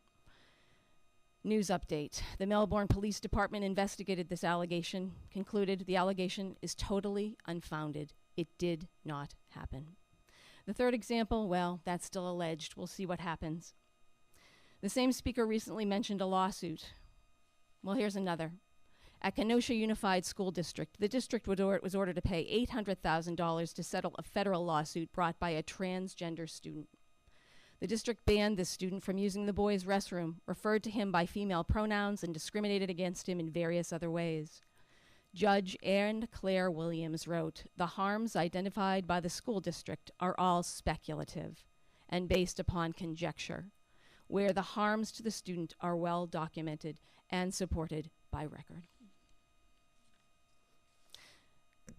News update. The Melbourne Police Department investigated this allegation, concluded the allegation is totally unfounded. It did not happen. The third example, well, that's still alleged. We'll see what happens. The same speaker recently mentioned a lawsuit. Well, here's another. At Kenosha Unified School District, the district was ordered to pay $800,000 to settle a federal lawsuit brought by a transgender student. The district banned this student from using the boys' restroom, referred to him by female pronouns, and discriminated against him in various other ways. Judge Ann Claire Williams wrote, "The harms identified by the school district are all speculative and based upon conjecture, where the harms to the student are well documented and supported by record."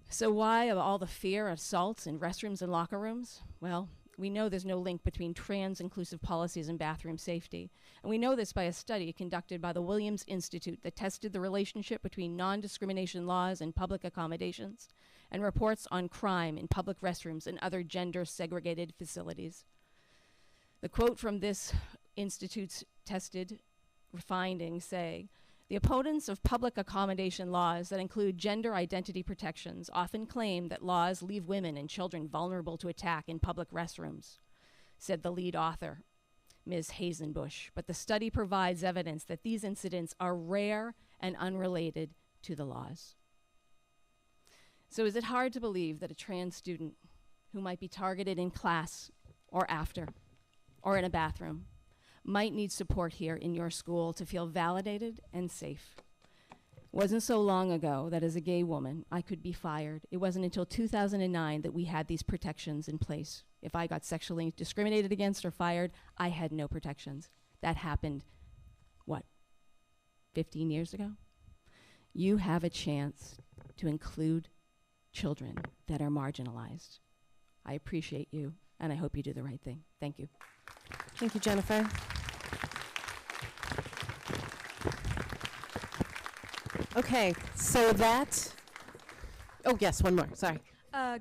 So why all the fear of assaults in restrooms and locker rooms? Well, we know there's no link between trans-inclusive policies and bathroom safety. And we know this by a study conducted by the Williams Institute that tested the relationship between non-discrimination laws and public accommodations and reports on crime in public restrooms and other gender-segregated facilities. The quote from this institute's tested findings say, "The opponents of public accommodation laws that include gender identity protections often claim that laws leave women and children vulnerable to attack in public restrooms," said the lead author, Ms. Hazenbush. But the study provides evidence that these incidents are rare and unrelated to the laws. So is it hard to believe that a trans student who might be targeted in class or after or in a bathroom might need support here in your school to feel validated and safe? It wasn't so long ago that as a gay woman, I could be fired. It wasn't until 2009 that we had these protections in place. If I got sexually discriminated against or fired, I had no protections. That happened, 15 years ago? You have a chance to include children that are marginalized. I appreciate you, and I hope you do the right thing. Thank you. Thank you, Jennifer. Okay, so yes, one more, sorry.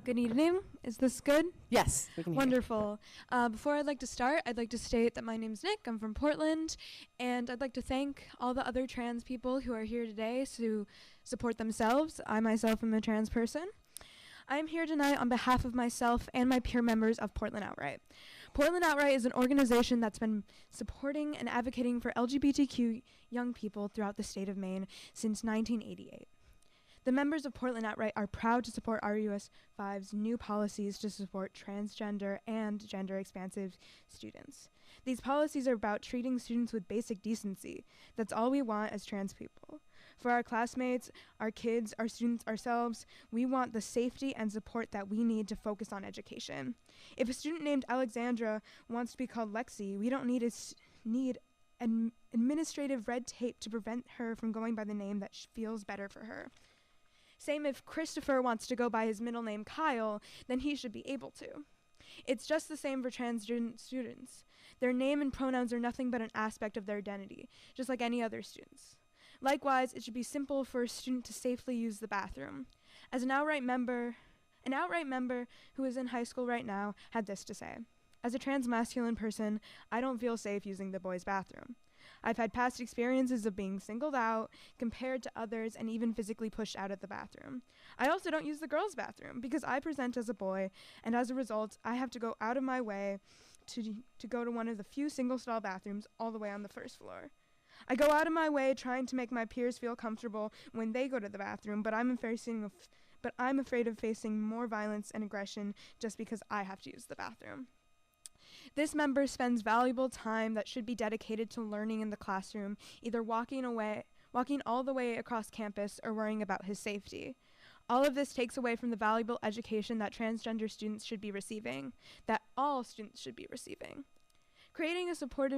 Good evening. Is this good? Yes, we can hear you. Wonderful. Before I'd like to start, I'd like to state that my name's Nick. I'm from Portland, and I'd like to thank all the other trans people who are here today to support themselves. I myself am a trans person. I am here tonight on behalf of myself and my peer members of Portland Outright. Portland Outright is an organization that's been supporting and advocating for LGBTQ young people throughout the state of Maine since 1988. The members of Portland Outright are proud to support RUS5's new policies to support transgender and gender-expansive students. These policies are about treating students with basic decency. That's all we want as trans people. For our classmates, our kids, our students, ourselves, we want the safety and support that we need to focus on education. If a student named Alexandra wants to be called Lexi, we don't need administrative red tape to prevent her from going by the name that feels better for her. Same if Christopher wants to go by his middle name Kyle, then he should be able to. It's just the same for transgender students. Their name and pronouns are nothing but an aspect of their identity, just like any other students. Likewise, it should be simple for a student to safely use the bathroom. As an outright member who is in high school right now had this to say. As a trans masculine person, I don't feel safe using the boys' bathroom. I've had past experiences of being singled out, compared to others, and even physically pushed out of the bathroom. I also don't use the girls' bathroom because I present as a boy, and as a result, I have to go out of my way to go to one of the few single-stall bathrooms all the way on the first floor. I go out of my way trying to make my peers feel comfortable when they go to the bathroom, but I'm afraid of facing more violence and aggression just because I have to use the bathroom. This member spends valuable time that should be dedicated to learning in the classroom, either walking all the way across campus or worrying about his safety. All of this takes away from the valuable education that transgender students should be receiving, that all students should be receiving. Creating a support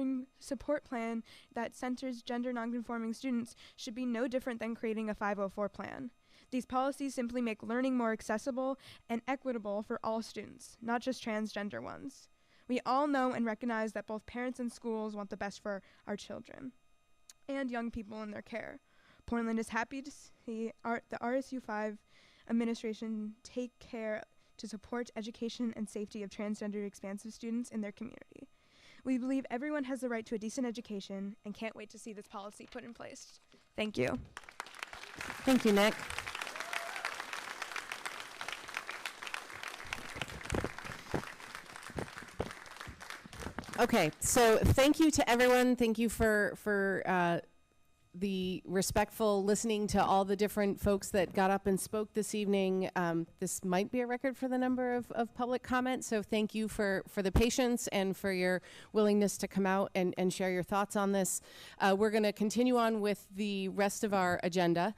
plan that centers gender nonconforming students should be no different than creating a 504 plan. These policies simply make learning more accessible and equitable for all students, not just transgender ones. We all know and recognize that both parents and schools want the best for our children and young people in their care. Portland is happy to see the RSU5 administration take care to support education and safety of transgender expansive students in their community. We believe everyone has the right to a decent education and can't wait to see this policy put in place. Thank you. Thank you, Nick. Okay, so thank you to everyone. Thank you for the respectful listening to all the different folks that got up and spoke this evening. This might be a record for the number of public comments, so thank you for the patience and for your willingness to come out and share your thoughts on this. We're going to continue on with the rest of our agenda,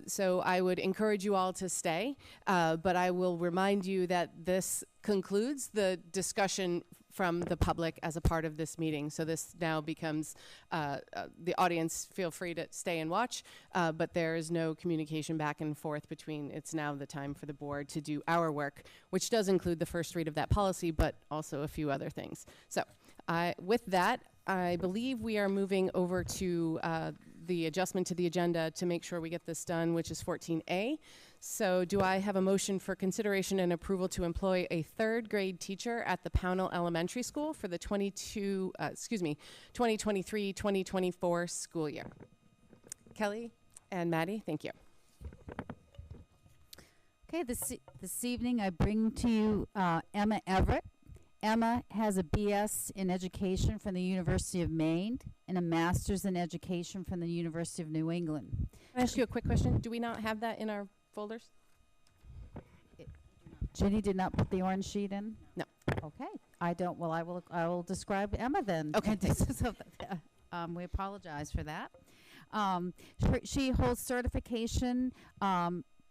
so I would encourage you all to stay, but I will remind you that this concludes the discussion from the public as a part of this meeting. So this now becomes, the audience feel free to stay and watch, but there is no communication back and forth between, it's now the time for the board to do our work, which does include the first read of that policy, but also a few other things. So with that, I believe we are moving over to the adjustment to the agenda to make sure we get this done, which is 14A. So do I have a motion for consideration and approval to employ a third grade teacher at the Pownell Elementary School for the 2023-2024 school year? Kelly and Maddie, thank you. Okay, this evening I bring to you Emma Everett. Emma has a BS in education from the University of Maine and a master's in education from the University of New England. Can I ask you a quick question? Do we not have that in our folders? Ginny did not put the orange sheet in? No. Okay. I don't. Well, I will describe Emma then. Okay. We apologize for that. She holds certification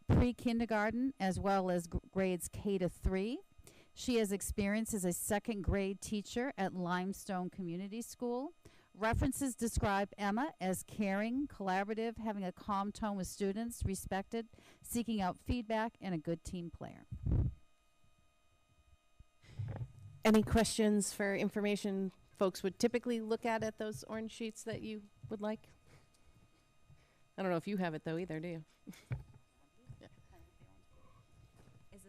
pre-kindergarten as well as grades K to 3. She has experience as a second grade teacher at Limestone Community School. References describe Emma as caring, collaborative, having a calm tone with students, respected, seeking out feedback, and a good team player. Any questions for information folks would typically look at those orange sheets that you would like? I don't know if you have it though either, do you? Is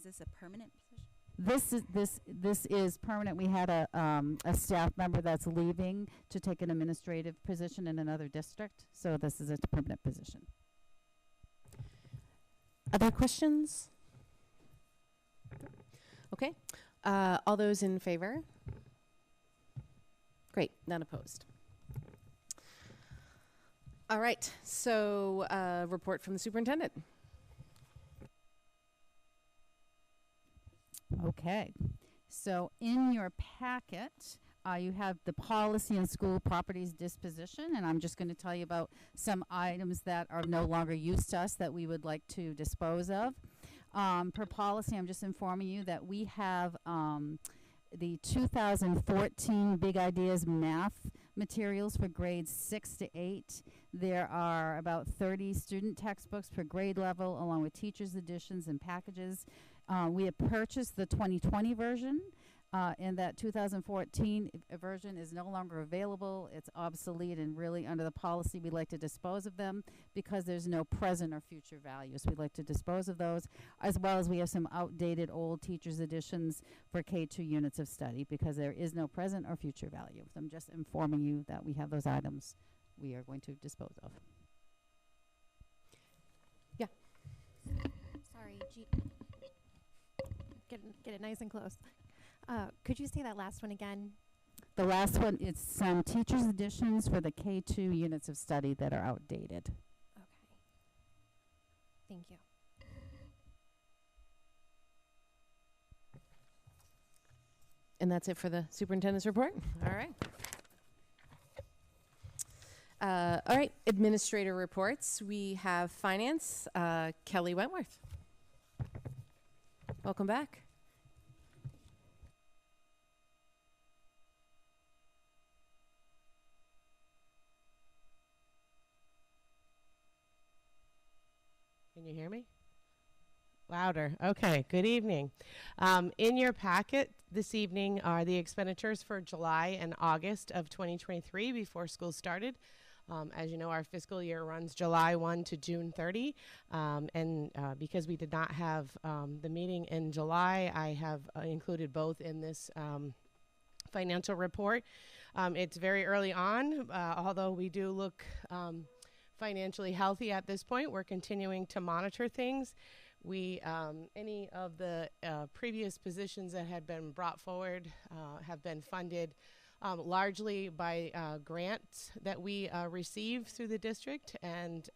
this a permanent position? This is permanent. We had a staff member that's leaving to take an administrative position in another district, so this is a permanent position. Other questions? Okay. All those in favor? Great. None opposed. All right. So report from the superintendent. Okay, so in your packet, you have the policy and school properties disposition, and I'm just going to tell you about some items that are no longer used to us that we would like to dispose of. Per policy, I'm just informing you that we have the 2014 Big Ideas math materials for grades 6 to 8. There are about 30 student textbooks per grade level, along with teachers' editions and packages. We have purchased the 2020 version. and that 2014 version is no longer available. It's obsolete, and really under the policy we like to dispose of them because there's no present or future value. So we like to dispose of those, as well as we have some outdated old teachers editions for K2 units of study because there is no present or future value. So I'm just informing you that we have those items we are going to dispose of. Yeah. Sorry, get it nice and close. Could you say that last one again? The last one is some teachers editions for the K2 units of study that are outdated. Okay. Thank you. And that's it for the superintendent's report? All right. All right, administrator reports. We have finance, Kelly Wentworth. Welcome back. Can you hear me? Louder. Okay, good evening. In your packet this evening are the expenditures for July and August of 2023 before school started. As you know, our fiscal year runs July 1 to June 30. Because we did not have the meeting in July, I have included both in this financial report. It's very early on, although we do look financially healthy at this point. We're continuing to monitor things. Any of the previous positions that had been brought forward have been funded largely by grants that we receive through the district, and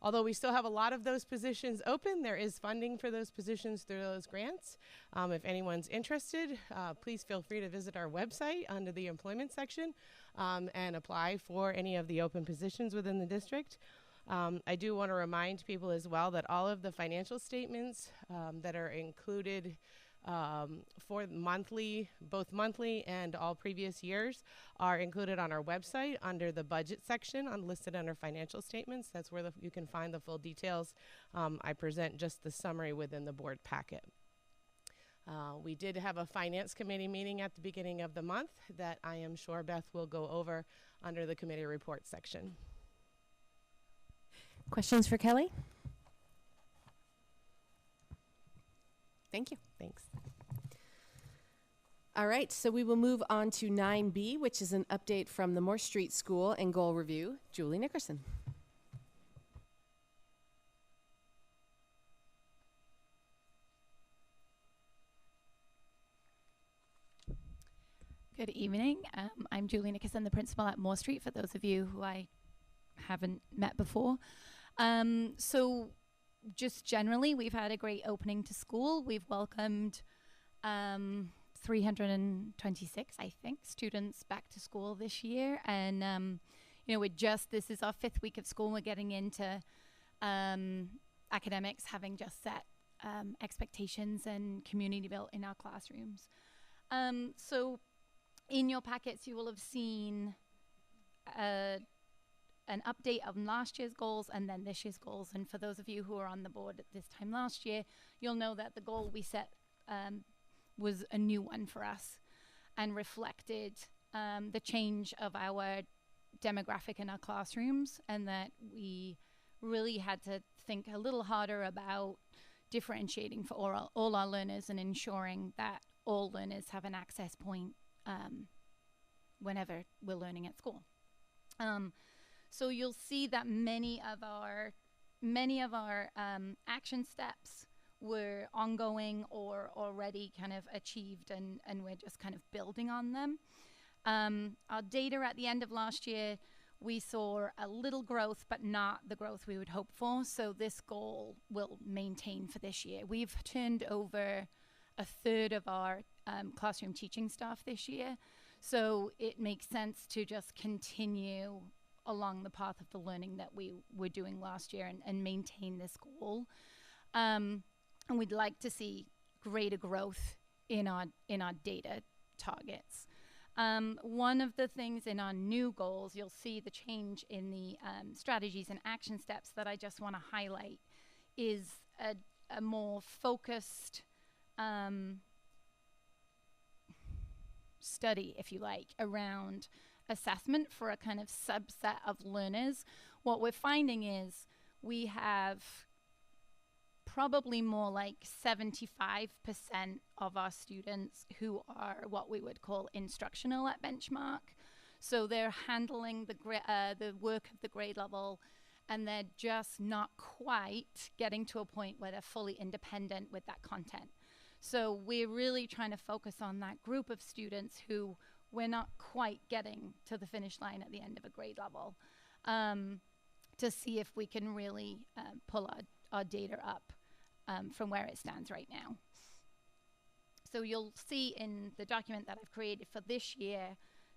although we still have a lot of those positions open, there is funding for those positions through those grants. If anyone's interested, please feel free to visit our website under the employment section and apply for any of the open positions within the district. I do want to remind people as well that all of the financial statements that are included for both monthly and all previous years are included on our website under the budget section listed under financial statements. That's where you can find the full details. I present just the summary within the board packet. We did have a finance committee meeting at the beginning of the month that I am sure Beth will go over under the committee report section. Questions for Kelly? Thank you. Thanks. All right, so we will move on to 9B, which is an update from the Morse Street School and goal review. Julie Nickerson. Good evening. I'm Julie Nickerson, the principal at Moore Street, for those of you who I haven't met before. So just generally, we've had a great opening to school. We've welcomed 326, I think, students back to school this year. And, this is our 5th week of school. We're getting into academics having just set expectations and community built in our classrooms. So in your packets, you will have seen an update of last year's goals and then this year's goals. And for those of you who were on the board at this time last year, you'll know that the goal we set was a new one for us and reflected the change of our demographic in our classrooms, and that we really had to think a little harder about differentiating for all our learners and ensuring that all learners have an access point whenever we're learning at school. So you'll see that many of our action steps were ongoing or already kind of achieved, and we're just kind of building on them. Our data at the end of last year, we saw a little growth, but not the growth we would hope for. So this goal will maintain for this year. We've turned over 1/3 of our classroom teaching staff this year. So it makes sense to just continue along the path of the learning that we were doing last year and maintain this goal. And we'd like to see greater growth in our data targets. One of the things in our new goals, you'll see the change in the strategies and action steps that I just want to highlight, is a more focused study, if you like, around assessment for a kind of subset of learners, what we're finding is we have probably more like 75% of our students who are what we would call instructional at benchmark. So they're handling the work of the grade level, and they're just not quite getting to a point where they're fully independent with that content. So we're really trying to focus on that group of students who we're not quite getting to the finish line at the end of a grade level, to see if we can really pull our data up from where it stands right now. So you'll see in the document that I've created for this year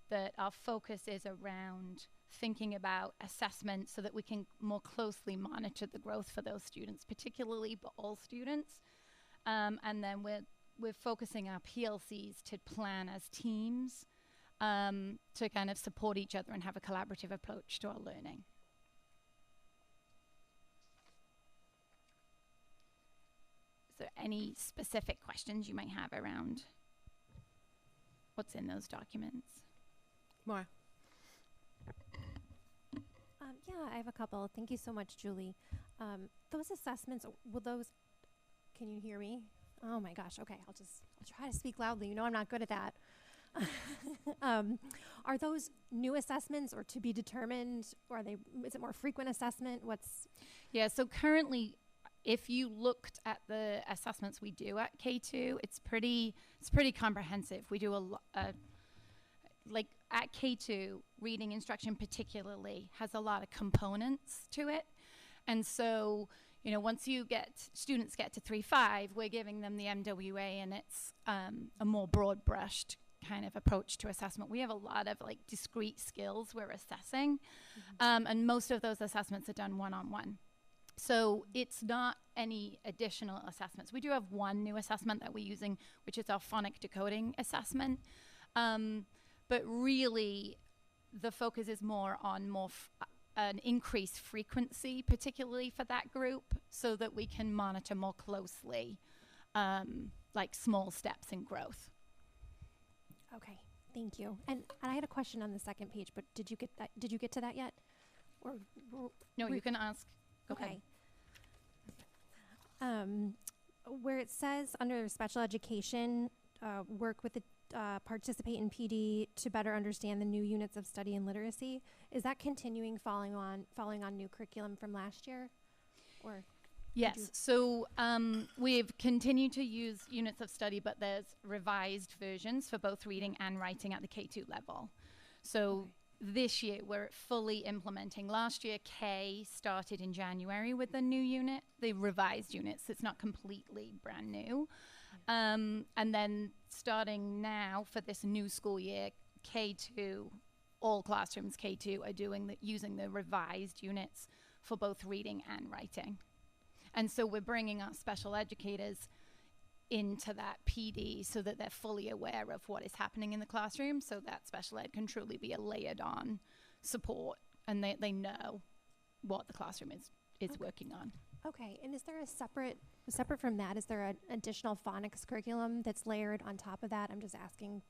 that our focus is around thinking about assessment so that we can more closely monitor the growth for those students, particularly but all students. And then we're focusing our PLCs to plan as teams to kind of support each other and have a collaborative approach to our learning. Is there any specific questions you might have around what's in those documents? More. Yeah, I have a couple. Thank you so much, Julie. Those assessments, will those, can you hear me? Oh my gosh, okay, I'll try to speak loudly. You know I'm not good at that. Are those new assessments or to be determined, or is it more frequent assessment? Yeah, so currently, if you looked at the assessments we do at K2, it's pretty comprehensive. We do like at K2, reading instruction particularly has a lot of components to it. And so, you know, once students get to 3.5, we're giving them the MWA, and it's a more broad-brushed kind of approach to assessment. We have a lot of like discrete skills we're assessing, and most of those assessments are done one-on-one. So it's not any additional assessments. We do have one new assessment that we're using, which is our phonic decoding assessment. But really, the focus is more on an increased frequency, particularly for that group, so that we can monitor more closely, like small steps in growth. Okay, thank you. And I had a question on the second page, but did you get that? Did you get to that yet? No, you can ask. Go ahead. Where it says under special education, work with the participate in PD to better understand the new units of study and literacy. Is that continuing following on new curriculum from last year? Or yes, so we've continued to use units of study, but there's revised versions for both reading and writing at the K2 level. So this year we're fully implementing. Last year K started in January with the new unit, the revised units. It's not completely brand new. And then starting now for this new school year, K2, all classrooms K2 are using the revised units for both reading and writing. And so we're bringing our special educators into that PD so that they're fully aware of what is happening in the classroom, so that special ed can truly be a layered on support, and they know what the classroom is working on. Okay, and is there a separate from that, is there an additional phonics curriculum that's layered on top of that? I'm just asking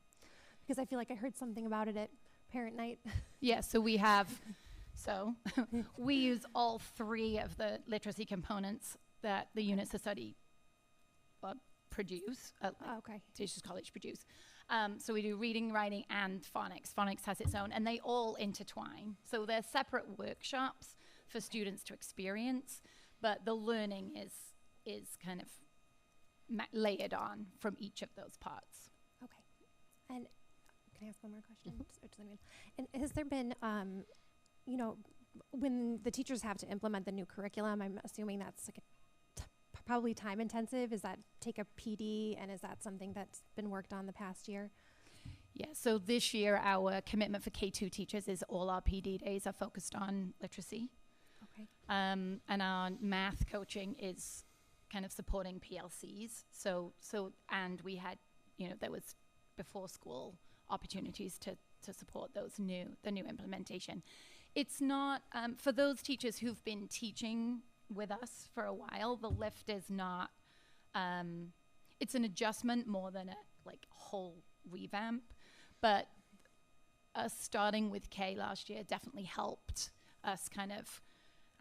because I feel like I heard something about it at parent night. Yeah, so we have, we use all three of the literacy components that the units of study produce. Teachers College produce. So we do reading, writing, and phonics. Phonics has its own, and they all intertwine. So they're separate workshops for students to experience, but the learning is kind of layered on from each of those parts. Okay. And can I ask one more question? And has there been, you know, when the teachers have to implement the new curriculum, I'm assuming that's like probably time intensive. Is that take a PD, and is that something that's been worked on the past year? Yeah, so this year our commitment for K2 teachers is all our PD days are focused on literacy. Okay. And our math coaching is kind of supporting PLCs. And we had, you know, there was before school opportunities to support the new implementation. It's not, for those teachers who've been teaching with us for a while, the lift is not, it's an adjustment more than a whole revamp. but us starting with K last year definitely helped us kind of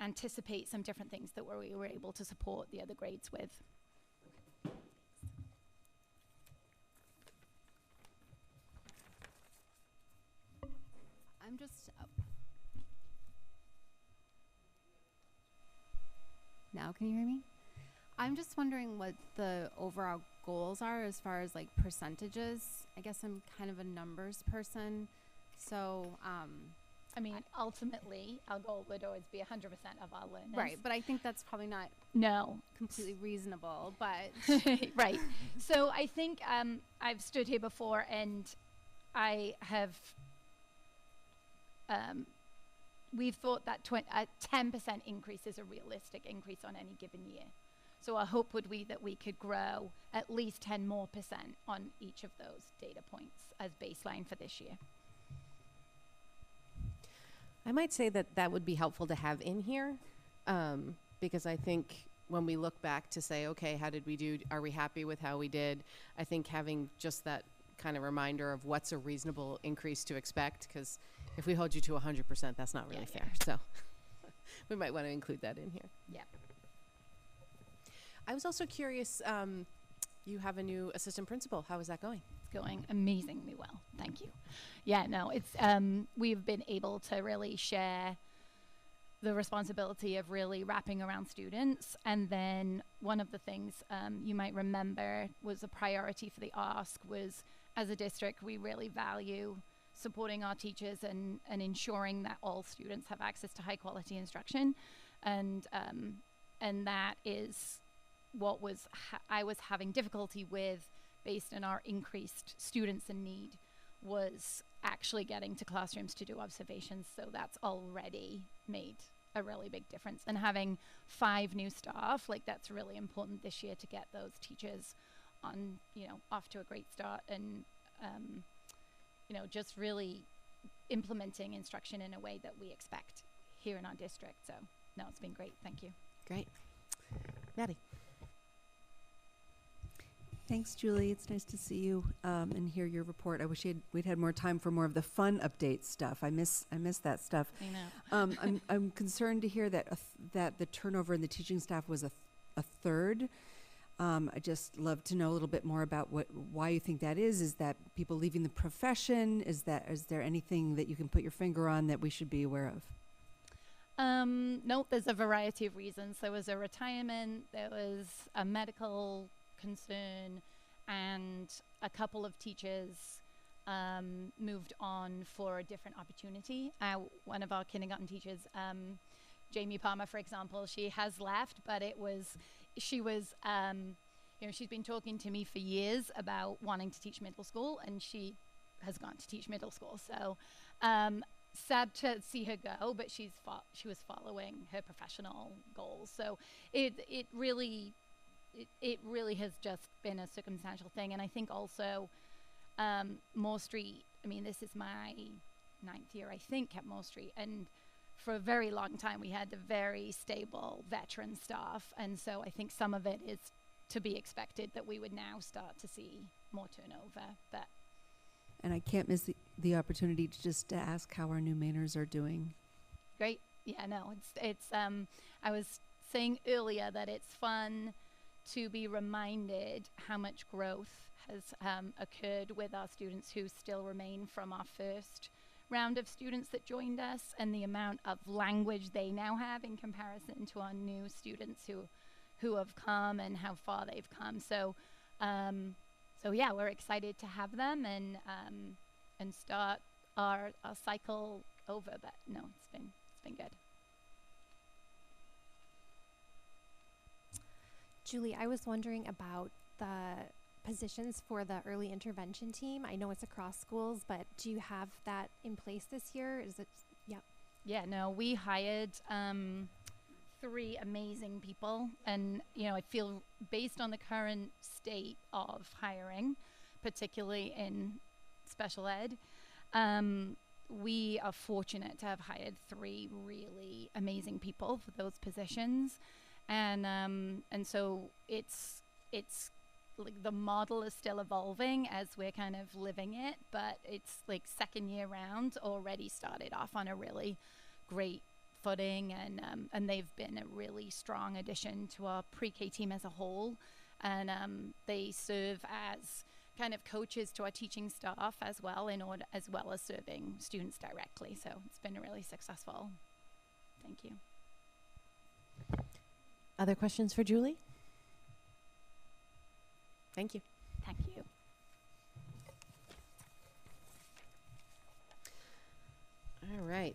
anticipate some different things that we were able to support the other grades with. I'm just now can you hear me? I'm just wondering what the overall goals are as far as like percentages. I guess I'm kind of a numbers person, so I mean, ultimately, our goal would always be 100% of our learners. right, but I think that's probably not No. completely reasonable, but Right. So I think I've stood here before and I have, we've thought that a 10% increase is a realistic increase on any given year. So our hope would be that we could grow at least 10% more on each of those data points as baseline for this year. I might say that that would be helpful to have in here, because I think when we look back to say, okay, how did we do? Are we happy with how we did? I think having just that kind of reminder of what's a reasonable increase to expect, because if we hold you to 100%, that's not really fair. So we might want to include that in here. Yeah. I was also curious, you have a new assistant principal. How is that going? It's going amazingly well. Thank you. Yeah, no, it's we've been able to really share the responsibility of really wrapping around students. And then one of the things you might remember was a priority for the ask was, as a district, we really value supporting our teachers and ensuring that all students have access to high quality instruction. And that is what was I was having difficulty with based on our increased students in need, was actually getting to classrooms to do observations. So that's already made a really big difference. And having 5 new staff, like that's really important this year to get those teachers on, off to a great start and, just really implementing instruction in a way that we expect here in our district. So no, it's been great. Thank you. Great. Maddie. Thanks, Julie. It's nice to see you and hear your report. I wish we'd had more time for more of the fun update stuff. I miss that stuff. I know. I'm concerned to hear that that the turnover in the teaching staff was a third. I just love to know a little bit more about why you think that is. Is that people leaving the profession? Is there anything that you can put your finger on that we should be aware of? No, there's a variety of reasons. There was a retirement, there was a medical concern, and a couple of teachers moved on for a different opportunity. One of our kindergarten teachers, Jamie Palmer, for example, she has left, but she's been talking to me for years about wanting to teach middle school, and she has gone to teach middle school. So sad to see her go, but she was following her professional goals. So it really has just been a circumstantial thing. And I think also Moore Street, this is my 9th year, I think, at Moore Street. And for a very long time, we had a very stable veteran staff. And so I think some of it is to be expected that we would now start to see more turnover. But And I can't miss the opportunity to just ask how our new Mainers are doing. great. Yeah, no, it's I was saying earlier that it's fun to be reminded how much growth has occurred with our students who still remain from our first round of students that joined us, and the amount of language they now have in comparison to our new students who have come and how far they've come. So yeah, we're excited to have them and start our cycle over. But no, it's been good. Julie, I was wondering about the positions for the early intervention team. I know it's across schools, but do you have that in place this year? Is it? Yeah. Yeah, no, we hired 3 amazing people, and I feel based on the current state of hiring, particularly in special ed, we are fortunate to have hired 3 really amazing people for those positions, and so it's like the model is still evolving as we're kind of living it, but it's like second year round already started off on a really great footing, and they've been a really strong addition to our pre-K team as a whole, and they serve as kind of coaches to our teaching staff as well, as well as serving students directly. So it's been really successful. Thank you. Other questions for Julie? Thank you. Thank you. All right.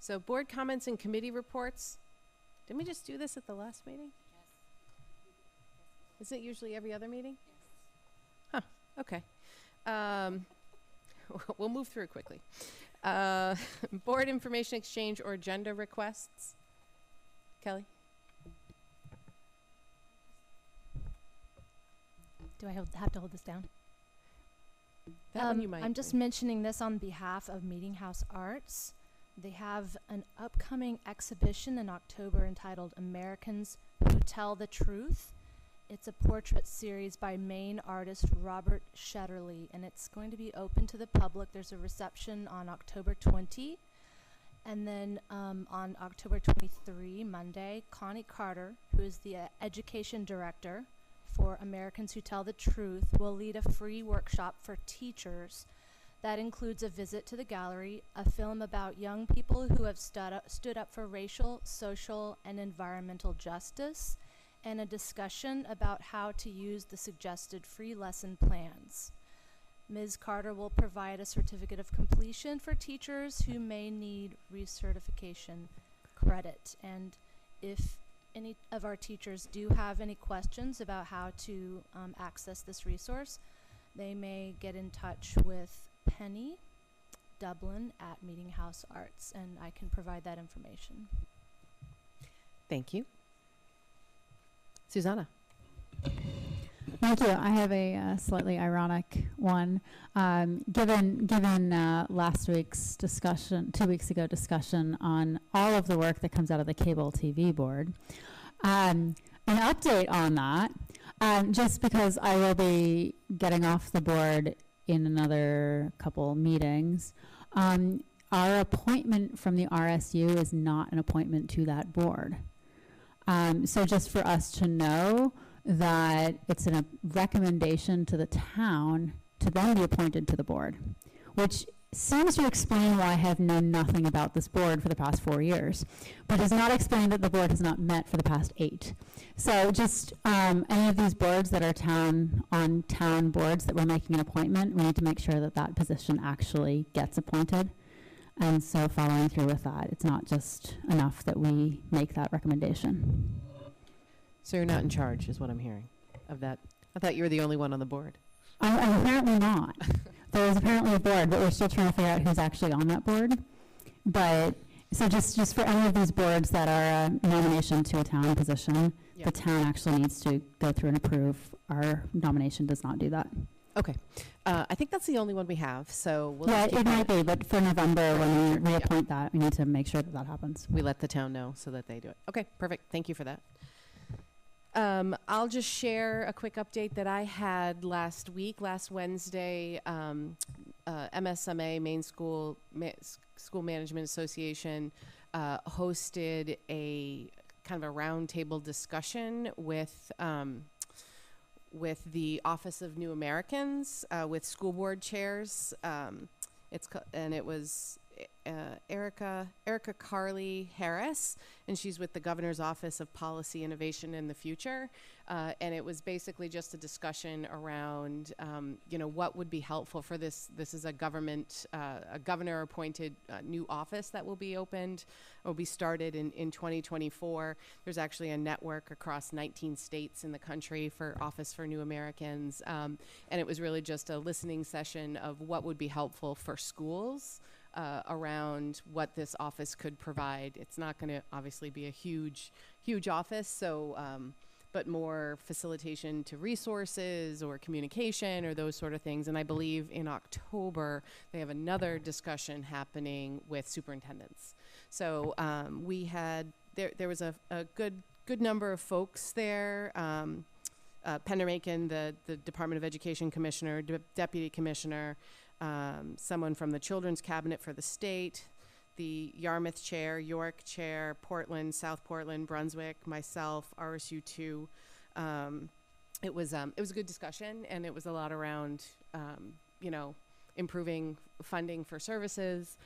So board comments and committee reports. Didn't we just do this at the last meeting? Yes. Is it usually every other meeting? Yes. Huh, okay. We'll move through quickly. Board information exchange or agenda requests. Kelly? Do I have to hold this down? That one you might. I'm just mentioning this on behalf of Meeting House Arts. They have an upcoming exhibition in October entitled Americans Who Tell the Truth. It's a portrait series by Maine artist Robert Shetterly, and it's going to be open to the public. There's a reception on October 20. And then on October 23, Monday, Connie Carter, who is the education director for Americans Who Tell the Truth, will lead a free workshop for teachers that includes a visit to the gallery, a film about young people who have stood up for racial, social, and environmental justice, and a discussion about how to use the suggested free lesson plans. Ms. Carter will provide a certificate of completion for teachers who may need recertification credit. And if any of our teachers do have any questions about how to access this resource, they may get in touch with Penny Dublin at Meeting House Arts, and I can provide that information. Thank you. Susanna? Thank you. I have a slightly ironic one. Given last week's discussion, 2 weeks ago discussion on all of the work that comes out of the cable TV board, an update on that, just because I will be getting off the board in another couple meetings. Our appointment from the RSU is not an appointment to that board. So just for us to know that it's a recommendation to the town to then be appointed to the board, which seems to explain why I have known nothing about this board for the past 4 years, but does not explain that the board has not met for the past 8. So just any of these boards that are town boards that we're making an appointment, we need to make sure that that position actually gets appointed. And so following through with that, it's not just enough that we make that recommendation. So you're not in charge, is what I'm hearing, of that. I thought you were the only one on the board. I'm apparently not. There is apparently a board, but we're still trying to figure out who's actually on that board. But so just for any of these boards that are a nomination to a town position, the town actually needs to go through and approve. Our nomination does not do that. Okay. I think that's the only one we have, so we'll yeah, keep it might be, but for November, when we reappoint that, we need to make sure that that happens. We let the town know so that they do it. Okay, perfect. Thank you for that. I'll just share a quick update that I had last Wednesday. MSMA, Maine School Management Association, hosted a kind of a roundtable discussion with the Office of New Americans, with school board chairs. It was Erica Carly Harris, and she's with the Governor's Office of Policy, Innovation, and the Future. And it was basically just a discussion around, what would be helpful for this. This is a governor-appointed new office that will be opened, will be started in 2024. There's actually a network across 19 states in the country for Office for New Americans. And it was really just a listening session of what would be helpful for schools around what this office could provide. It's not going to obviously be a huge office, so but more facilitation to resources or communication or those sort of things. And I believe in October they have another discussion happening with superintendents. So we had there was a good good number of folks there. Pennington, the Department of Education Commissioner, Deputy Commissioner, someone from the Children's Cabinet for the state, the Yarmouth Chair, York Chair, Portland, South Portland, Brunswick, myself, RSU2. It was a good discussion, and it was a lot around, improving funding for services.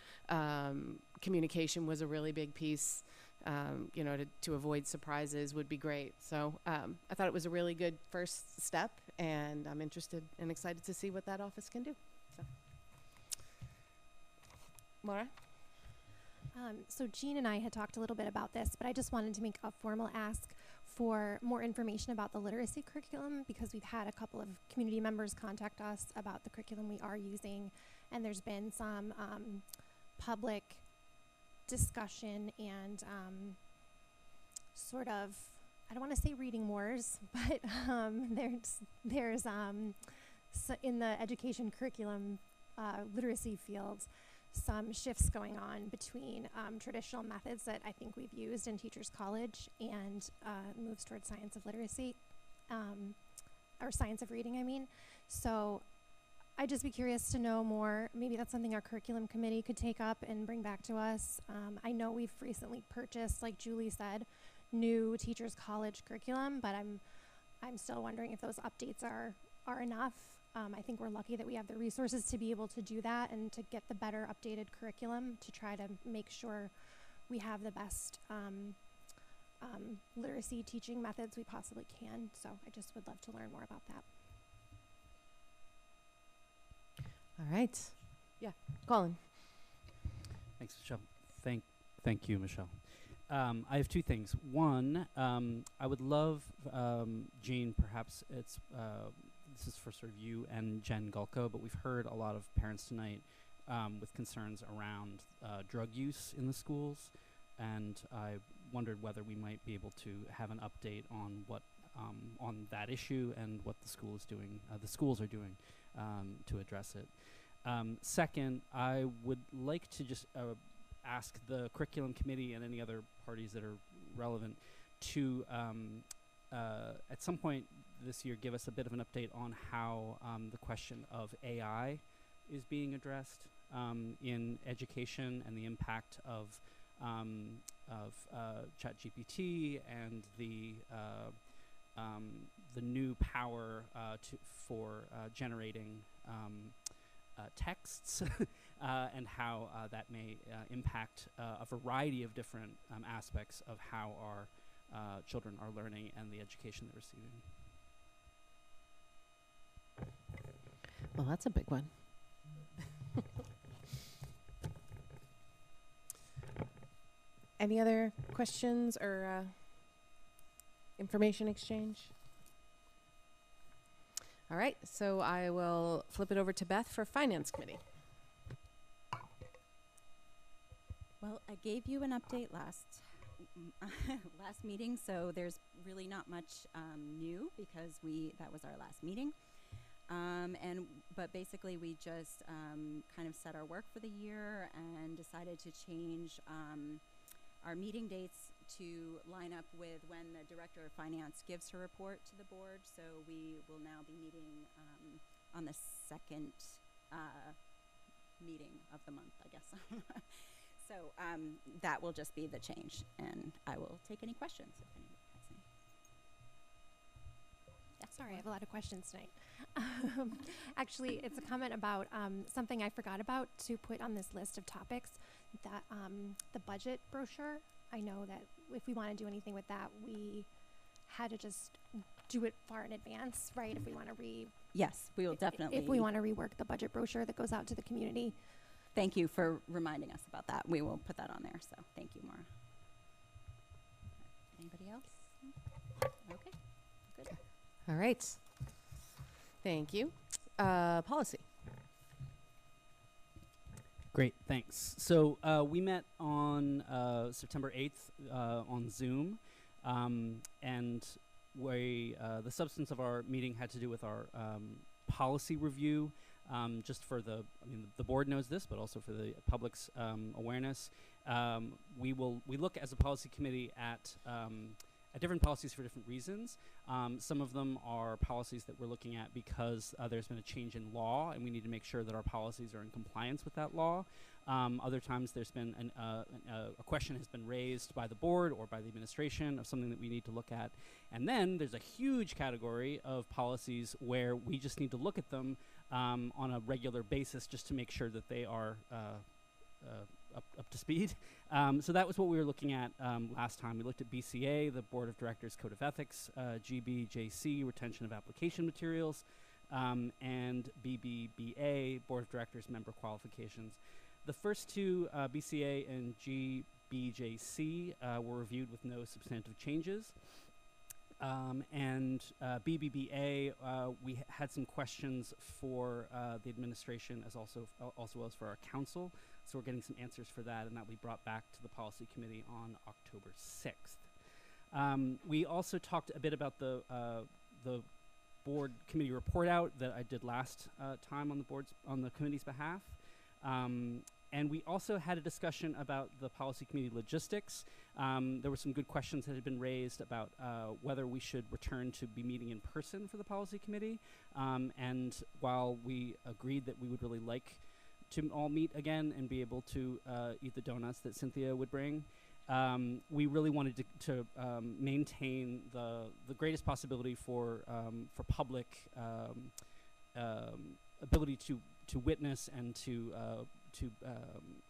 Communication was a really big piece. To avoid surprises would be great. So I thought it was a really good first step, and I'm interested and excited to see what that office can do. So, Maura? So Jean and I had talked a little bit about this, but I just wanted to make a formal ask for more information about the literacy curriculum, because we've had a couple of community members contact us about the curriculum we are using, and there's been some public discussion and sort of, I don't want to say reading wars, but there's in the education curriculum literacy field some shifts going on between traditional methods that I think we've used in Teachers College and moves towards science of literacy, or science of reading, I mean. So I'd just be curious to know more. Maybe that's something our curriculum committee could take up and bring back to us. I know we've recently purchased, like Julie said, new Teachers College curriculum, but I'm still wondering if those updates are enough. I think we're lucky that we have the resources to be able to do that and to get the better updated curriculum to try to make sure we have the best literacy teaching methods we possibly can. So I just would love to learn more about that. All right. Yeah, Colin. Thanks, Michelle. Thank you, Michelle. I have two things. One, I would love, Jean, perhaps this is for sort of you and Jen Gulko, but we've heard a lot of parents tonight with concerns around drug use in the schools, and I wondered whether we might be able to have an update on what on that issue and what the school is doing, the schools are doing to address it. Second, I would like to just ask the curriculum committee and any other parties that are relevant to at some point this year give us a bit of an update on how the question of AI is being addressed in education and the impact of ChatGPT and the new power for generating texts and how that may impact a variety of different aspects of how our children are learning and the education they're receiving. Well, that's a big one. Any other questions or information exchange? All right, so I will flip it over to Beth for Finance Committee. Well, I gave you an update last meeting, so there's really not much new because that was our last meeting. But basically we just kind of set our work for the year and decided to change our meeting dates to line up with when the Director of Finance gives her report to the board. So we will now be meeting on the second meeting of the month, I guess. So that will just be the change, and I will take any questions if anyone has any. Sorry, I have a lot of questions tonight. Actually, it's a comment about something I forgot about to put on this list of topics, that the budget brochure. I know that if we want to do anything with that, we had to just do it far in advance, right? If we want to Yes, we will definitely. If we want to rework the budget brochure that goes out to the community. Thank you for reminding us about that. We will put that on there, so thank you, Maura. Anybody else? Okay, good. All right. Thank you. Policy. Great, thanks. So we met on September 8th on Zoom, and the substance of our meeting had to do with our policy review. Just for the board knows this, but also for the public's awareness. We look as a policy committee at different policies for different reasons. Some of them are policies that we're looking at because there's been a change in law, and we need to make sure that our policies are in compliance with that law. Other times there's been a question has been raised by the board or by the administration of something that we need to look at. And then there's a huge category of policies where we just need to look at them on a regular basis just to make sure that they are up to speed. So that was what we were looking at last time. We looked at BCA, the Board of Directors Code of Ethics, GBJC, Retention of Application Materials, and BBBA, Board of Directors Member Qualifications. The first two, BCA and GBJC, were reviewed with no substantive changes. And BBBA, we had some questions for the administration as also as for our council. So we're getting some answers for that, and that will be brought back to the policy committee on October 6th. We also talked a bit about the board committee report out that I did last time on the committee's behalf. And we also had a discussion about the policy committee logistics. There were some good questions that had been raised about whether we should return to be meeting in person for the policy committee. And while we agreed that we would really like to all meet again and be able to eat the donuts that Cynthia would bring, we really wanted to maintain the greatest possibility for public ability to witness and to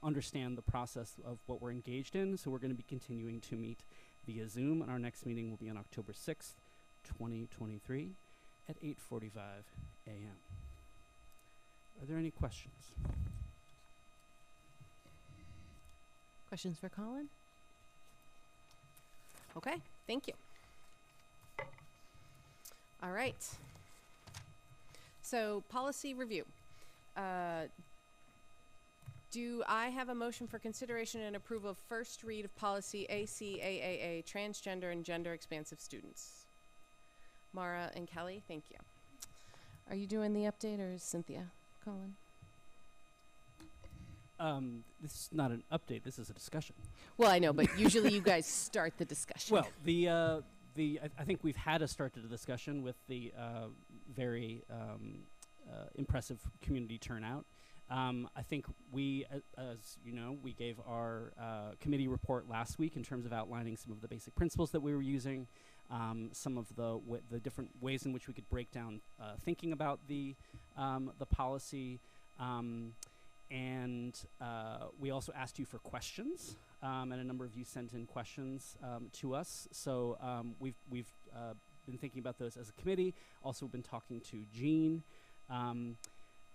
understand the process of what we're engaged in. So we're going to be continuing to meet via Zoom, and our next meeting will be on October 6th, 2023 at 8:45 a.m. Are there any questions? Questions for Colin? Okay, thank you. All right. So policy review. Do I have a motion for consideration and approval of first read of policy ACAAA, transgender and gender expansive students? Mara and Kelly, thank you. Are you doing the update, or is Cynthia? Colin? This is not an update, this is a discussion. Well, I know, but usually you guys start the discussion. Well, I think we've had a start to the discussion with the very impressive community turnout. I think we, as you know, we gave our committee report last week in terms of outlining some of the basic principles that we were using, some of the different ways in which we could break down thinking about the policy, and we also asked you for questions, and a number of you sent in questions to us. So we've been thinking about those as a committee. Also been talking to Jean.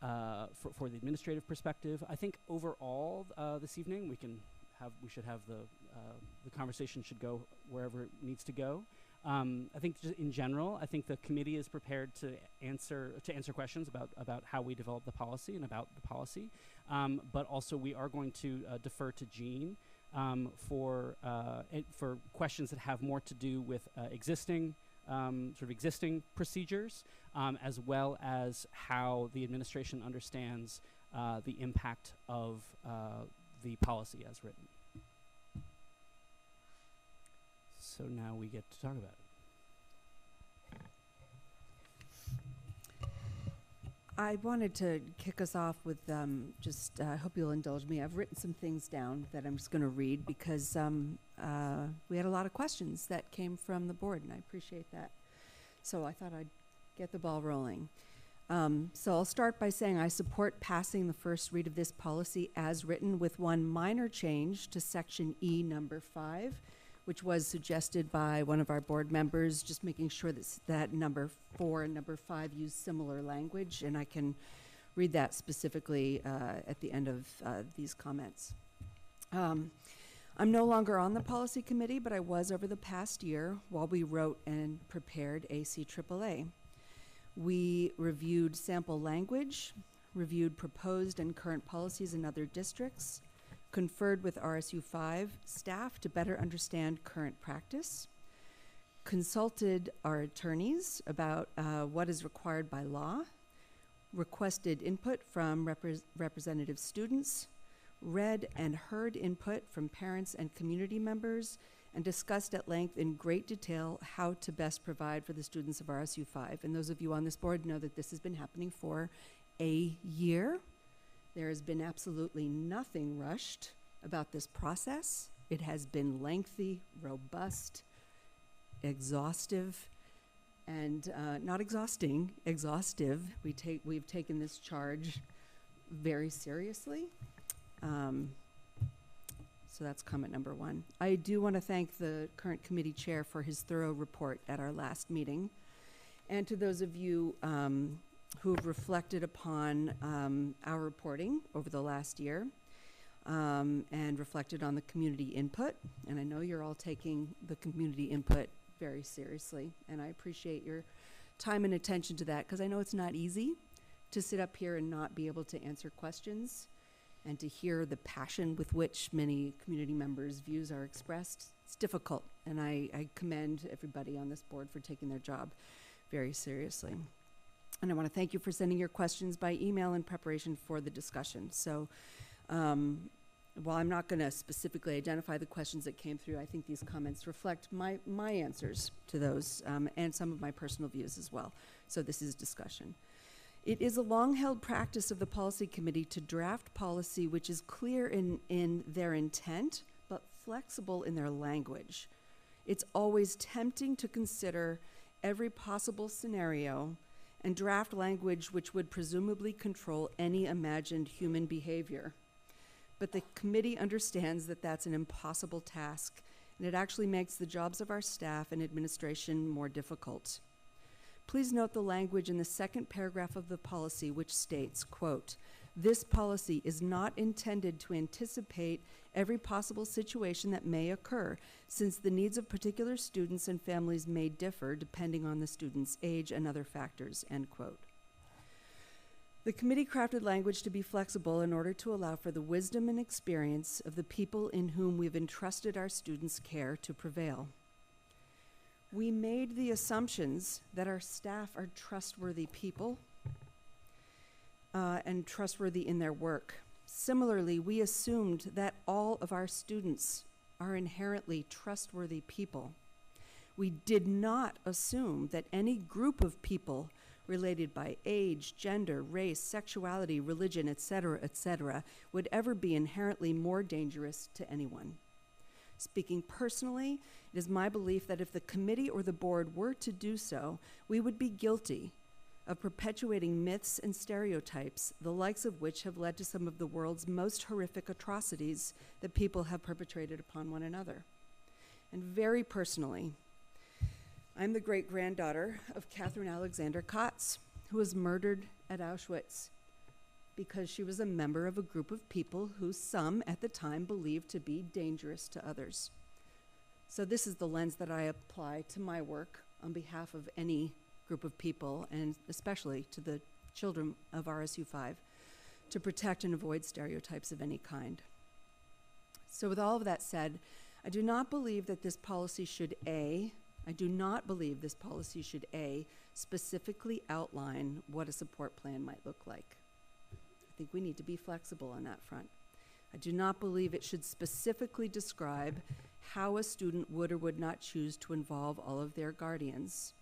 For the administrative perspective, I think overall this evening we should have the conversation should go wherever it needs to go. I think just in general, I think the committee is prepared to answer questions about how we develop the policy and about the policy, but also we are going to defer to Jean for questions that have more to do with existing procedures, as well as how the administration understands the impact of the policy as written. So now we get to talk about it. I wanted to kick us off with I hope you'll indulge me. I've written some things down that I'm just going to read because we had a lot of questions that came from the board, and I appreciate that. So I thought I'd get the ball rolling. So I'll start by saying I support passing the first read of this policy as written, with one minor change to section E number 5, which was suggested by one of our board members, just making sure that number 4 and number 5 use similar language, and I can read that specifically at the end of these comments. I'm no longer on the policy committee, but I was over the past year while we wrote and prepared ACAAA. We reviewed sample language, reviewed proposed and current policies in other districts, conferred with RSU5 staff to better understand current practice, consulted our attorneys about what is required by law, requested input from representative students, read and heard input from parents and community members, and discussed at length in great detail how to best provide for the students of RSU5. And those of you on this board know that this has been happening for a year. There has been absolutely nothing rushed about this process. It has been lengthy, robust, exhaustive, and not exhausting, exhaustive. We've taken this charge very seriously. So that's comment number one. I do want to thank the current committee chair for his thorough report at our last meeting. And to those of you who've reflected upon our reporting over the last year and reflected on the community input. And I know you're all taking the community input very seriously. And I appreciate your time and attention to that, because I know it's not easy to sit up here and not be able to answer questions and to hear the passion with which many community members' views are expressed. It's difficult, and I commend everybody on this board for taking their job very seriously. And I want to thank you for sending your questions by email in preparation for the discussion. So while I'm not going to specifically identify the questions that came through, I think these comments reflect my answers to those and some of my personal views as well. So this is discussion. It is a long-held practice of the policy committee to draft policy which is clear in their intent, but flexible in their language. It's always tempting to consider every possible scenario and draft language which would presumably control any imagined human behavior. But the committee understands that that's an impossible task, and it actually makes the jobs of our staff and administration more difficult. Please note the language in the second paragraph of the policy, which states, quote, "This policy is not intended to anticipate every possible situation that may occur, since the needs of particular students and families may differ depending on the student's age and other factors," end quote. The committee crafted language to be flexible in order to allow for the wisdom and experience of the people in whom we've entrusted our students' care to prevail. We made the assumptions that our staff are trustworthy people and trustworthy in their work. Similarly, we assumed that all of our students are inherently trustworthy people. We did not assume that any group of people related by age, gender, race, sexuality, religion, etc., would ever be inherently more dangerous to anyone. Speaking personally, it is my belief that if the committee or the board were to do so, we would be guilty of perpetuating myths and stereotypes, the likes of which have led to some of the world's most horrific atrocities that people have perpetrated upon one another. And very personally, I'm the great-granddaughter of Catherine Alexander Kotz, who was murdered at Auschwitz because she was a member of a group of people who some at the time believed to be dangerous to others. So this is the lens that I apply to my work on behalf of any group of people, and especially to the children of RSU5, to protect and avoid stereotypes of any kind. So with all of that said, I do not believe that this policy should specifically outline what a support plan might look like. I think we need to be flexible on that front. I do not believe it should specifically describe how a student would or would not choose to involve all of their guardians.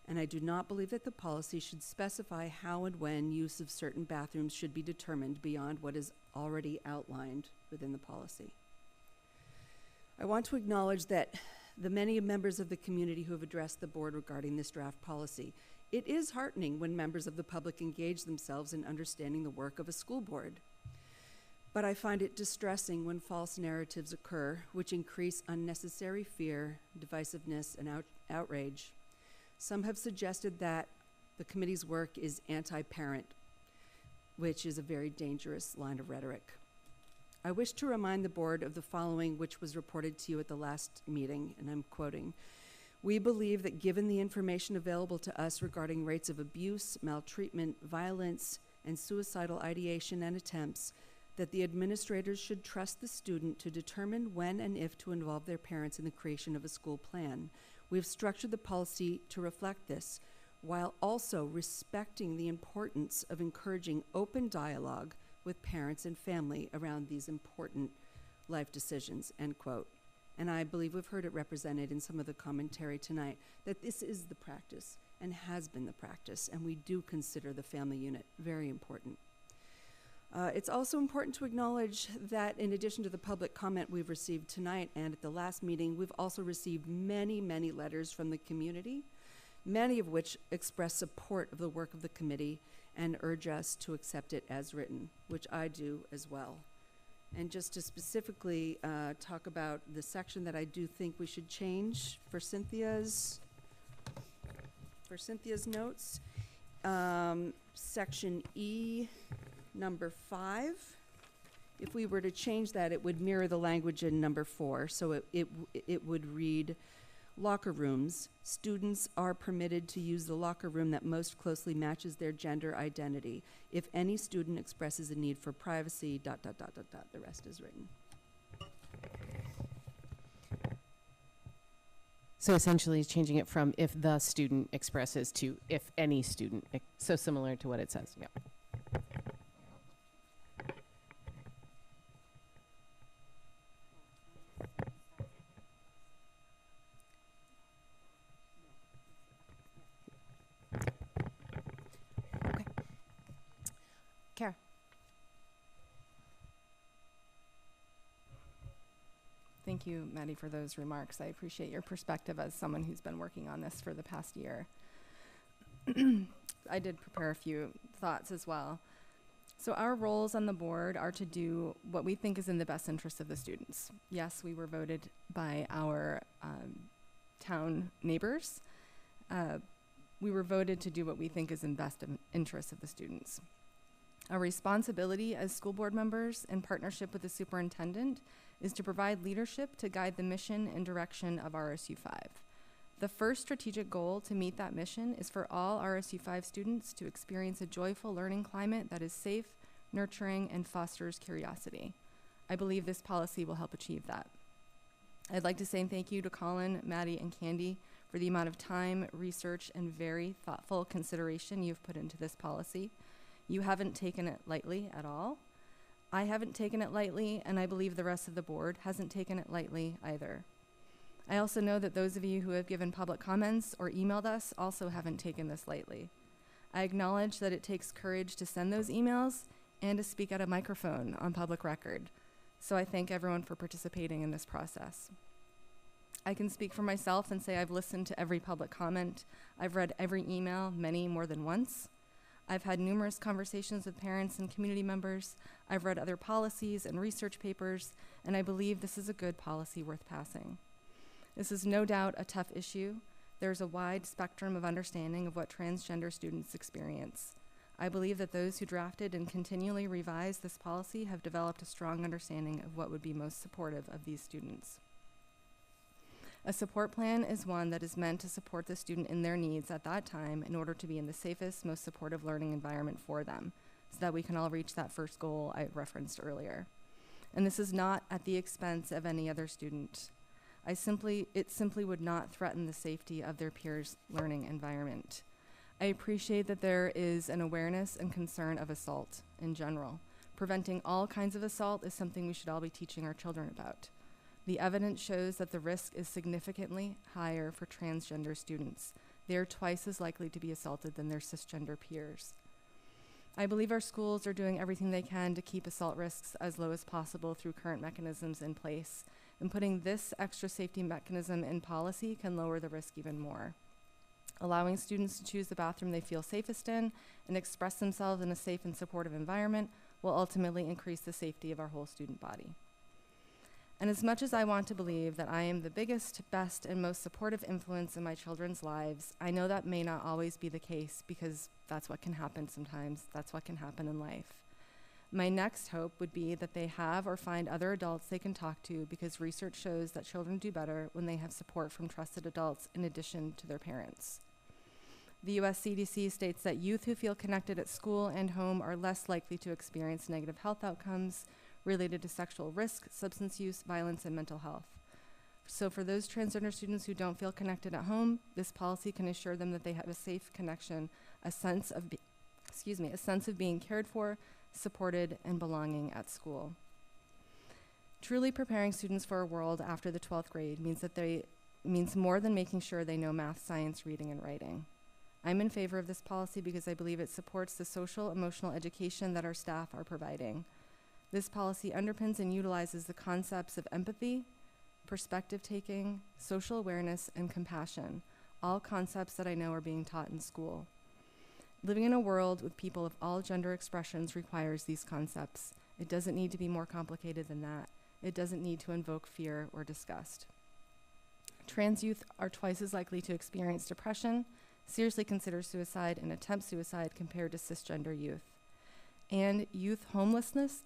And I do not believe that the policy should specify how and when use of certain bathrooms should be determined beyond what is already outlined within the policy. I want to acknowledge that the many members of the community who have addressed the board regarding this draft policy. It is heartening when members of the public engage themselves in understanding the work of a school board. But I find it distressing when false narratives occur, which increase unnecessary fear, divisiveness, and outrage. Some have suggested that the committee's work is anti-parent, which is a very dangerous line of rhetoric. I wish to remind the board of the following, which was reported to you at the last meeting, and I'm quoting. "We believe that given the information available to us regarding rates of abuse, maltreatment, violence, and suicidal ideation and attempts, that the administrators should trust the student to determine when and if to involve their parents in the creation of a school plan. We have structured the policy to reflect this, while also respecting the importance of encouraging open dialogue with parents and family around these important life decisions," end quote. and I believe we've heard it represented in some of the commentary tonight, that this is the practice and has been the practice, and we do consider the family unit very important. It's also important to acknowledge that in addition to the public comment we've received tonight and at the last meeting, we've also received many, many letters from the community, many of which express support of the work of the committee and urge us to accept it as written, which I do as well. And just to specifically talk about the section that I do think we should change for Cynthia's notes, section E, number 5. If we were to change that, it would mirror the language in number 4. So it would read, locker rooms. Students are permitted to use the locker room that most closely matches their gender identity. If any student expresses a need for privacy, ... The rest is written. So essentially, it's changing it from if the student expresses to if any student. So similar to what it says. Yeah. Kara. Thank you, Maddie, for those remarks. I appreciate your perspective as someone who's been working on this for the past year. I did prepare a few thoughts as well. So our roles on the board are to do what we think is in the best interest of the students. Yes, we were voted by our town neighbors. We were voted to do what we think is in best interest of the students. Our responsibility as school board members in partnership with the superintendent is to provide leadership to guide the mission and direction of RSU5. The first strategic goal to meet that mission is for all RSU5 students to experience a joyful learning climate that is safe, nurturing, and fosters curiosity. I believe this policy will help achieve that. I'd like to say thank you to Colin, Maddie, and Candy for the amount of time, research, and very thoughtful consideration you've put into this policy. You haven't taken it lightly at all. I haven't taken it lightly, and I believe the rest of the board hasn't taken it lightly either. I also know that those of you who have given public comments or emailed us also haven't taken this lightly. I acknowledge that it takes courage to send those emails and to speak at a microphone on public record. So I thank everyone for participating in this process. I can speak for myself and say I've listened to every public comment. I've read every email, many more than once. I've had numerous conversations with parents and community members. I've read other policies and research papers, and I believe this is a good policy worth passing. This is no doubt a tough issue. There's a wide spectrum of understanding of what transgender students experience. I believe that those who drafted and continually revise this policy have developed a strong understanding of what would be most supportive of these students. A support plan is one that is meant to support the student in their needs at that time in order to be in the safest, most supportive learning environment for them, so that we can all reach that first goal I referenced earlier. And this is not at the expense of any other student. It simply would not threaten the safety of their peers' learning environment. I appreciate that there is an awareness and concern of assault in general. Preventing all kinds of assault is something we should all be teaching our children about. The evidence shows that the risk is significantly higher for transgender students. They are twice as likely to be assaulted than their cisgender peers. I believe our schools are doing everything they can to keep assault risks as low as possible through current mechanisms in place, and putting this extra safety mechanism in policy can lower the risk even more. Allowing students to choose the bathroom they feel safest in and express themselves in a safe and supportive environment will ultimately increase the safety of our whole student body. And as much as I want to believe that I am the biggest, best, and most supportive influence in my children's lives, I know that may not always be the case because that's what can happen sometimes. That's what can happen in life. My next hope would be that they have or find other adults they can talk to because research shows that children do better when they have support from trusted adults in addition to their parents. The US CDC states that youth who feel connected at school and home are less likely to experience negative health outcomes related to sexual risk, substance use, violence, and mental health. So for those transgender students who don't feel connected at home, this policy can assure them that they have a safe connection, a sense of being cared for, supported, and belonging at school. Truly preparing students for a world after the 12th grade means more than making sure they know math, science, reading, and writing. I'm in favor of this policy because I believe it supports the social, emotional education that our staff are providing. This policy underpins and utilizes the concepts of empathy, perspective taking, social awareness, and compassion, all concepts that I know are being taught in school. Living in a world with people of all gender expressions requires these concepts. It doesn't need to be more complicated than that. It doesn't need to invoke fear or disgust. Trans youth are twice as likely to experience depression, seriously consider suicide, and attempt suicide compared to cisgender youth. And youth homelessness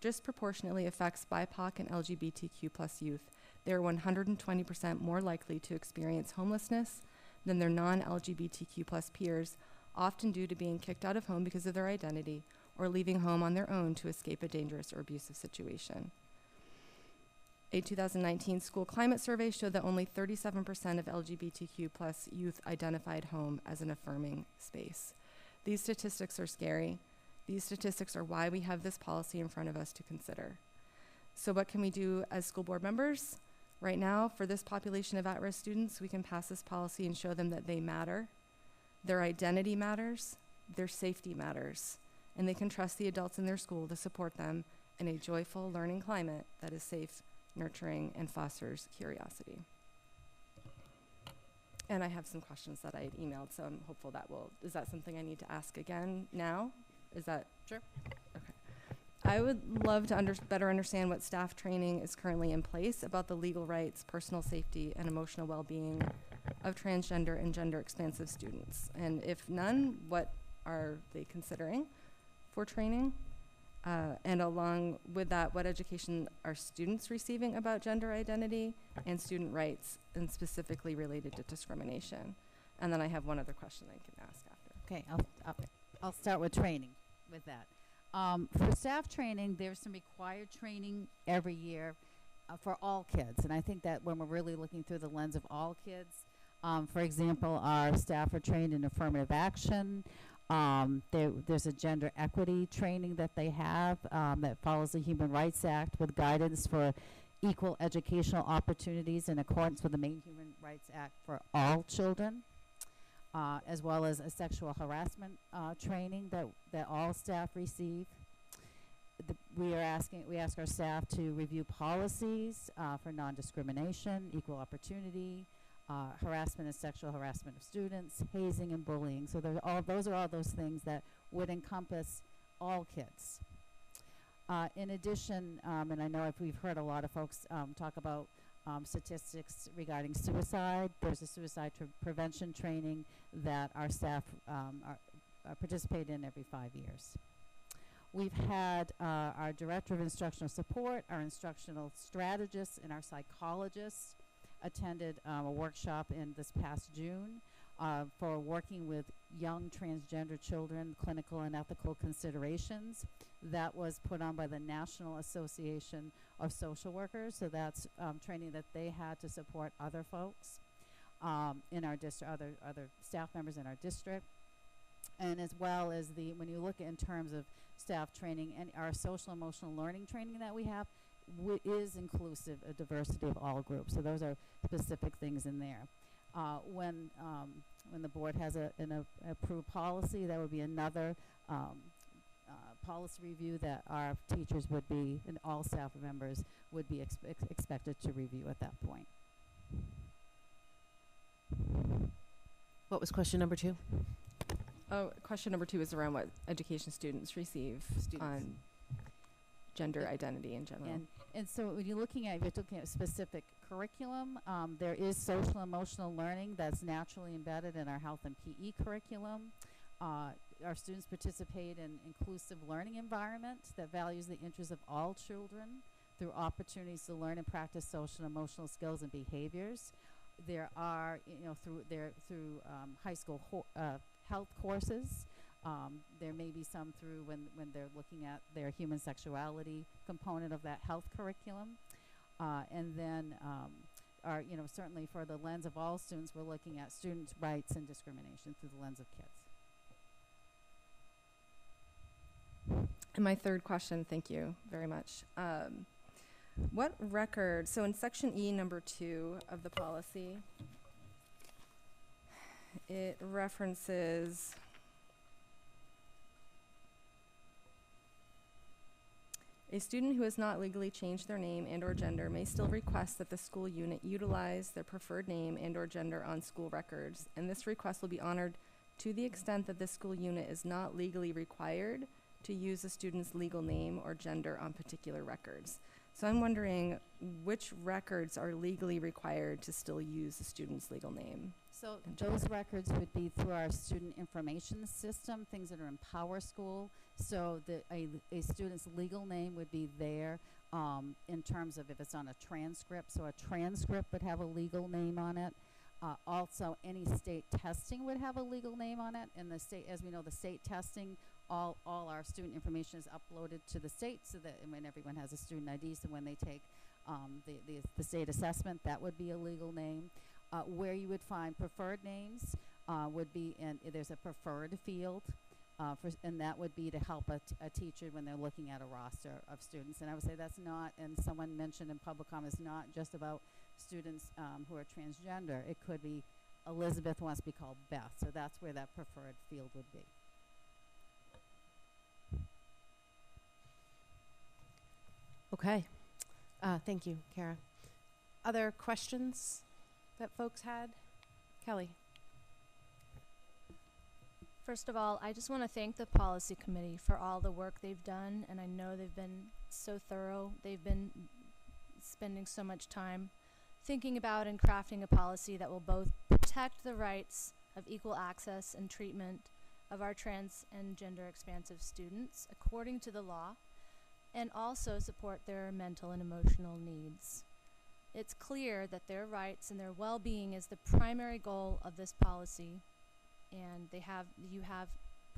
disproportionately affects BIPOC and LGBTQ+ youth. They are 120% more likely to experience homelessness than their non-LGBTQ+ peers, often due to being kicked out of home because of their identity or leaving home on their own to escape a dangerous or abusive situation. A 2019 school climate survey showed that only 37% of LGBTQ+ youth identified home as an affirming space. These statistics are scary. These statistics are why we have this policy in front of us to consider. So what can we do as school board members? Right now, for this population of at-risk students, we can pass this policy and show them that they matter, their identity matters, their safety matters, and they can trust the adults in their school to support them in a joyful learning climate that is safe, nurturing, and fosters curiosity. And I have some questions that I had emailed, so I'm hopeful is that something I need to ask again now? Is that? Sure. Okay. I would love to better understand what staff training is currently in place about the legal rights, personal safety, and emotional well-being of transgender and gender expansive students. And if none, what are they considering for training? And along with that, what education are students receiving about gender identity and student rights, and specifically related to discrimination? And then I have one other question I can ask after. Okay, I'll start with training with that. For staff training, there's some required training every year for all kids. And I think that when we're really looking through the lens of all kids, for example, our staff are trained in affirmative action. There's a gender equity training that they have that follows the Human Rights Act with guidance for equal educational opportunities in accordance with the Maine Human Rights Act for all children. As well as a sexual harassment training that all staff receive. We ask our staff to review policies for non-discrimination, equal opportunity, harassment and sexual harassment of students, hazing and bullying. So those are all those things that would encompass all kids. In addition, and I know if we've heard a lot of folks talk about statistics regarding suicide. There's a suicide prevention training that our staff participate in every 5 years. We've had our director of instructional support, our instructional strategists, and our psychologists attended a workshop in this past June for working with young transgender children, clinical and ethical considerations. That was put on by the National Association of Social Workers. So that's training that they had to support other folks in our district, other staff members in our district. And as well as when you look in terms of staff training and our social emotional learning training that we have is inclusive of diversity of all groups. So those are specific things in there. When the board has an approved policy, that would be another policy review that our teachers would be, and all staff members would be expected to review at that point. What was question number 2? Question number 2 is around what education students receive on gender identity in general. And so when you're looking at specific curriculum, there is social emotional learning that's naturally embedded in our health and PE curriculum. Our students participate in inclusive learning environment that values the interests of all children through opportunities to learn and practice social and emotional skills and behaviors. There are, through high school health courses. There may be some through when they're looking at their human sexuality component of that health curriculum. And then certainly for the lens of all students, we're looking at students' rights and discrimination through the lens of kids. And my third question, thank you very much. What record, so in section E, number 2 of the policy, it references a student who has not legally changed their name and or gender may still request that the school unit utilize their preferred name and or gender on school records, and this request will be honored to the extent that the school unit is not legally required to use a student's legal name or gender on particular records. So I'm wondering which records are legally required to still use the student's legal name. So those records would be through our student information system, things that are in Power School. So a student's legal name would be there in terms of if it's on a transcript. So a transcript would have a legal name on it. Also, any state testing would have a legal name on it. And the state, as we know, the state testing, all our student information is uploaded to the state so that when everyone has a student ID, so when they take the state assessment, that would be a legal name. Where you would find preferred names would be there's a preferred field, and that would be to help a teacher when they're looking at a roster of students. And I would say that's not, and someone mentioned in public comments, not just about students who are transgender. It could be Elizabeth wants to be called Beth, so that's where that preferred field would be. Okay. Thank you, Kara. Other questions that folks had? Kelly. First of all, I just want to thank the policy committee for all the work they've done, and I know they've been so thorough. They've been spending so much time thinking about and crafting a policy that will both protect the rights of equal access and treatment of our trans and gender expansive students according to the law, and also support their mental and emotional needs. It's clear that their rights and their well-being is the primary goal of this policy, and you have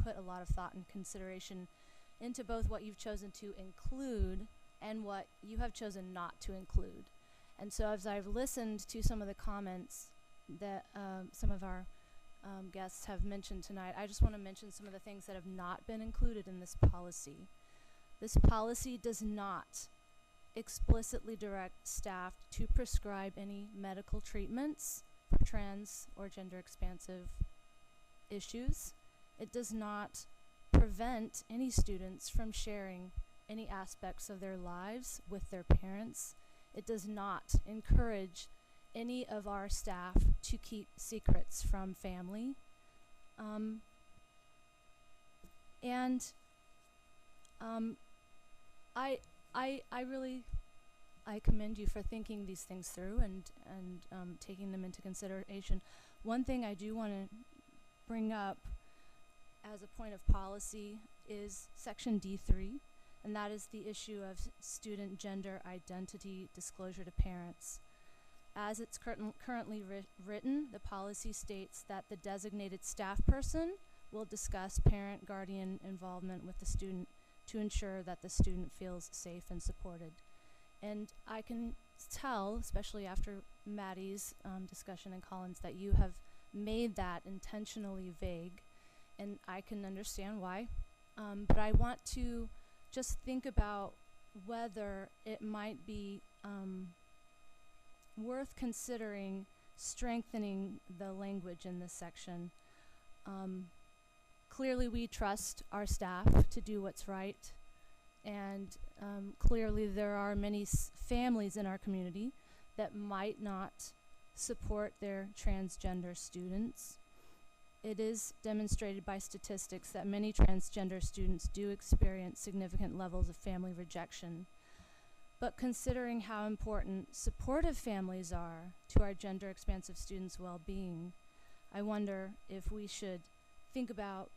put a lot of thought and consideration into both what you've chosen to include and what you have chosen not to include. And so as I've listened to some of the comments that some of our guests have mentioned tonight, I just want to mention some of the things that have not been included in this policy. This policy does not explicitly direct staff to prescribe any medical treatments for trans or gender expansive issues. It does not prevent any students from sharing any aspects of their lives with their parents. It does not encourage any of our staff to keep secrets from family. I commend you for thinking these things through and taking them into consideration. One thing I do want to bring up as a point of policy is section D3, and that is the issue of student gender identity disclosure to parents. As it's currently written, the policy states that the designated staff person will discuss parent-guardian involvement with the student to ensure that the student feels safe and supported. And I can tell, especially after Maddie's discussion and Colin's, that you have made that intentionally vague, and I can understand why. But I want to just think about whether it might be worth considering strengthening the language in this section. Clearly we trust our staff to do what's right, and clearly there are many families in our community that might not support their transgender students. It is demonstrated by statistics that many transgender students do experience significant levels of family rejection. But considering how important supportive families are to our gender expansive students' well-being, I wonder if we should think about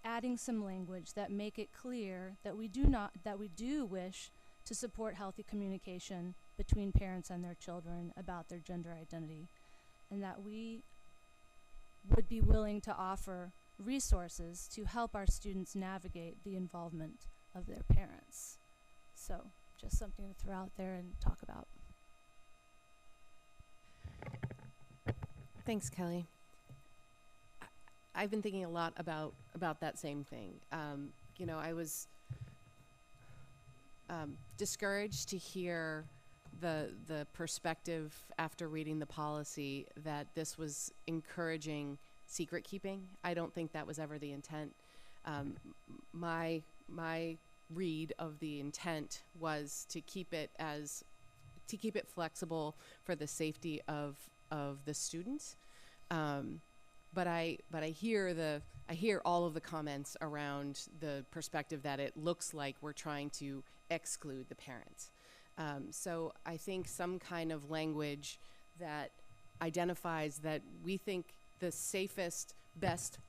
adding some language that make it clear that we do wish to support healthy communication between parents and their children about their gender identity, and that we would be willing to offer resources to help our students navigate the involvement of their parents. So just something to throw out there and talk about. Thanks, Kelly. I've been thinking a lot about that same thing. You know, I was discouraged to hear the perspective after reading the policy that this was encouraging secret keeping. I don't think that was ever the intent. My read of the intent was to keep it flexible for the safety of the students. But I hear all of the comments around the perspective that it looks like we're trying to exclude the parents. So I think some kind of language that identifies that we think the safest, best,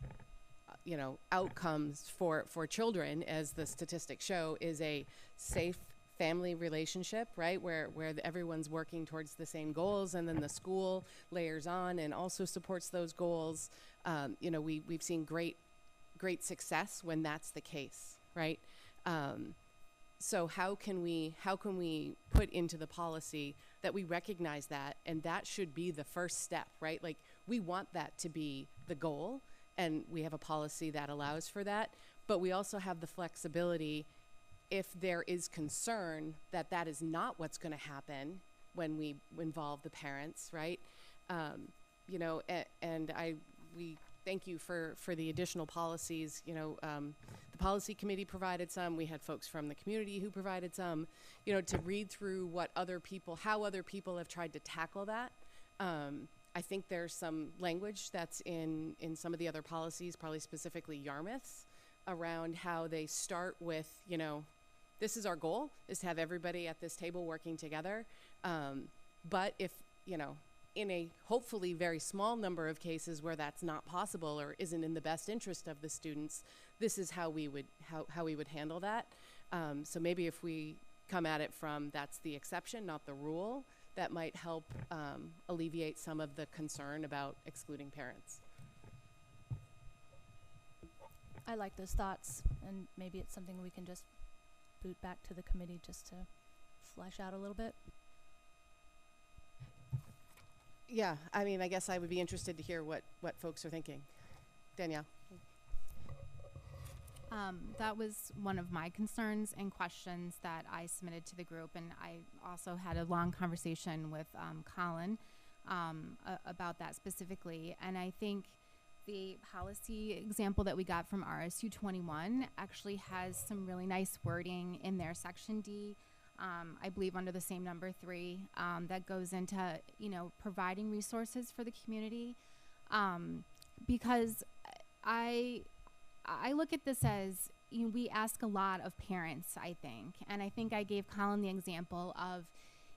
outcomes for children, as the statistics show, is a safe family relationship, right? Where everyone's working towards the same goals, and then the school layers on and also supports those goals. We've seen great success when that's the case, right? So how can we put into the policy that we recognize that, and that should be the first step, right? Like, we want that to be the goal, and we have a policy that allows for that, but we also have the flexibility if there is concern that that is not what's going to happen when we involve the parents, right? We thank you for the additional policies. The policy committee provided some. We had folks from the community who provided some, to read through how other people have tried to tackle that. I think there's some language that's in some of the other policies, probably specifically Yarmouth's, around how they start with, this is our goal, is to have everybody at this table working together. But if, in a hopefully very small number of cases where that's not possible or isn't in the best interest of the students, this is how we would handle that. So maybe if we come at it from that's the exception, not the rule, that might help alleviate some of the concern about excluding parents. I like those thoughts, and maybe it's something we can just boot back to the committee just to flesh out a little bit. Yeah, I guess I would be interested to hear what folks are thinking. Danielle. That was one of my concerns and questions that I submitted to the group, and I also had a long conversation with Colin about that specifically. And I think the policy example that we got from RSU21 actually has some really nice wording in their section D, I believe under the same number 3, that goes into, providing resources for the community. Because I look at this as, we ask a lot of parents, I think. And I think I gave Colin the example of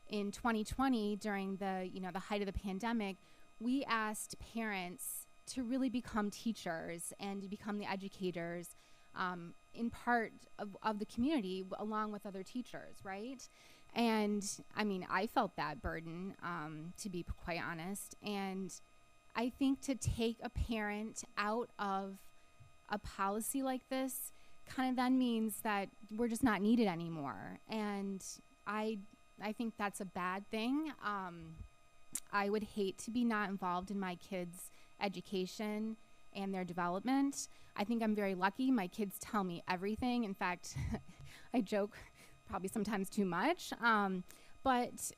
in 2020 during the height of the pandemic, we asked parents to really become teachers and to become the educators in part of the community along with other teachers, right? And I felt that burden, to be quite honest. And I think to take a parent out of a policy like this kind of then means that we're just not needed anymore. And I think that's a bad thing. I would hate to be not involved in my kids' education and their development. I think I'm very lucky. My kids tell me everything. In fact, I joke probably sometimes too much. But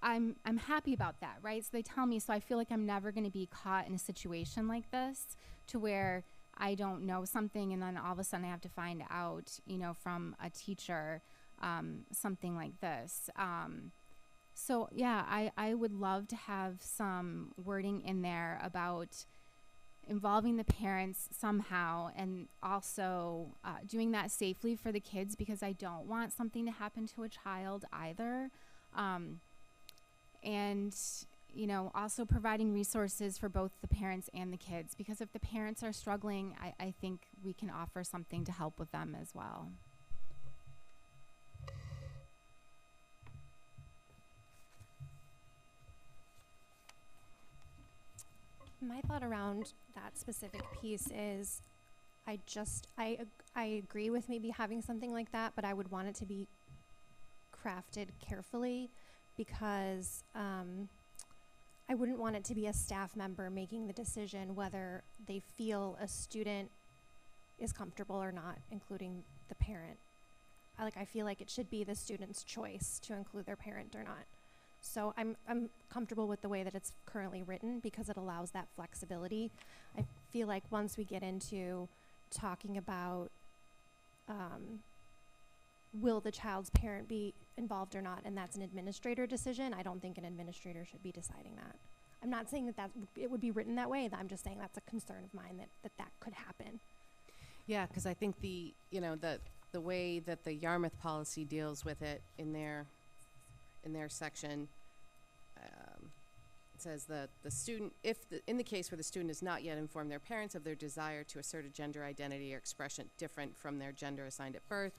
I'm happy about that, right? So they tell me, so I feel like I'm never going to be caught in a situation like this to where I don't know something and then all of a sudden I have to find out, from a teacher, something like this. So yeah, I would love to have some wording in there about involving the parents somehow, and also doing that safely for the kids, because I don't want something to happen to a child either. And also providing resources for both the parents and the kids, because if the parents are struggling, I think we can offer something to help with them as well. My thought around that specific piece is I agree with maybe having something like that, but I would want it to be crafted carefully, because I wouldn't want it to be a staff member making the decision whether they feel a student is comfortable or not, including the parent. I feel like it should be the student's choice to include their parent or not. So I'm comfortable with the way that it's currently written because it allows that flexibility. I feel like once we get into talking about will the child's parent be involved or not, and that's an administrator decision, I don't think an administrator should be deciding that. I'm not saying that it would be written that way. I'm just saying that's a concern of mine that could happen. Yeah, because I think the way that the Yarmouth policy deals with it in their section, it says that the student, in the case where the student has not yet informed their parents of their desire to assert a gender identity or expression different from their gender assigned at birth,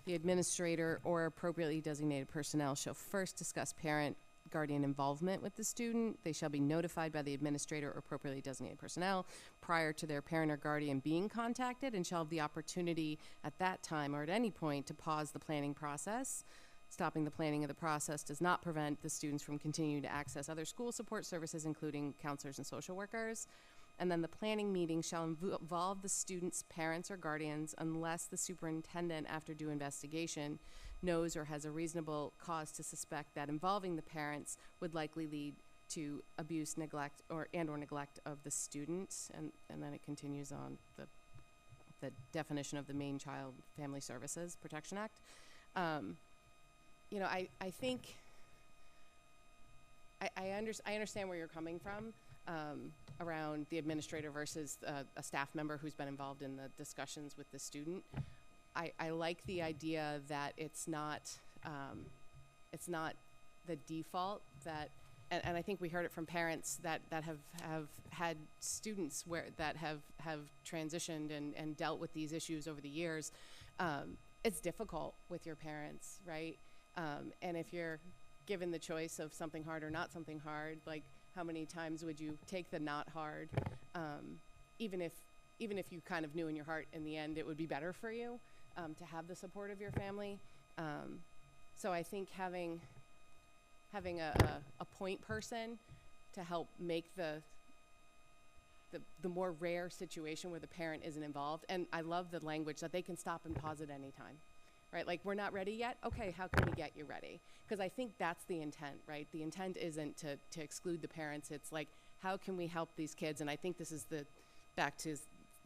the administrator or appropriately designated personnel shall first discuss parent guardian involvement with the student. They shall be notified by the administrator or appropriately designated personnel prior to their parent or guardian being contacted, and shall have the opportunity at that time or at any point to pause the planning process. Stopping the planning of the process does not prevent the students from continuing to access other school support services, including counselors and social workers. And then the planning meeting shall involve the student's parents or guardians unless the superintendent, after due investigation, knows or has a reasonable cause to suspect that involving the parents would likely lead to abuse, neglect, or neglect of the student. And then it continues on the definition of the Maine Child Family Services Protection Act. I think I understand where you're coming from around the administrator versus a staff member who's been involved in the discussions with the student. I like the idea that it's not the default that, and I think we heard it from parents that have had students that have transitioned and dealt with these issues over the years. It's difficult with your parents, right? And if you're given the choice of something hard or not something hard, like how many times would you take the not hard, even if you kind of knew in your heart in the end it would be better for you to have the support of your family. So I think having a point person to help make the more rare situation where the parent isn't involved, and I love the language that they can stop and pause at any time. Right, like we're not ready yet. Okay, how can we get you ready? Because I think that's the intent, right? The intent isn't to exclude the parents. It's like, how can we help these kids? And I think this is back to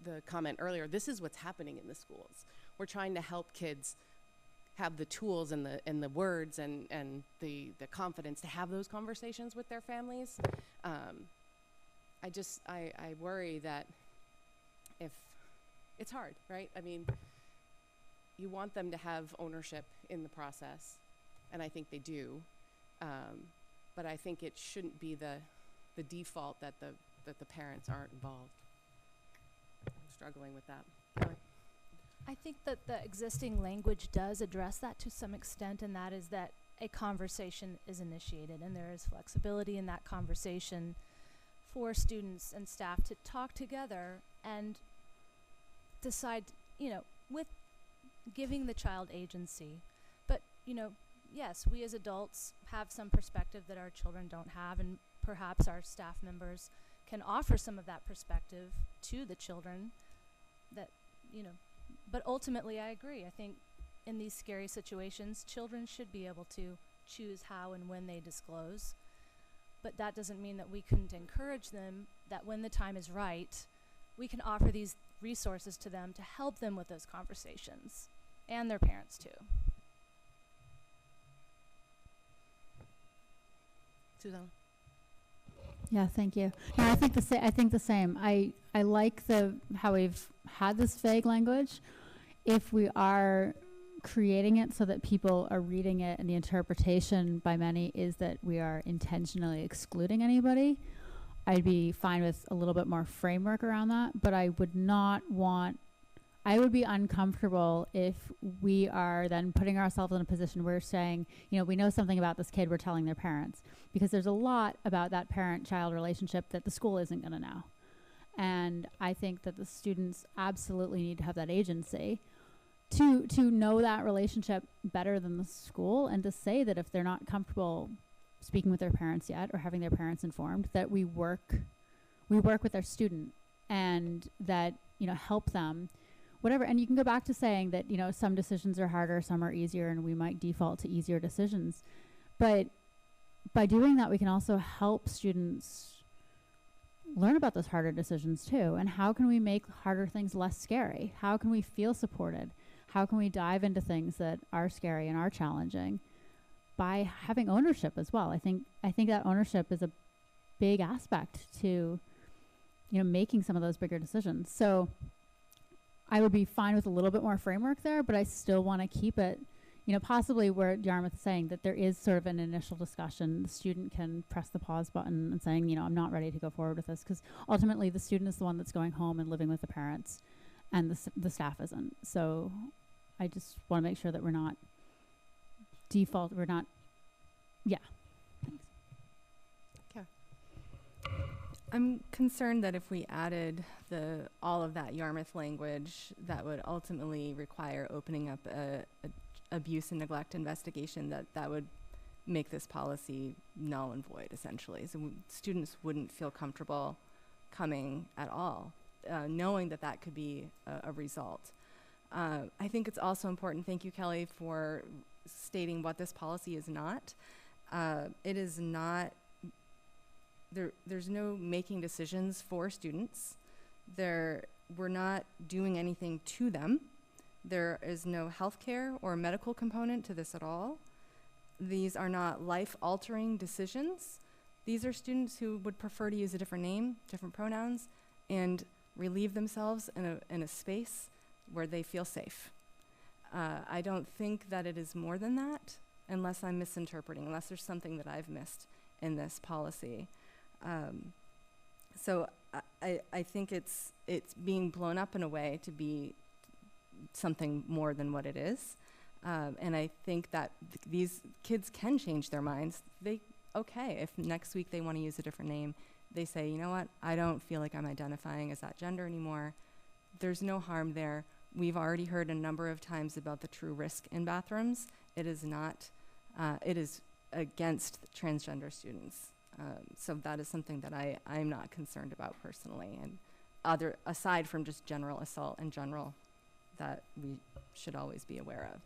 the comment earlier. This is what's happening in the schools. We're trying to help kids have the tools and the words and the confidence to have those conversations with their families. I worry that if it's hard, right? I mean, you want them to have ownership in the process, and I think they do. But I think it shouldn't be the default that the parents aren't involved. I'm struggling with that. Kelly? I think that the existing language does address that to some extent, and that is that a conversation is initiated, and there is flexibility in that conversation for students and staff to talk together and decide, with giving the child agency. But, yes, we as adults have some perspective that our children don't have, and perhaps our staff members can offer some of that perspective to the children that, but ultimately I agree. I think in these scary situations, children should be able to choose how and when they disclose. But that doesn't mean that we couldn't encourage them that when the time is right, we can offer these resources to them to help them with those conversations, and their parents too. Susanna? Yeah, thank you. No, I think the same. I like how we've had this vague language. If we are creating it so that people are reading it and the interpretation by many is that we are intentionally excluding anybody, I'd be fine with a little bit more framework around that. But I would be uncomfortable if we are then putting ourselves in a position where we're saying, we know something about this kid, we're telling their parents. Because there's a lot about that parent-child relationship that the school isn't going to know. And I think that the students absolutely need to have that agency to know that relationship better than the school, and to say that if they're not comfortable speaking with their parents yet or having their parents informed, that we work with their student and that, help them whatever. And you can go back to saying that, some decisions are harder, some are easier, and we might default to easier decisions. But by doing that, we can also help students learn about those harder decisions too. And how can we make harder things less scary? How can we feel supported? How can we dive into things that are scary and are challenging by having ownership as well? I think that ownership is a big aspect to, making some of those bigger decisions. So I would be fine with a little bit more framework there, but I still want to keep it, possibly where Yarmouth is saying that there is sort of an initial discussion. The student can press the pause button and saying, I'm not ready to go forward with this, because ultimately the student is the one that's going home and living with the parents, and the staff isn't. So I just want to make sure that we're not yeah. Thanks. Okay. I'm concerned that if we added all of that Yarmouth language, that would ultimately require opening up a abuse and neglect investigation that would make this policy null and void, essentially. So students wouldn't feel comfortable coming at all, knowing that could be a result. I think it's also important, thank you, Kelly, for stating what this policy is not. It is not, there's no making decisions for students. We're not doing anything to them. There is no healthcare or medical component to this at all. These are not life-altering decisions. These are students who would prefer to use a different name, different pronouns, and relieve themselves in a space where they feel safe. I don't think that it is more than that, unless I'm misinterpreting, unless there's something that I've missed in this policy. So I think it's being blown up in a way to be something more than what it is. And I think that these kids can change their minds. If next week they want to use a different name, they say, you know what, I don't feel like I'm identifying as that gender anymore. There's no harm there. We've already heard a number of times about the true risk in bathrooms. It is not, it is against transgender students. So that is something that I'm not concerned about personally. And aside from just general assault in general, that we should always be aware of.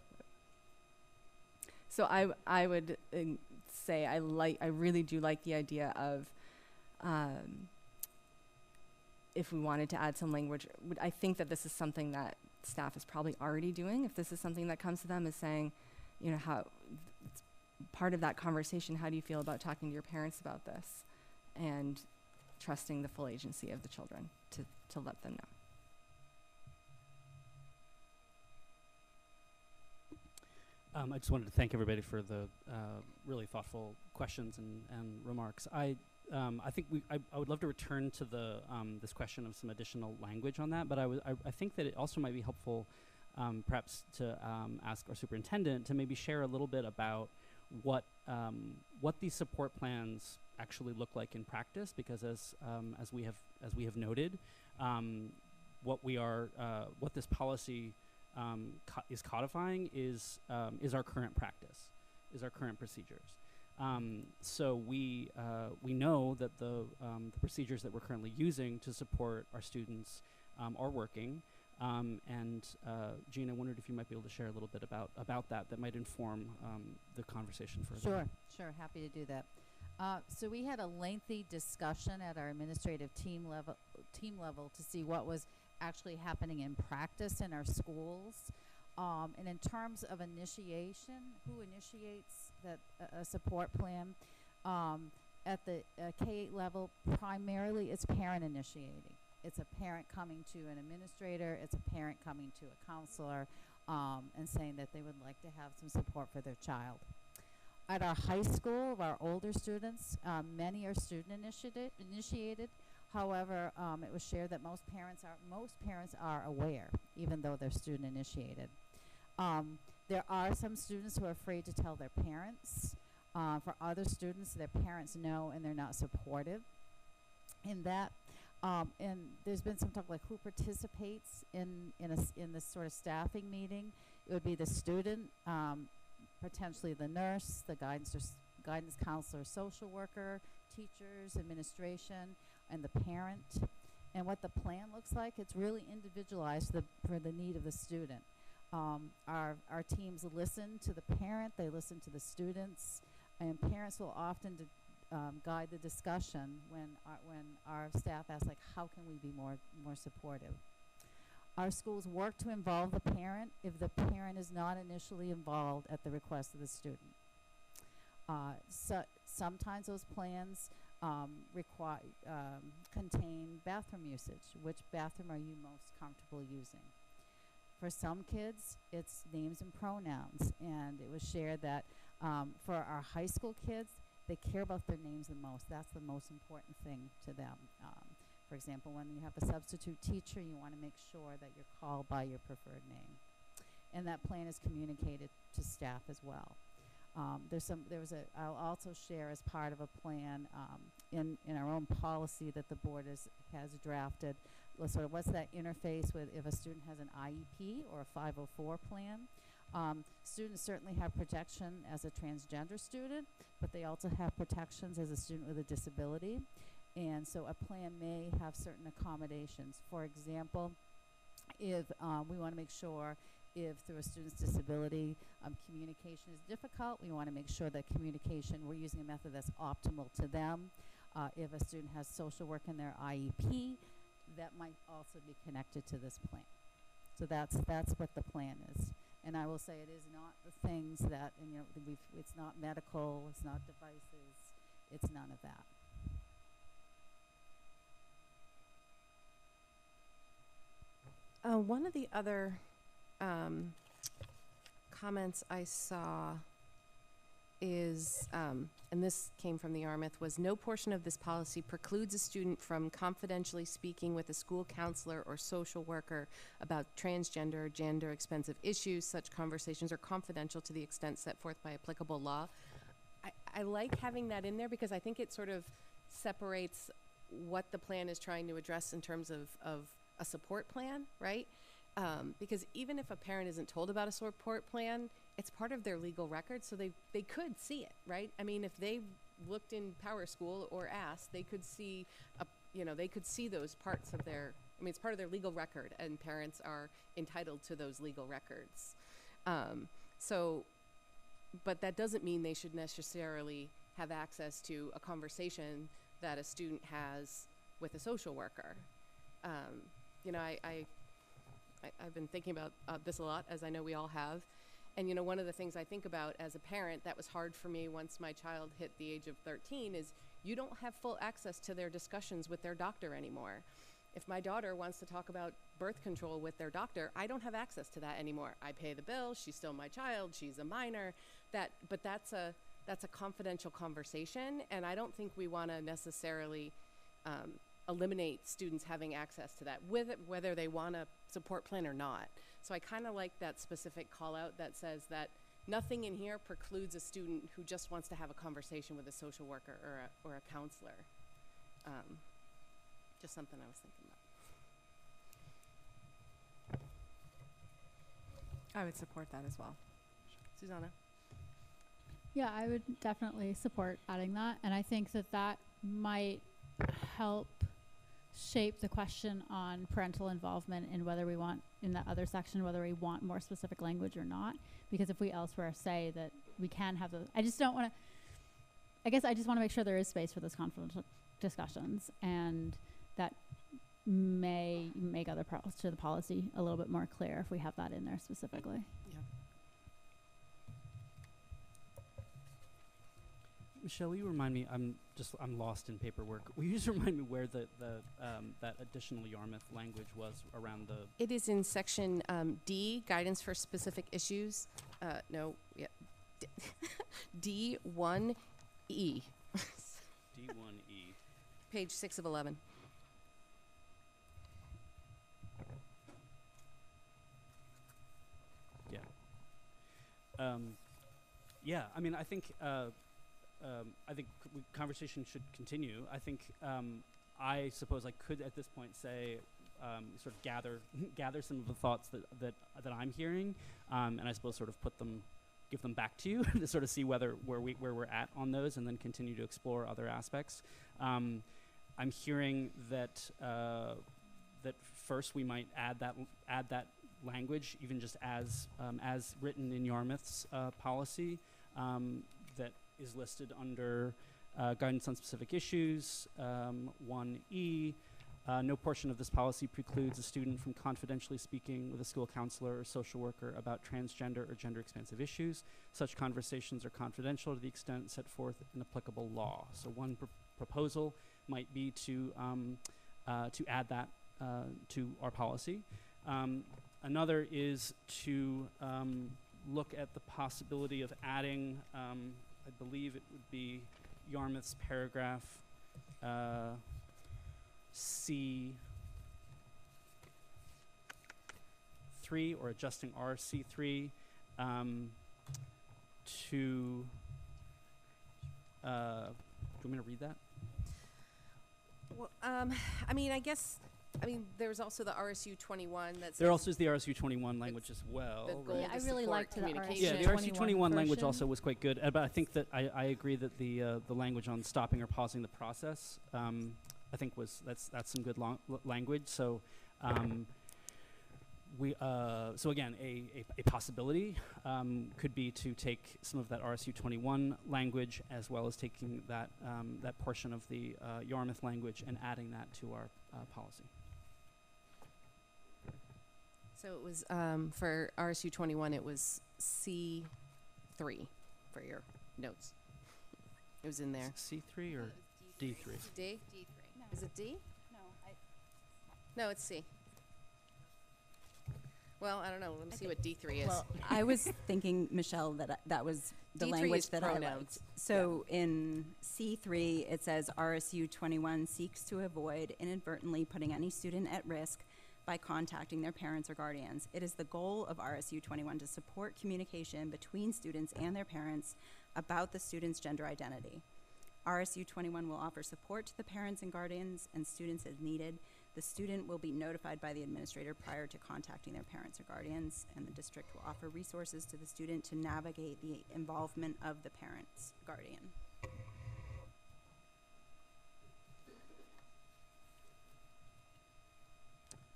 So I would say I really do like the idea of if we wanted to add some language. I think that this is something that staff is probably already doing. If this is something that comes to them as saying, how it's part of that conversation, how do you feel about talking to your parents about this, and trusting the full agency of the children to let them know. I just wanted to thank everybody for the really thoughtful questions and remarks. I think I would love to return to the this question of some additional language on that, but I think that it also might be helpful perhaps to ask our superintendent to maybe share a little bit about what these support plans actually look like in practice, because as we have noted, what this policy is codifying is our current practice, is our current procedures. So we know that the procedures that we're currently using to support our students are working. And Jean, I wondered if you might be able to share a little bit about that might inform the conversation further. Sure, happy to do that. So we had a lengthy discussion at our administrative team level to see what was actually happening in practice in our schools. And in terms of initiation, who initiates a support plan? At the K-8 level, primarily it's parent initiating. It's a parent coming to an administrator, it's a parent coming to a counselor, and saying that they would like to have some support for their child. At our high school, of our older students, many are student initiated. However, it was shared that most parents are aware, even though they're student initiated. There are some students who are afraid to tell their parents. For other students, their parents know and they're not supportive in that. And there's been some talk like who participates in this sort of staffing meeting. It would be the student, potentially the nurse, the guidance counselor, social worker, teachers, administration, and the parent. And what the plan looks like, it's really individualized for the need of the student. Our teams listen to the parent, they listen to the students, and parents will often guide the discussion when our staff asks, like, how can we be more supportive? Our schools work to involve the parent if the parent is not initially involved at the request of the student. So sometimes those plans contain bathroom usage. Which bathroom are you most comfortable using? For some kids, it's names and pronouns, and it was shared that for our high school kids, they care about their names the most. That's the most important thing to them. For example, when you have a substitute teacher, you want to make sure that you're called by your preferred name. And that plan is communicated to staff as well. I'll also share as part of a plan in our own policy that the board has drafted, sort of what's that interface with if a student has an IEP or a 504 plan. Students certainly have protection as a transgender student, but they also have protections as a student with a disability. And so a plan may have certain accommodations. For example, if we want to make sure if through a student's disability communication is difficult, we want to make sure that we're using a method that's optimal to them. If a student has social work in their IEP, that might also be connected to this plan. So that's what the plan is. And I will say it is not the things that, it's not medical, it's not devices, it's none of that. One of the other comments I saw is, and this came from the Yarmouth, was no portion of this policy precludes a student from confidentially speaking with a school counselor or social worker about transgender or gender expensive issues. Such conversations are confidential to the extent set forth by applicable law. I like having that in there because I think it sort of separates what the plan is trying to address in terms of a support plan, right? Because even if a parent isn't told about a support plan, it's part of their legal record, so they could see it, right? I mean, if they looked in Power School or asked, they could see, they could see those parts of their, it's part of their legal record, and parents are entitled to those legal records. But that doesn't mean they should necessarily have access to a conversation that a student has with a social worker. I've been thinking about this a lot, as I know we all have. And, one of the things I think about as a parent that was hard for me once my child hit the age of 13 is you don't have full access to their discussions with their doctor anymore. If my daughter wants to talk about birth control with their doctor, I don't have access to that anymore. I pay the bill, she's still my child, she's a minor, but that's a confidential conversation, and I don't think we want to necessarily eliminate students having access to that, whether they want a support plan or not. So I kind of like that specific call out that says that nothing in here precludes a student who just wants to have a conversation with a social worker or a counselor. Just something I was thinking about. I would support that as well. Susanna? Yeah, I would definitely support adding that. And I think that might help shape the question on parental involvement and whether we want, in that other section, whether we want more specific language or not. Because if we elsewhere say that we can have those, I just want to make sure there is space for those confidential discussions, and that may make other parts to the policy a little bit more clear if we have that in there specifically. Yeah. Michelle, will you remind me? I'm lost in paperwork. Will you just remind me where that additional Yarmouth language was around the? It is in section D, guidance for specific issues. D1E. D1E. Page 6 of 11. Yeah. Yeah. I mean, I think conversation should continue. I think I suppose I could at this point say sort of gather some of the thoughts that I'm hearing, and I suppose sort of give them back to you to sort of see where we're at on those, and then continue to explore other aspects. I'm hearing that that first we might add that language, even just as written in Yarmouth's policy, that is listed under guidance on specific issues, 1E. No portion of this policy precludes a student from confidentially speaking with a school counselor or social worker about transgender or gender expansive issues. Such conversations are confidential to the extent set forth in applicable law. So one proposal might be to add that to our policy. Another is to look at the possibility of adding, I believe it would be Yarmouth's paragraph C3, or adjusting RC3 to, do you want me to read that? Well, I mean, there's also the RSU21 that's. There also is the RSU21 language as well. The goal right? to I really support liked the communication. Yeah, the RSU21 language also was quite good. But I think that I agree that the language on stopping or pausing the process, I think that's some good language. So, so again, a possibility could be to take some of that RSU21 language as well as taking that that portion of the Yarmouth language and adding that to our policy. So it was for RSU21, it was C3 for your notes. It was in there. C3 or D3? D? D3. No. Is it D? No, No, it's C. Well, I don't know. Let me see what D3 is. Well, I was thinking, Michelle, that was the D3 language is that I liked. pronouns. So in C3, it says RSU 21 seeks to avoid inadvertently putting any student at risk by contacting their parents or guardians. It is the goal of RSU 21 to support communication between students and their parents about the student's gender identity. RSU 21 will offer support to the parents and guardians and students as needed. The student will be notified by the administrator prior to contacting their parents or guardians, and the district will offer resources to the student to navigate the involvement of the parent's guardian.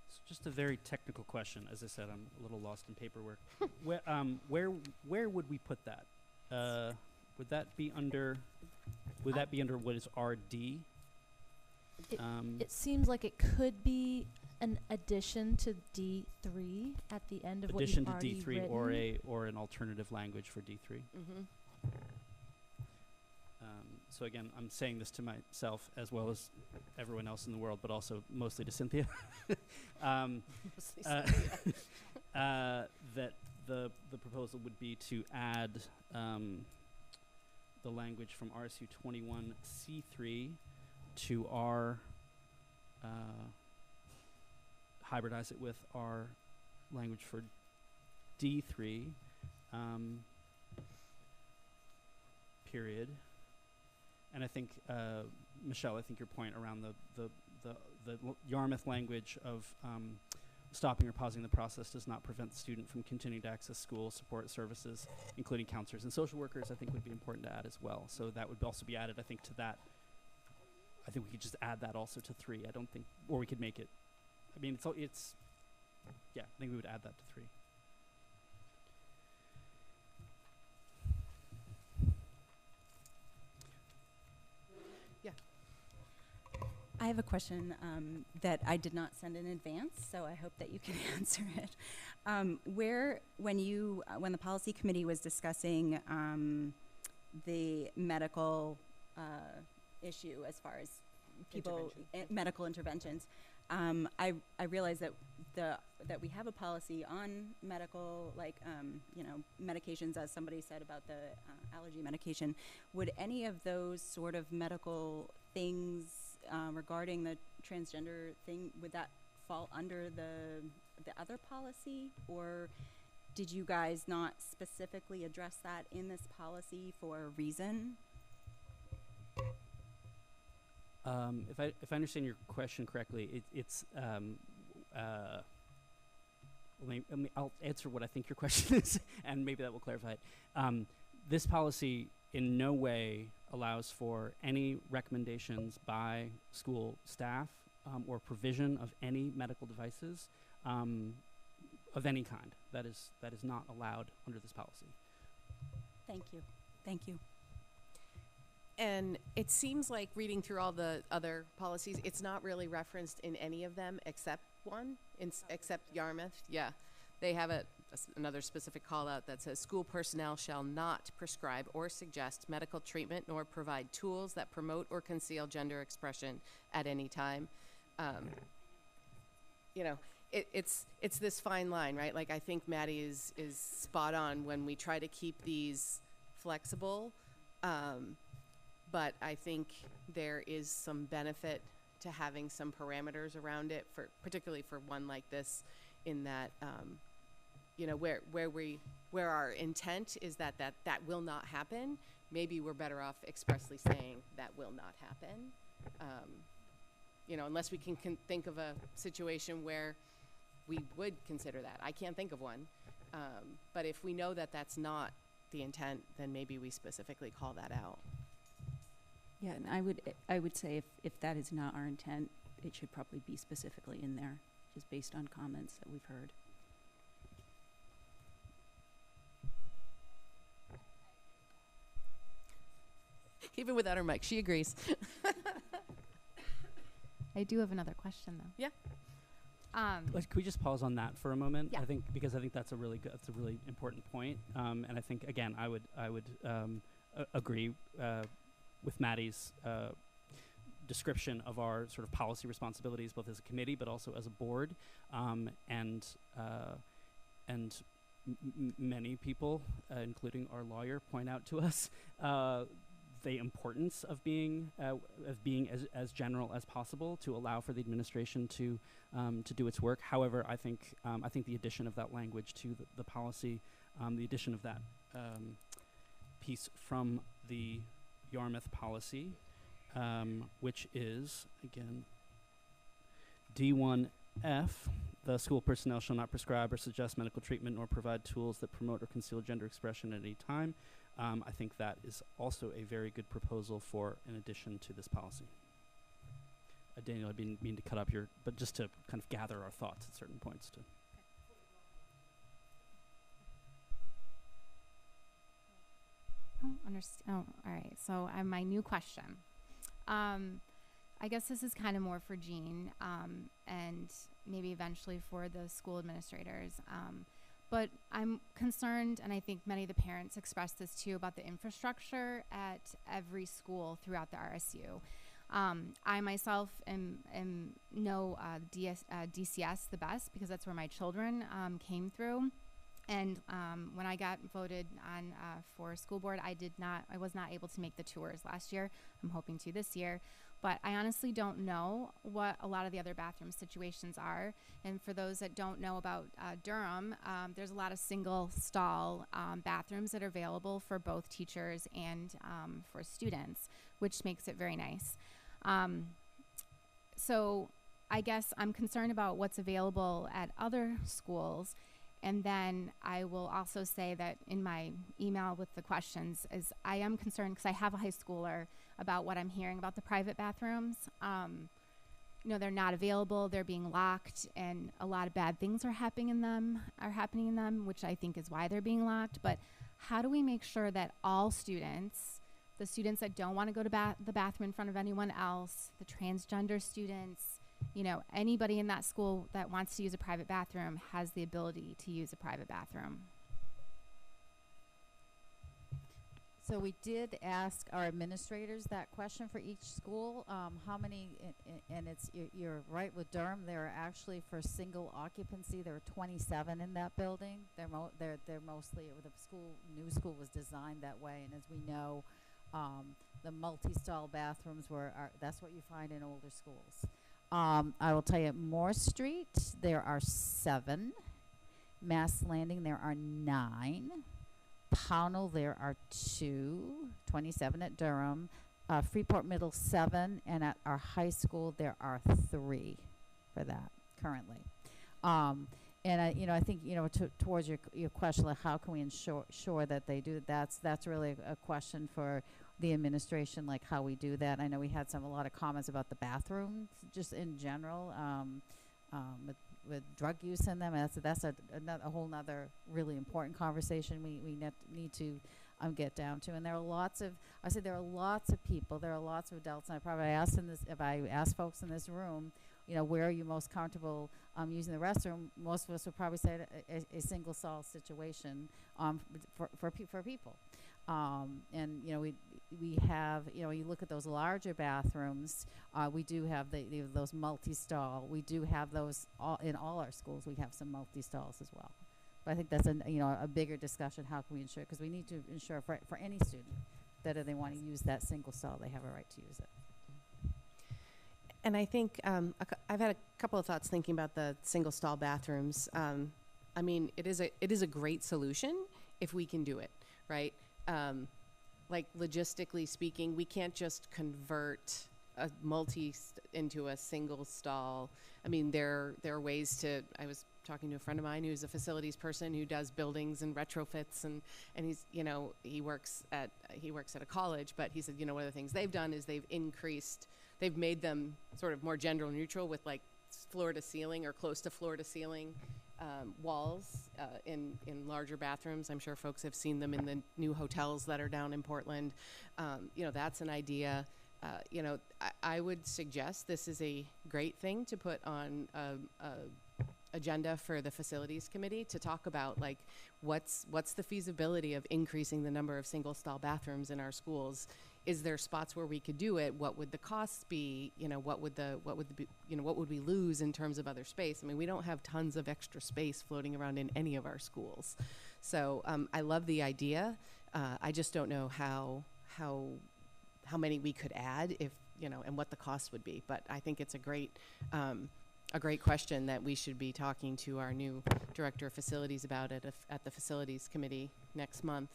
So just a very technical question. As I said, I'm a little lost in paperwork. Where would we put that? Would that be under? Would that be under what is RD? It seems like it could be an addition to D3 at the end of Addition what to you've D3 already or an alternative language for D3. Mm-hmm. So again, I'm saying this to myself as well as everyone else in the world, but also mostly to Cynthia. That the proposal would be to add the language from RSU 21 C3 to our hybridize it with our language for D3 period. And I think Michelle, I think your point around the Yarmouth language of stopping or pausing the process does not prevent the student from continuing to access school support services, including counselors and social workers, I think would be important to add as well. So that would also be added, I think, to that. I think we could just add that also to 3. I don't think, or we could make it, I mean, yeah, I think we would add that to 3. Yeah. I have a question that I did not send in advance, so I hope that you can answer it. When the policy committee was discussing the medical issue as far as people medical interventions, I realized that we have a policy on medical, medications, as somebody said about the allergy medication. Would any of those sort of medical things regarding the transgender thing, would that fall under the other policy, or did you guys not specifically address that in this policy for a reason? If I understand your question correctly, I'll answer what I think your question is, and maybe that will clarify it. This policy in no way allows for any recommendations by school staff or provision of any medical devices of any kind. That is not allowed under this policy. Thank you. Thank you. And it seems like reading through all the other policies, it's not really referenced in any of them except one, except Yarmouth. Yeah, they have another specific call out that says school personnel shall not prescribe or suggest medical treatment nor provide tools that promote or conceal gender expression at any time. You know, it's this fine line, right? Like, I think Maddie is spot on when we try to keep these flexible. But I think there is some benefit to having some parameters around it, particularly for one like this, in that you know, where our intent is that will not happen. Maybe we're better off expressly saying that will not happen. You know, unless we can think of a situation where we would consider that. I can't think of one. But if we know that that's not the intent, then maybe we specifically call that out. Yeah, and I would say if that is not our intent, it should probably be specifically in there, just based on comments that we've heard. Even without her mic, she agrees. I do have another question, though. Yeah. Can we just pause on that for a moment? Yeah. I think because I think that's a really important point. And I think again, I would agree with Maddie's description of our sort of policy responsibilities, both as a committee but also as a board. Many people, including our lawyer, point out to us the importance of being as general as possible to allow for the administration to do its work. However, I think the addition of that language to the policy, the addition of that piece from the Yarmouth policy, which is again D1F. The school personnel shall not prescribe or suggest medical treatment nor provide tools that promote or conceal gender expression at any time. I think that is also a very good proposal for an addition to this policy. Daniel, I didn't mean to cut up but just to kind of gather our thoughts at certain points. All right. So my new question. I guess this is kind of more for Jean and maybe eventually for the school administrators. But I'm concerned, and I think many of the parents expressed this too, about the infrastructure at every school throughout the RSU. I myself know DCS the best because that's where my children came through. And when I got voted on for school board, I was not able to make the tours last year. I'm hoping to this year. But I honestly don't know what a lot of the other bathroom situations are. And for those that don't know about Durham, there's a lot of single stall bathrooms that are available for both teachers and for students, which makes it very nice. So I guess I'm concerned about what's available at other schools. And then I will also say that in my email with the questions is I am concerned because I have a high schooler about what I'm hearing about the private bathrooms. You know, they're not available, they're being locked, and a lot of bad things are happening in them, which I think is why they're being locked. But how do we make sure that all students, the students that don't want to go to the bathroom in front of anyone else, the transgender students, you know, anybody in that school that wants to use a private bathroom has the ability to use a private bathroom? So we did ask our administrators that question for each school. How many, and it's you're right with Durham. There are actually for single occupancy. There are 27 in that building. They're mostly the new school was designed that way. And as we know, the multi-stall bathrooms that's what you find in older schools. I will tell you, Moore Street there are 7. Mass Landing there are 9. Pownell there are 2, 27 at Durham, Freeport Middle 7, and at our high school there are 3 for that currently. And I think towards your question, like how can we ensure that they do that's really a question for the administration, like how we do that. I know we had a lot of comments about the bathrooms, just in general, with drug use in them. And that's a whole nother really important conversation we need to get down to. And there are lots of people, there are lots of adults, and if I asked folks in this room, where are you most comfortable using the restroom, most of us would probably say a single stall situation for people. And we have, you look at those larger bathrooms, we do have those multi-stall. We do have those in all our schools. We have some multi-stalls as well. But I think that's a bigger discussion. How can we ensure? Because we need to ensure for any student that if they want to use that single stall, they have a right to use it. And I think I've had a couple of thoughts thinking about the single stall bathrooms. I mean, it is a great solution if we can do it, right? Like logistically speaking, we can't just convert a into a single stall. I mean, there are ways to. I was talking to a friend of mine who's a facilities person who does buildings and retrofits, and he's he works at a college, but he said one of the things they've done is they've made them sort of more gender neutral with like floor to ceiling or close to floor to ceiling walls in larger bathrooms. I'm sure folks have seen them in the new hotels that are down in Portland. That's an idea. I would suggest this is a great thing to put on a agenda for the facilities committee to talk about, like what's the feasibility of increasing the number of single stall bathrooms in our schools. Is there spots where we could do it? What would the costs be? What would we lose in terms of other space? I mean, we don't have tons of extra space floating around in any of our schools. So I love the idea. I just don't know how many we could add if and what the cost would be. But I think it's a great question that we should be talking to our new director of facilities about it at the facilities committee next month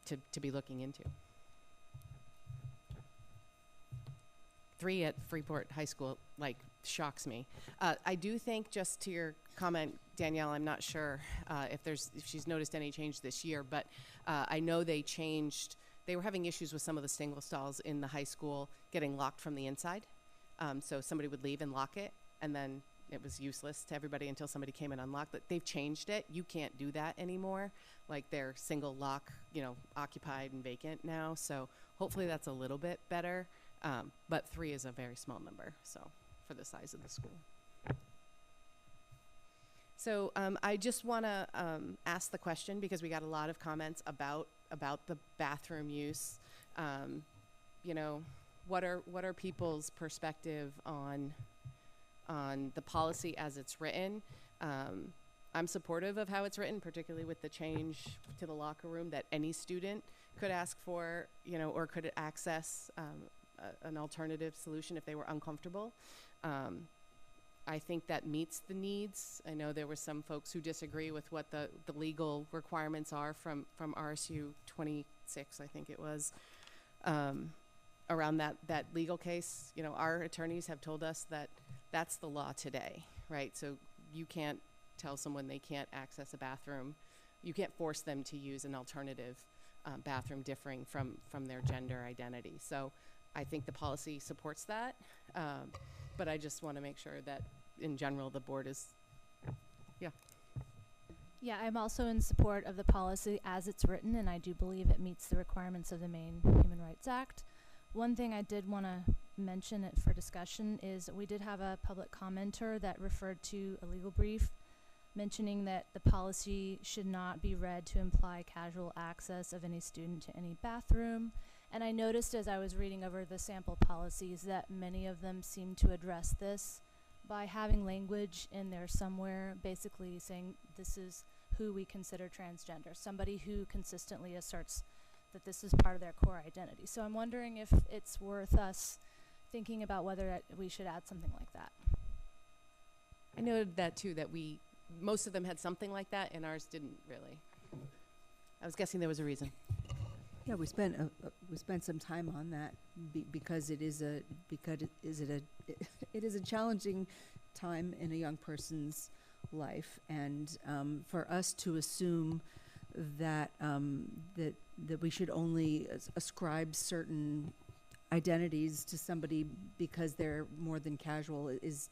to be looking into. 3 at Freeport High School shocks me. I do think, just to your comment, Danielle, I'm not sure if she's noticed any change this year, but I know they were having issues with some of the single stalls in the high school getting locked from the inside. So somebody would leave and lock it, and then it was useless to everybody until somebody came and unlocked. But they've changed it. You can't do that anymore. Like, they're single lock, occupied and vacant now. So hopefully that's a little bit better. But 3 is a very small number, so for the size of the school. So I just want to ask the question, because we got a lot of comments about the bathroom use. What are people's perspective on the policy as it's written? I'm supportive of how it's written, particularly with the change to the locker room that any student could ask for, or could access an alternative solution if they were uncomfortable. I think that meets the needs. I know there were some folks who disagree with what the legal requirements are from RSU5, I think it was, around that legal case. Our attorneys have told us that that's the law today, right? So you can't tell someone they can't access a bathroom. You can't force them to use an alternative bathroom differing from their gender identity. So I think the policy supports that, but I just want to make sure that in general the board is, Yeah, I'm also in support of the policy as it's written, and I do believe it meets the requirements of the Maine Human Rights Act. One thing I did want to mention it for discussion is we did have a public commenter that referred to a legal brief mentioning that the policy should not be read to imply casual access of any student to any bathroom. And I noticed as I was reading over the sample policies that many of them seem to address this by having language in there somewhere basically saying this is who we consider transgender, somebody who consistently asserts that this is part of their core identity. So I'm wondering if it's worth us thinking about whether we should add something like that. I noted that too, that most of them had something like that and ours didn't really. I was guessing there was a reason. Yeah, we spent some time on that because it is a challenging time in a young person's life, and for us to assume that that we should only ascribe certain identities to somebody because they're more than casual is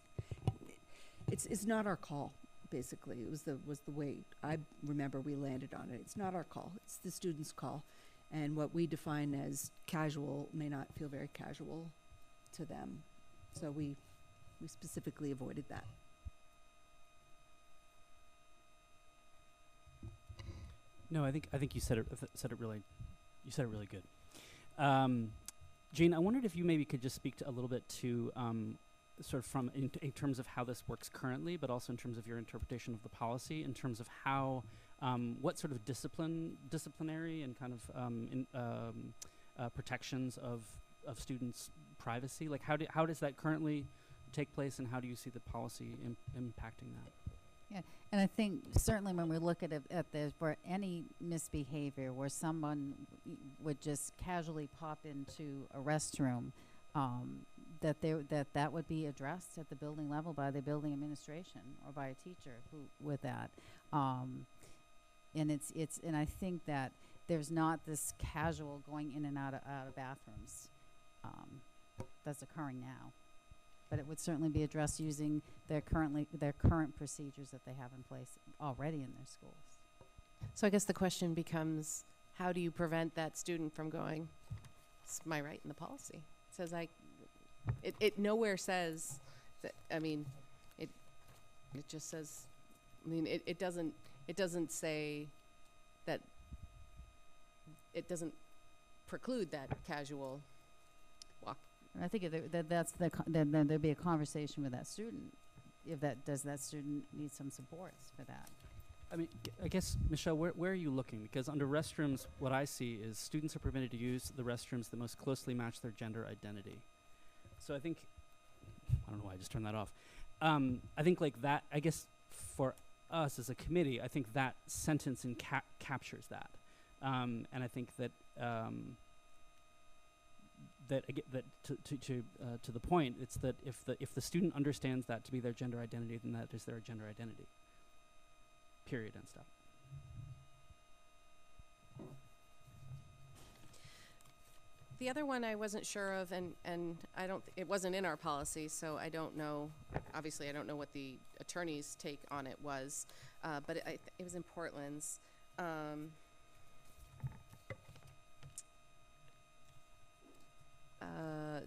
it's not our call. Basically, it was the way I remember we landed on it. It's not our call; it's the student's call, and what we define as casual may not feel very casual to them. So we specifically avoided that. No, I think you said it really good. Jane, I wondered if you maybe could just speak a little bit to sort of from in terms of how this works currently, but also in terms of your interpretation of the policy, in terms of how what sort of disciplinary and kind of protections of students' privacy, like how does that currently take place, and how do you see the policy impacting that? Yeah, and I think certainly when we look at this, where any misbehavior, where someone would just casually pop into a restroom, that would be addressed at the building level by the building administration or by a teacher with that, and and I think that there's not this casual going in and out of bathrooms that's occurring now. But it would certainly be addressed using their current procedures that they have in place already in their schools. So I guess the question becomes, how do you prevent that student from going, it's my right in the policy? It says it nowhere says that, I mean, it just says, I mean, it doesn't say that, it doesn't preclude that casual walk. And I think then there'd be a conversation with that student. Does that student need some supports for that? I mean, I guess, Michelle, where are you looking? Because under restrooms, what I see is students are permitted to use the restrooms that most closely match their gender identity. So I think, I don't know why I just turned that off. I think like that, I guess for us as a committee, I think that sentence captures that. And I think that to the point, it's that if the student understands that to be their gender identity, then that is their gender identity. Period and stop. The other one I wasn't sure of, and it wasn't in our policy, so I don't know. Obviously, I don't know what the attorney's take on it was, but it was in Portland's.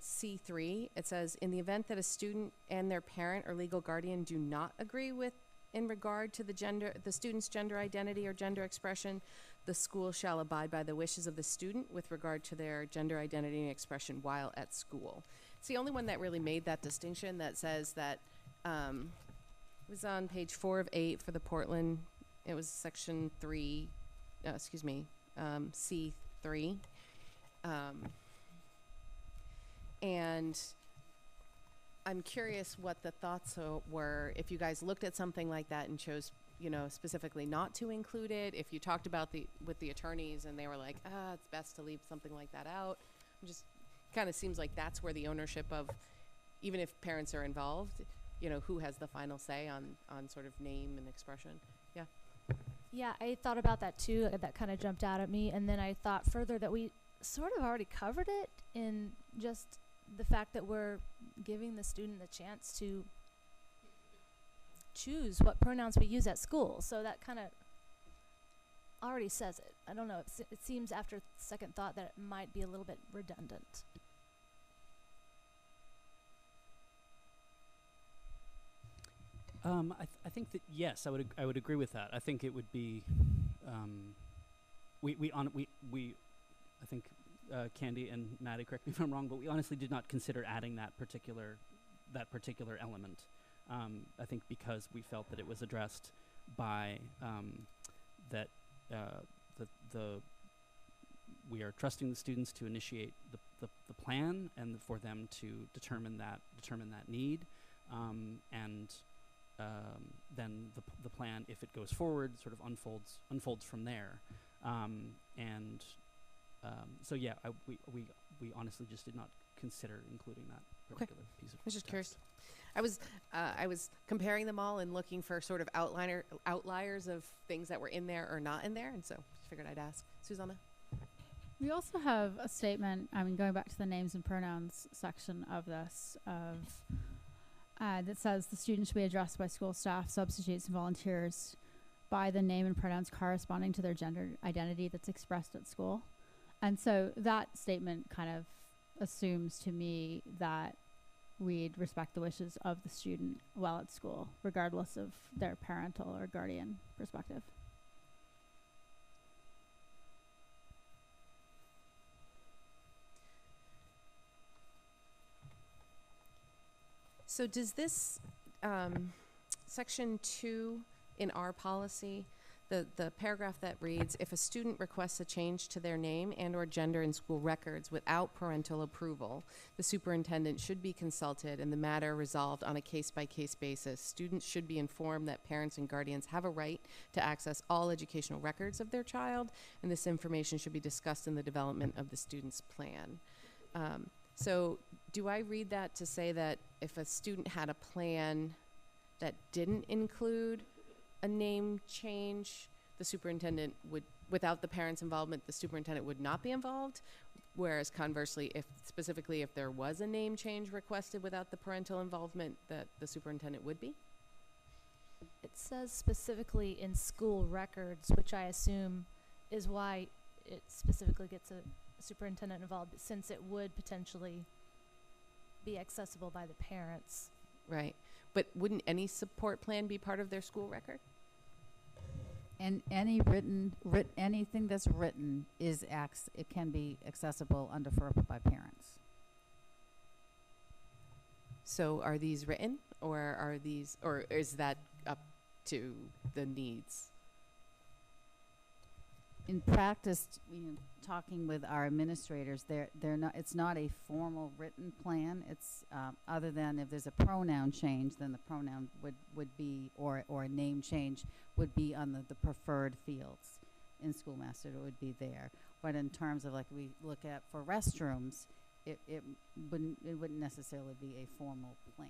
C3, it says, in the event that a student and their parent or legal guardian do not agree with in regard to the student's gender identity or gender expression, the school shall abide by the wishes of the student with regard to their gender identity and expression while at school. It's the only one that really made that distinction, that says that it was on page 4 of 8 for the Portland. It was section 3, C3. And I'm curious what the thoughts were, if you guys looked at something like that and chose, specifically not to include it, if you talked about with the attorneys and they were like, it's best to leave something like that out. Just kind of seems like that's where the ownership of, even if parents are involved, who has the final say on sort of name and expression. Yeah. Yeah, I thought about that too. That kind of jumped out at me. And then I thought further that we sort of already covered it in just the fact that we're giving the student the chance to choose what pronouns we use at school. So that kind of already says it. I don't know. It seems after second thought that it might be a little bit redundant. I think that yes, I would agree with that. I think it would be I think Candy and Maddie, correct me if I'm wrong, but we honestly did not consider adding that particular element. I think because we felt that it was addressed by that we are trusting the students to initiate the plan and for them to determine that need, and then the plan, if it goes forward, sort of unfolds from there, so yeah, we honestly just did not consider including that. Okay. piece of I was just text. curious. I was comparing them all and looking for sort of outliers of things that were in there or not in there, and so figured I'd ask. Susanna? We also have a statement, I mean, going back to the names and pronouns section of this, that says the students should be addressed by school staff, substitutes, and volunteers by the name and pronouns corresponding to their gender identity that's expressed at school. And so that statement kind of assumes to me that we'd respect the wishes of the student while at school, regardless of their parental or guardian perspective. So does this section 2 in our policy, the paragraph that reads, if a student requests a change to their name and or gender in school records without parental approval, the superintendent should be consulted and the matter resolved on a case-by-case basis. Students should be informed that parents and guardians have a right to access all educational records of their child, and this information should be discussed in the development of the student's plan. So do I read that to say that if a student had a plan that didn't include a name change, the superintendent would, without the parents' involvement, the superintendent would not be involved? Whereas conversely, specifically if there was a name change requested without the parental involvement, that the superintendent would be? It says specifically in school records, which I assume is why it specifically gets a superintendent involved, since it would potentially be accessible by the parents. Right. But wouldn't any support plan be part of their school record? And any anything that's written is it can be accessible under FERPA by parents. So are these written, or is that up to the needs? In practice, talking with our administrators, they're not. It's not a formal written plan. It's other than if there's a pronoun change, then the pronoun would be, or a name change would be on the preferred fields in Schoolmaster. It would be there. But in terms of like we look at for restrooms, it wouldn't necessarily be a formal plan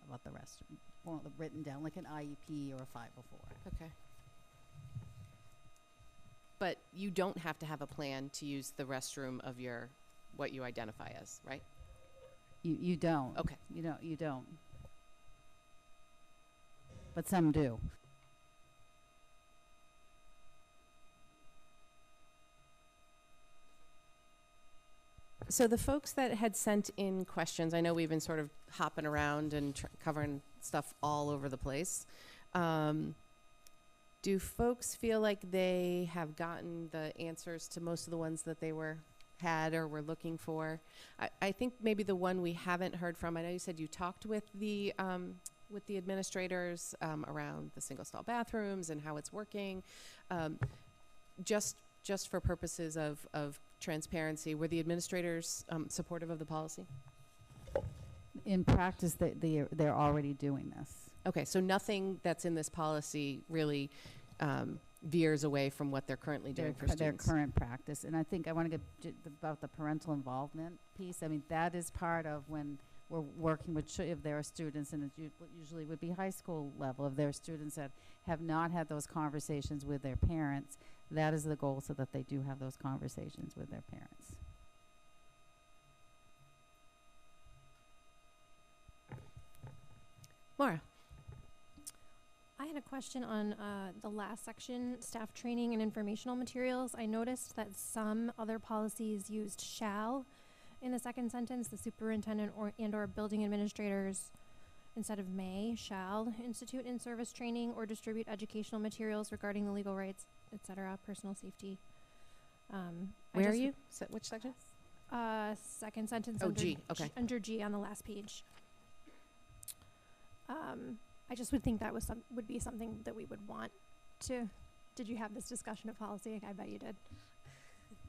about the restroom, written down like an IEP or a 504. Okay. But you don't have to have a plan to use the restroom of what you identify as, right? You don't. Okay. You don't. But some do. So the folks that had sent in questions, I know we've been sort of hopping around and covering stuff all over the place. Do folks feel like they have gotten the answers to most of the ones that they had or were looking for? I think maybe the one we haven't heard from, I know you said you talked with the administrators around the single stall bathrooms and how it's working. Just for purposes of transparency, were the administrators supportive of the policy? In practice, they're already doing this. Okay, so nothing that's in this policy really veers away from what they're currently doing for students. Their current practice. And I think I want to get about the parental involvement piece. I mean, that is part of when we're working with, if there are students, and it usually would be high school level, if there are students that have not had those conversations with their parents, that is the goal, so that they do have those conversations with their parents. Maura. I had a question on the last section, staff training and informational materials. I noticed that some other policies used shall in the second sentence, the superintendent or building administrators, instead of may, shall institute in-service training or distribute educational materials regarding the legal rights, etc., personal safety. Where are you? Which section? Second sentence. Oh, G. Okay. Under G on the last page. I just would think that would be something that we would want to. Did you have this discussion of policy? I bet you did.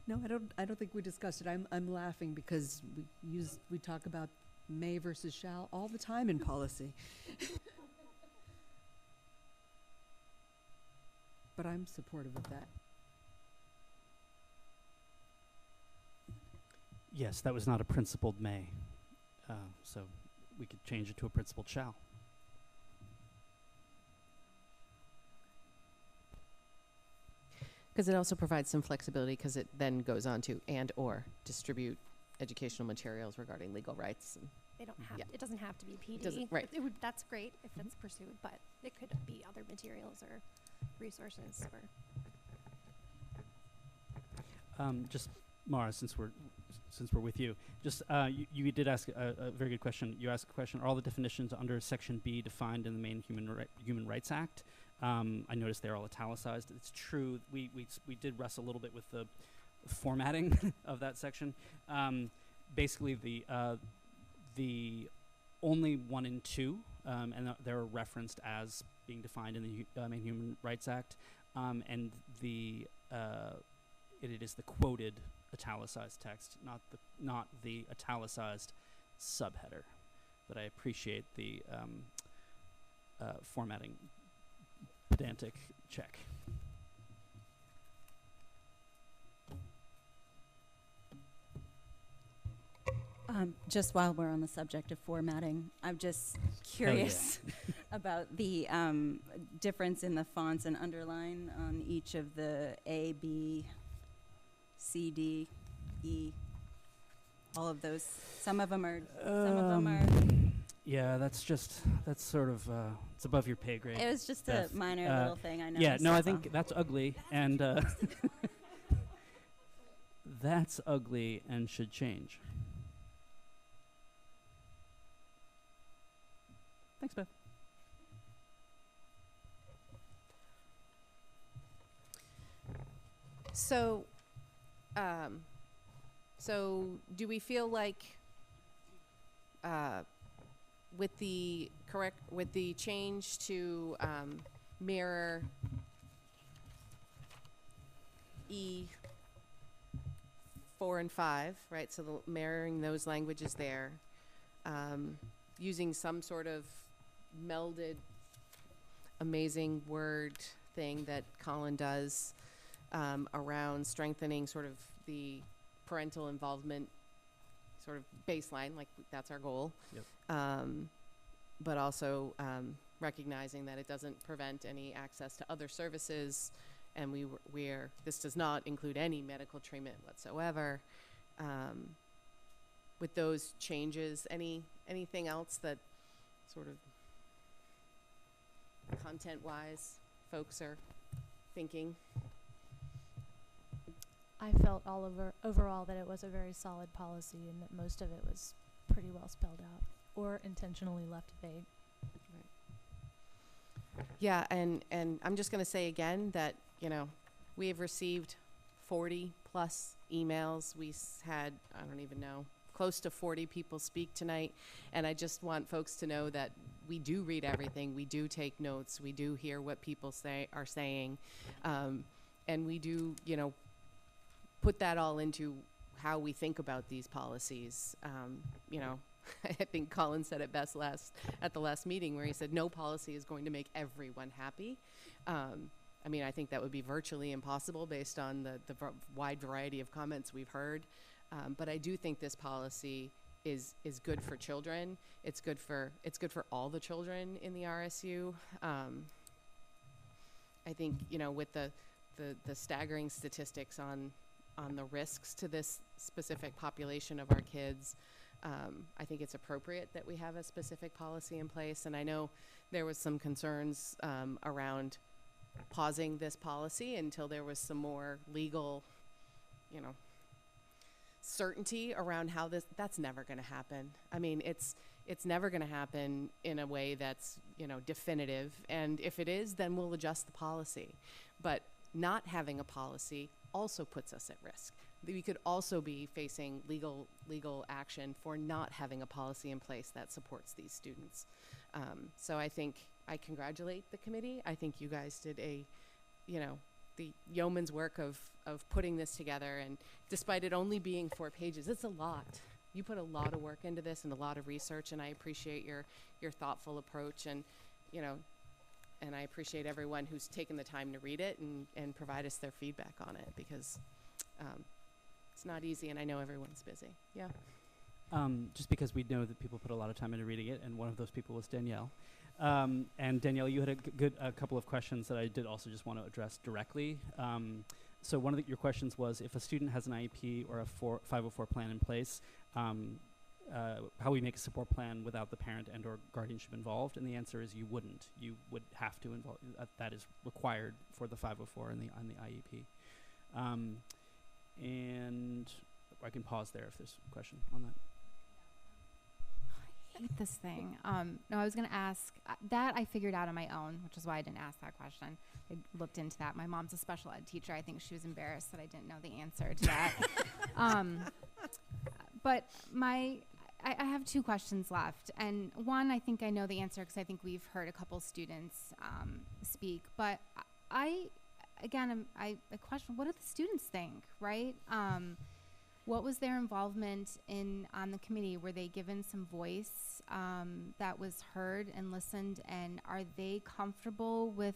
No, I don't think we discussed it. I'm laughing because we talk about may versus shall all the time in policy. But I'm supportive of that. Yes, that was not a principled may. So we could change it to a principal shall. Because it also provides some flexibility, because it then goes on to and or distribute educational materials regarding legal rights. And They don't have. Yeah. It doesn't have to be PD. doesn't- right. It would. That's great if it's pursued, but it could be other materials or resources or. Just Mara, since we're with you, just you did ask a very good question. You asked a question: are all the definitions under Section B defined in the Maine Human Rights Act? I noticed they're all italicized. It's true. We did wrestle a little bit with the formatting of that section. Basically, the only 1 and 2, and they're referenced as being defined in the Maine Human Rights Act, and it is the quoted italicized text, not the italicized subheader. But I appreciate the formatting pedantic check. Just while we're on the subject of formatting, I'm just curious about the difference in the fonts and underline on each of the A, B, C, D, E, all of those. Some of them are. Yeah, that's sort of it's above your pay grade. It was just a minor little thing. I know. Yeah, no, I think that's ugly, and that's ugly and should change. Thanks, Beth. So, do we feel like with the change to mirror E4 and 5, right? So mirroring those languages there, using some sort of melded amazing word thing that Colin does around strengthening sort of the parental involvement sort of baseline, like that's our goal. Yep. But also recognizing that it doesn't prevent any access to other services, and this does not include any medical treatment whatsoever. With those changes, anything else that sort of content-wise folks are thinking? I felt overall that it was a very solid policy and that most of it was pretty well spelled out or intentionally left vague. Right. Yeah, and I'm just going to say again that, we have received 40 plus emails. We had, I don't even know, close to 40 people speak tonight, and I just want folks to know that we do read everything. We do take notes. We do hear what people are saying, and we do, put that all into how we think about these policies. I think Colin said it best at the last meeting, where he said no policy is going to make everyone happy. I think that would be virtually impossible based on the wide variety of comments we've heard. But I do think this policy is good for children. It's good for all the children in the RSU. I think with the staggering statistics on the risks to this specific population of our kids, I think it's appropriate that we have a specific policy in place. And I know there was some concerns around pausing this policy until there was some more legal, certainty around how that's never going to happen. It's never going to happen in a way that's, definitive. And if it is, then we'll adjust the policy. But not having a policy also puts us at risk. We could also be facing legal action for not having a policy in place that supports these students. So I think I congratulate the committee. I think you guys did the yeoman's work of putting this together, and despite it only being 4 pages, it's a lot. You put a lot of work into this and a lot of research, and I appreciate your thoughtful approach, and and I appreciate everyone who's taken the time to read it and provide us their feedback on it, because it's not easy, and I know everyone's busy. Yeah. just because we know that people put a lot of time into reading it, and one of those people was Danielle. And Danielle, you had a couple of questions that I did also just want to address directly. So one of your questions was, if a student has an IEP or a 504 plan in place, how we make a support plan without the parent and or guardianship involved, and the answer is you wouldn't. You would have to involve, that is required for the 504 and the IEP. And I can pause there if there's a question on that. I hate this thing. No, I was going to ask, that I figured out on my own, which is why I didn't ask that question. I looked into that. My mom's a special ed teacher. I think she was embarrassed that I didn't know the answer to that. But I have two questions left. And one, I think I know the answer because I think we've heard a couple students speak. But I question, what do the students think, right? What was their involvement on the committee? Were they given some voice that was heard and listened? And are they comfortable with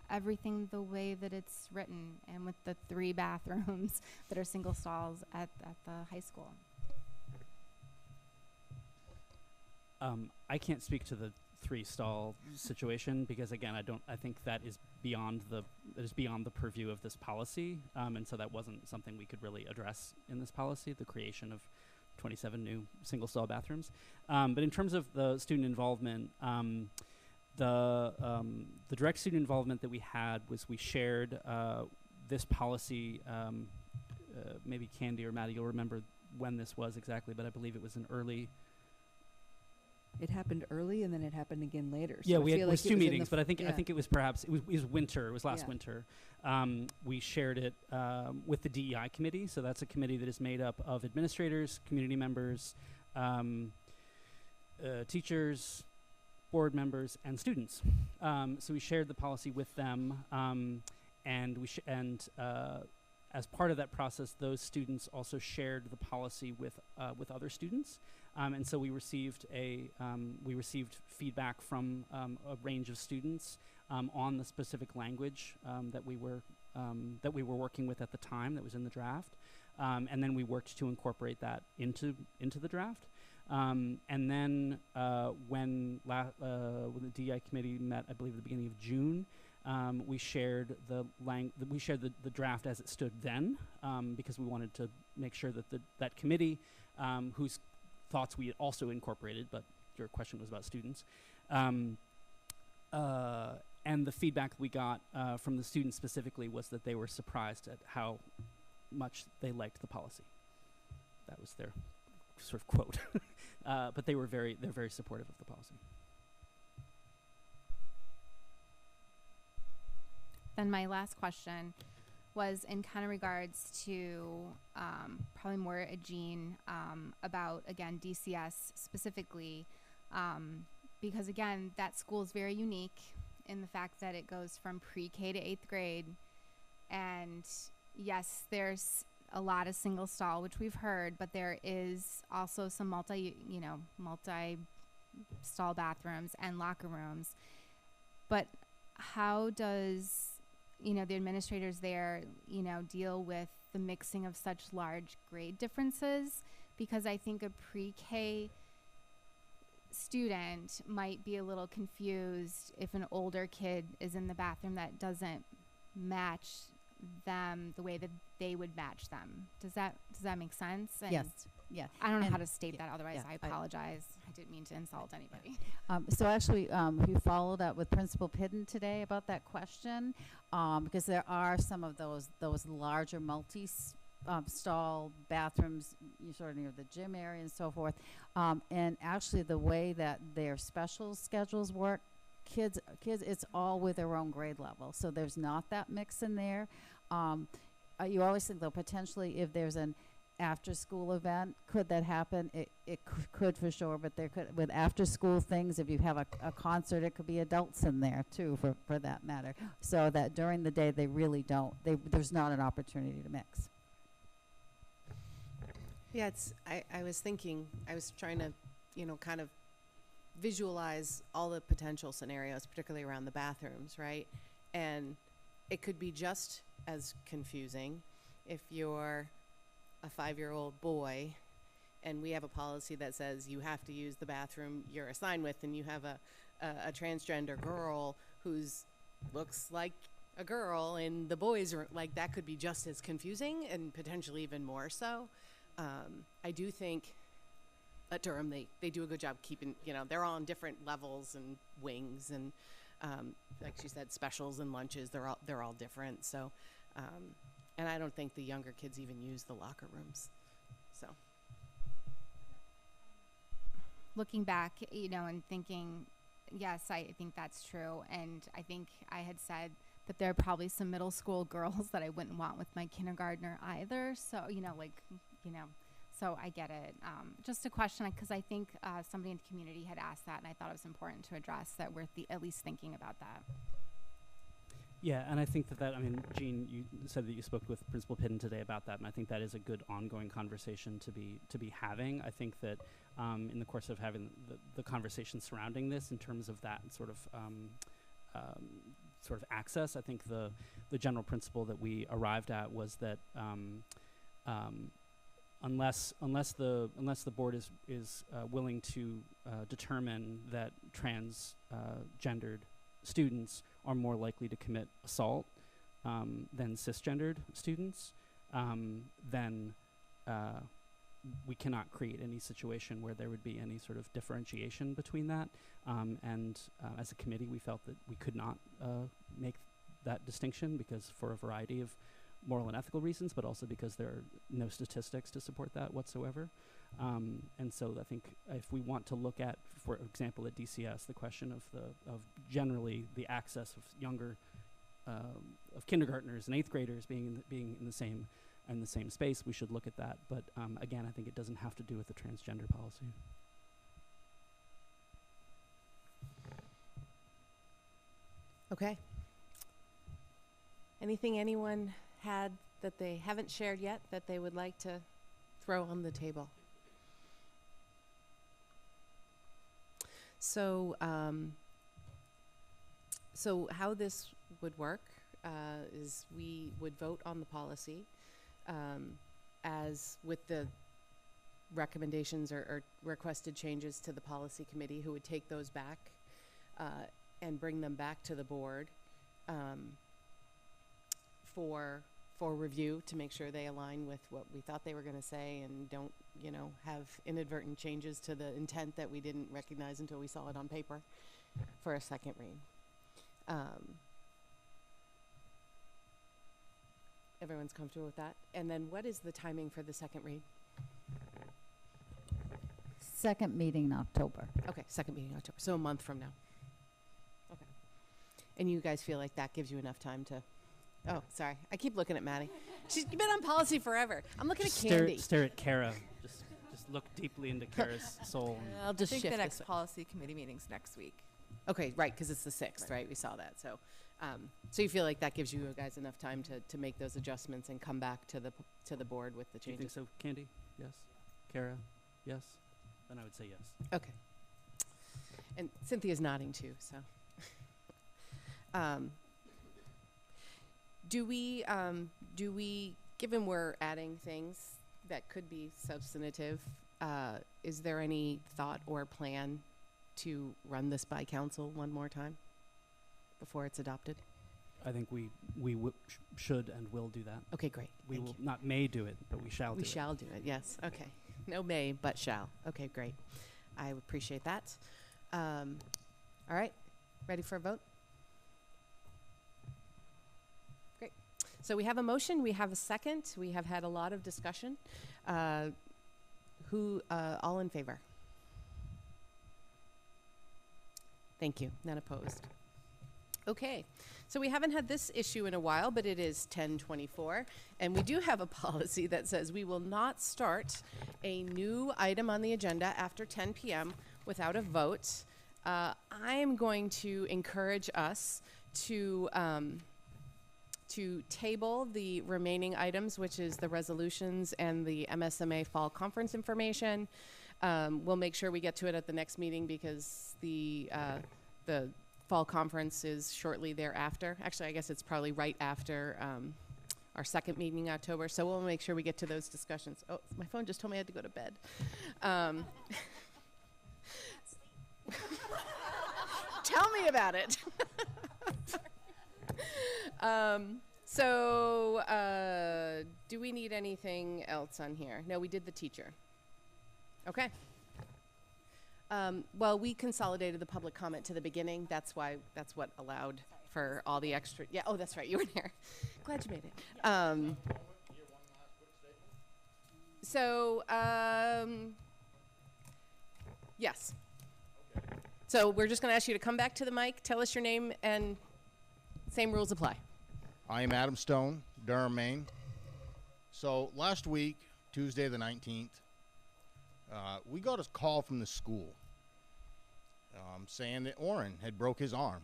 everything the way that it's written and with the 3 bathrooms that are single stalls at the high school? I can't speak to the 3-stall situation because, again, I think that is beyond the purview of this policy, and so that wasn't something we could really address in this policy, the creation of 27 new single-stall bathrooms. But in terms of the student involvement, the direct student involvement that we had was we shared this policy. Maybe Candy or Maddie, you'll remember when this was exactly, but I believe it was in early. It happened early, and then it happened again later. Yeah, so we had like 2 meetings, but I think it was perhaps it was winter. It was last winter. We shared it with the DEI committee. So that's a committee that is made up of administrators, community members, teachers, board members, and students. So we shared the policy with them, and as part of that process, those students also shared the policy with other students. And so we received feedback from a range of students on the specific language that we were working with at the time that was in the draft, and then we worked to incorporate that into the draft. And then when the DEI committee met, I believe at the beginning of June, we shared the draft as it stood then, because we wanted to make sure that that committee, whose thoughts we had also incorporated, but your question was about students. And the feedback we got from the students specifically was that they were surprised at how much they liked the policy. That was their sort of quote. But they're very supportive of the policy. Then my last question was in kind of regards to probably more a Jean about, again, DCS specifically, because, again, that school is very unique in the fact that it goes from pre-K to 8th grade. And, yes, there's a lot of single stall, which we've heard, but there is also some multi-stall bathrooms and locker rooms. But how does the administrators there, deal with the mixing of such large grade differences? Because I think a pre-K student might be a little confused if an older kid is in the bathroom that doesn't match them the way that they would match them. Does that make sense? And Yes. Yeah. I don't know how to state that otherwise. I apologize. I didn't mean to insult anybody. So actually, we followed up with Principal Pidden today about that question, because there are some of those larger multi-stall bathrooms, sort of near the gym area and so forth. And actually, the way that their special schedules work, kids, it's all with their own grade level. So there's not that mix in there. You always think, though, potentially if there's an after-school event, could that happen? It could for sure, but there could, with after-school things, if you have a concert, it could be adults in there too, for that matter. So that during the day, they really don't. There's not an opportunity to mix. Yeah, I was thinking, I was trying to, kind of visualize all the potential scenarios, particularly around the bathrooms, right? And it could be just as confusing if you're a 5-year-old boy and we have a policy that says you have to use the bathroom you're assigned with, and you have a transgender girl who's looks like a girl in the boys' room, like that could be just as confusing and potentially even more so. I do think at Durham they do a good job keeping, they're all on different levels and wings, and like she said, specials and lunches, they're all different. So, and I don't think the younger kids even use the locker rooms. So, looking back, and thinking, yes, I think that's true. And I think I had said that there are probably some middle school girls that I wouldn't want with my kindergartner either. So, so I get it. Just a question, because I think somebody in the community had asked that, and I thought it was important to address that we're at least thinking about that. Yeah, and I think that, Jean, you said that you spoke with Principal Pidden today about that, and I think that is a good ongoing conversation to be having. I think that in the course of having the conversation surrounding this, in terms of that sort of access, I think the general principle that we arrived at was that unless the board is willing to determine that transgendered students are more likely to commit assault than cisgendered students, then we cannot create any situation where there would be any sort of differentiation between that. And as a committee, we felt that we could not make that distinction, because for a variety of moral and ethical reasons, but also because there are no statistics to support that whatsoever. And so I think if we want to look at, for example, at DCS, the question of generally the access of younger of kindergartners and eighth graders being in the same space, we should look at that. But again, I think it doesn't have to do with the transgender policy. Okay. Anything anyone had that they haven't shared yet that they would like to throw on the table? So, so how this would work is we would vote on the policy as with the recommendations or requested changes to the policy committee, who would take those back and bring them back to the board for review to make sure they align with what we thought they were going to say and don't, have inadvertent changes to the intent that we didn't recognize until we saw it on paper for a second read. Everyone's comfortable with that? And then what is the timing for the second read? Second meeting in October. Okay, second meeting in October. So a month from now. Okay. And you guys feel like that gives you enough time to... Oh, sorry. I keep looking at Maddie. She's been on policy forever. I'm looking Just at Candy. Stare at Kara. Just look deeply into Kara's soul. I'll just I think shift the this next policy committee meeting's next week. Okay, right, because it's the 6th, right? We saw that. So so you feel like that gives you guys enough time to make those adjustments and come back to the board with the Do you changes? think so, Candy? Yes. Kara? Yes. Then I would say yes. Okay. And Cynthia's nodding too, so. Do we, given we're adding things that could be substantive, is there any thought or plan to run this by council one more time before it's adopted? I think we should and will do that. Okay, great. We Thank will you. not may do it, but we shall do it. We shall do it, yes. Okay. No may, but shall. Okay, great. I appreciate that. All right. Ready for a vote? Great. So we have a motion. We have a second. We have had a lot of discussion. All in favor? Thank you. None opposed. Okay, so we haven't had this issue in a while, but it is 10:24, and we do have a policy that says we will not start a new item on the agenda after 10 p.m. without a vote. I am going to encourage us to table the remaining items, which is the resolutions and the MSMA fall conference information. We'll make sure we get to it at the next meeting because the fall conference is shortly thereafter. Actually, I guess it's probably right after our second meeting in October. So we'll make sure we get to those discussions. Oh, my phone just told me I had to go to bed. Tell me about it. Do we need anything else on here? No, we did the teacher. Okay. Well, we consolidated the public comment to the beginning. That's what allowed for all the extra. Yeah. Oh, that's right. You were there. Glad you made it. Yes. So we're just going to ask you to come back to the mic, tell us your name, and same rules apply. I am Adam Stone, Durham, Maine. So last week, Tuesday the 19th, we got a call from the school saying that Oren had broke his arm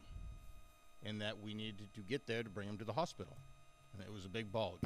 and that we needed to get there to bring him to the hospital. And it was a big bulge.